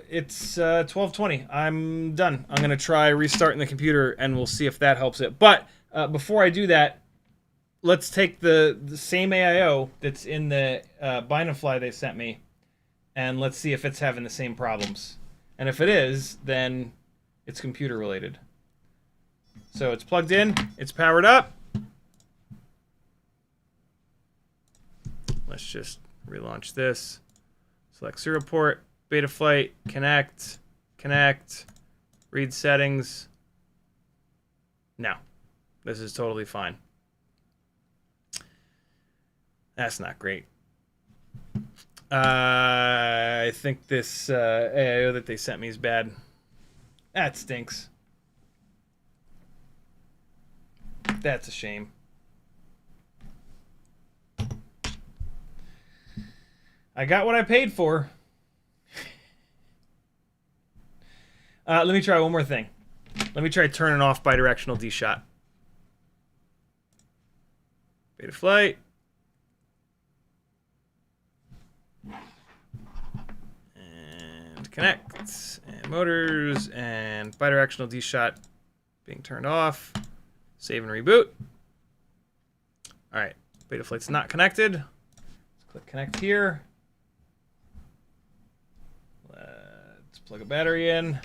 It's 12:20. I'm done. I'm gonna try restarting the computer, and we'll see if that helps it. But before I do that, let's take the same AIO that's in the Betaflight they sent me, and let's see if it's having the same problems. And if it is, then it's computer related. So it's plugged in. It's powered up. Let's just relaunch this. Select serial port, Betaflight, connect, read settings. No, this is totally fine. That's not great. I think this AIO that they sent me is bad. That stinks. That's a shame. I got what I paid for. Let me try one more thing. Let me try turning off bidirectional D-shot. Betaflight. And connect. And motors. And bidirectional D-shot being turned off. Save and reboot. Alright. Betaflight's not connected. Let's click connect here. Let's plug a battery in.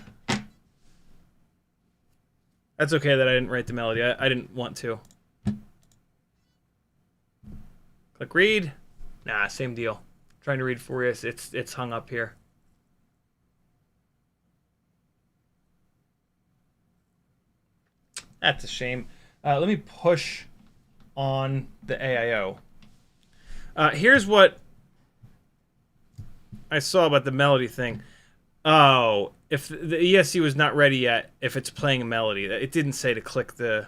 That's okay that I didn't write the melody. I didn't want to. Click read. Nah, same deal. Trying to read for you. It's hung up here. That's a shame. Let me push on the AIO. Here's what I saw about the melody thing. Oh, if the ESC was not ready yet, if it's playing a melody, it didn't say to click the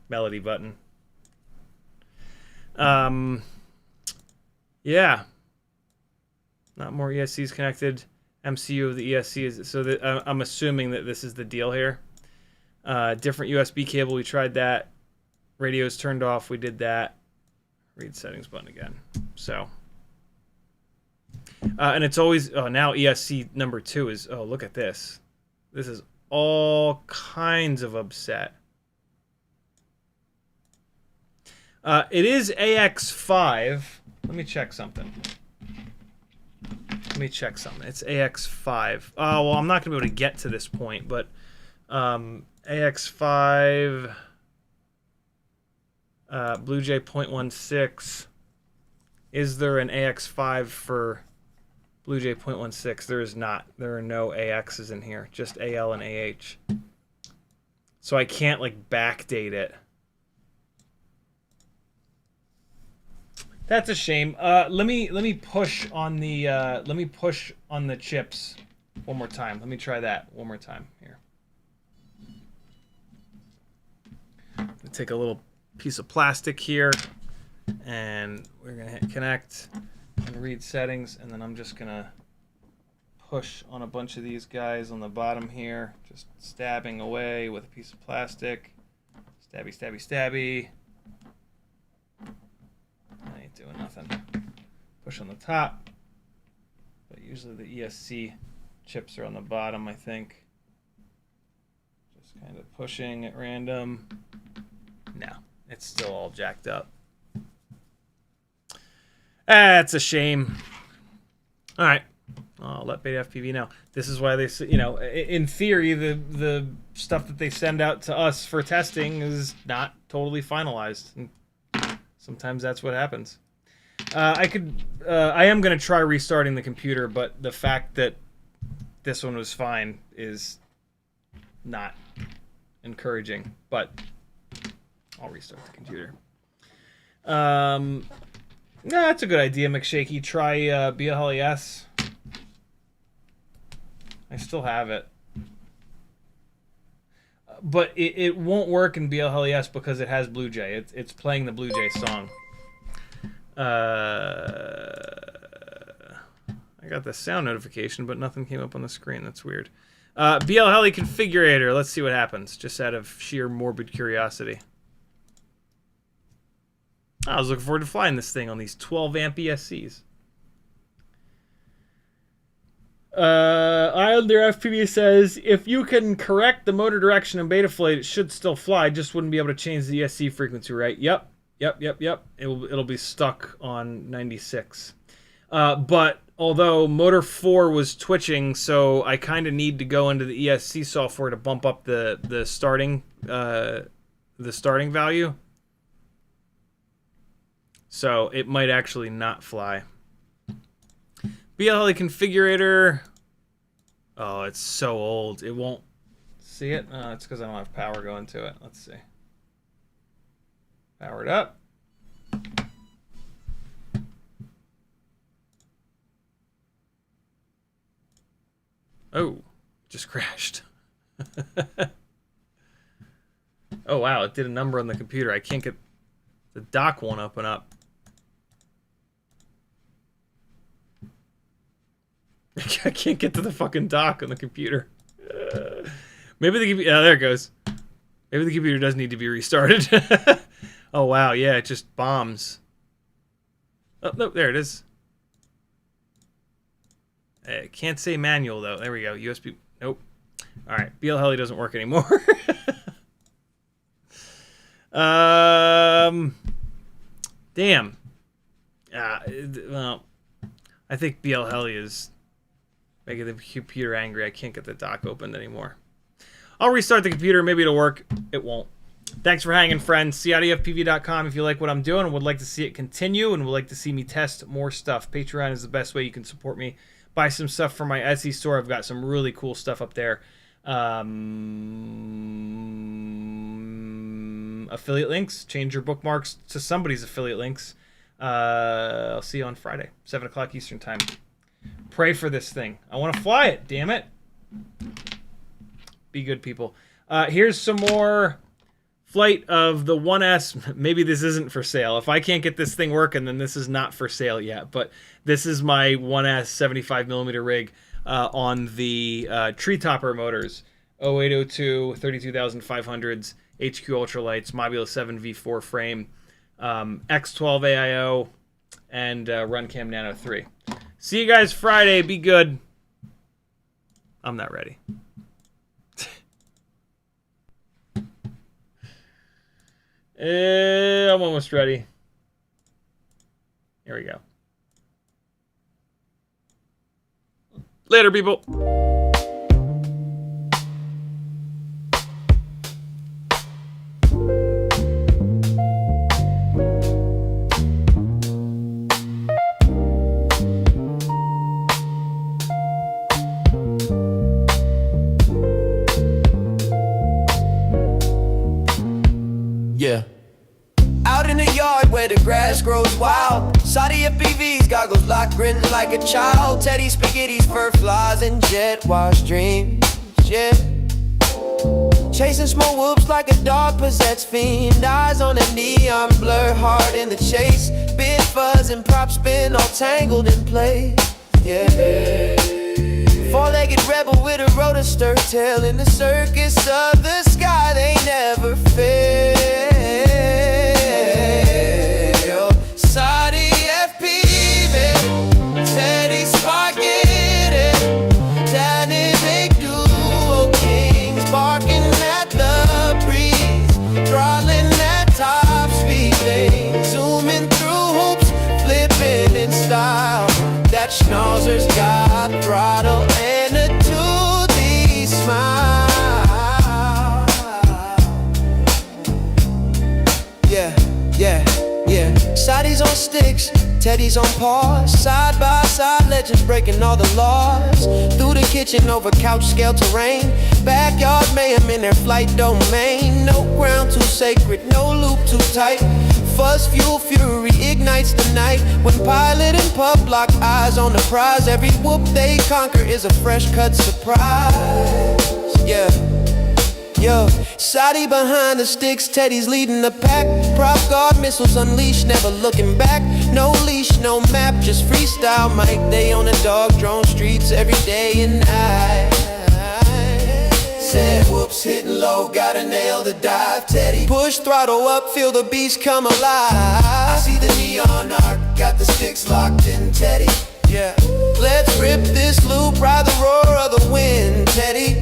melody button. Yeah. Not more ESCs connected. MCU of the ESC is so that I'm assuming that this is the deal here. Different USB cable, we tried that. Radio's turned off, we did that. Read settings button again. So, and it's always now ESC number 2 is look at this. This is all kinds of upset. It is AX5. Let me check something. It's AX5. Oh, well, I'm not going to be able to get to this point, but AX5, BlueJ 0.16. Is there an AX5 for BlueJ 0.16? There is not. There are no AXs in here, just AL and AH. So I can't, like, backdate it. That's a shame. Let me push on the chips one more time. Let me try that one more time here. Take a little piece of plastic here, and we're gonna hit connect and read settings, and then I'm just gonna push on a bunch of these guys on the bottom here, just stabbing away with a piece of plastic. Stabby, stabby, stabby. I ain't doing nothing. Push on the top. But usually the ESC chips are on the bottom, I think. Just kind of pushing at random. No, it's still all jacked up. That's a shame. All right. I'll let BetaFPV know. This is why they, in theory, the stuff that they send out to us for testing is not totally finalized. And sometimes that's what happens. I am going to try restarting the computer, but the fact that this one was fine is not encouraging. But I'll restart the computer. That's a good idea, McShaky. Try BLES. I still have it. But it won't work in BLES because it has BlueJ. It's playing the BlueJ song. I got the sound notification, but nothing came up on the screen. That's weird. BLHeli configurator. Let's see what happens, just out of sheer morbid curiosity. I was looking forward to flying this thing on these 12 amp ESCs. Islander FPV says, if you can correct the motor direction in Betaflight, it should still fly, just wouldn't be able to change the ESC frequency, right? Yep. It'll be stuck on 96. But although motor 4 was twitching, so I kind of need to go into the ESC software to bump up the starting value. So it might actually not fly. BLHeli configurator. Oh, it's so old. It won't see it. No, it's because I don't have power going to it. Let's see. Power it up. Oh, just crashed. Oh, wow. It did a number on the computer. I can't get... The dock won't open up. I can't get to the fucking dock on the computer. Maybe the computer... Oh, there it goes. Maybe the computer does need to be restarted. Oh, wow. Yeah, it just bombs. Oh, no, there it is. I can't say manual, though. There we go. USB... Nope. All right. BLHeli doesn't work anymore. Damn. Well, I think BLHeli is making the computer angry. I can't get the dock opened anymore. I'll restart the computer. Maybe it'll work. It won't. Thanks for hanging, friends. CiottiFPV.com if you like what I'm doing and would like to see it continue and would like to see me test more stuff. Patreon is the best way you can support me. Buy some stuff from my Etsy store. I've got some really cool stuff up there. Affiliate links. Change your bookmarks to somebody's affiliate links. I'll see you on Friday, 7 o'clock Eastern time. Pray for this thing. I want to fly it, damn it. Be good, people. Here's some more flight of the 1S. Maybe this isn't for sale. If I can't get this thing working, then this is not for sale yet. But this is my 1S 75mm rig. on the tree topper motors. 0802, 32,500s, HQ ultralights, Mobula 7 V4 frame, X12 AIO, and RunCam Nano 3. See you guys Friday. Be good. I'm not ready. I'm almost ready. Here we go. Later, people. Yeah. Out in the yard where the grass grows wild, CiottiFPV's goggles locked, grinning like a child. Teddy spaghetti's, fur flies, and jet wash dreams. Yeah. Chasing small whoops like a dog possessed fiend. Eyes on a neon blur, hard in the chase. Bit fuzz and prop spin, all tangled in place. Yeah. Four-legged rebel with a rotor stir tail in the circus of the sky. They never fail. CiottiFPV, Teddy spaghetti, dynamic duo kings, barking at the breeze, throttling at top speed. They zooming through hoops, flipping in style. That schnauzer's got throttle and a toothy smile. Yeah. Sadi's on sticks, Teddy's on paws. Side by side, legends breaking all the laws. Through the kitchen, over couch scale terrain. Backyard mayhem in their flight domain. No ground too sacred, no loop too tight. Fuzz, fuel, fury ignites the night. When pilot and pup lock eyes on the prize, every whoop they conquer is a fresh cut surprise. Yeah. Yo, Sadi behind the sticks, Teddy's leading the pack. Prop guard missiles unleashed, never looking back. No leash, no map, just freestyle Mike. They on the dog drone streets every day and night. Said whoops, hitting low, gotta nail the dive. Teddy push throttle up, feel the beast come alive. I see the neon arc, got the sticks locked in, Teddy. Yeah, let's rip this loop, ride the roar of the wind, Teddy.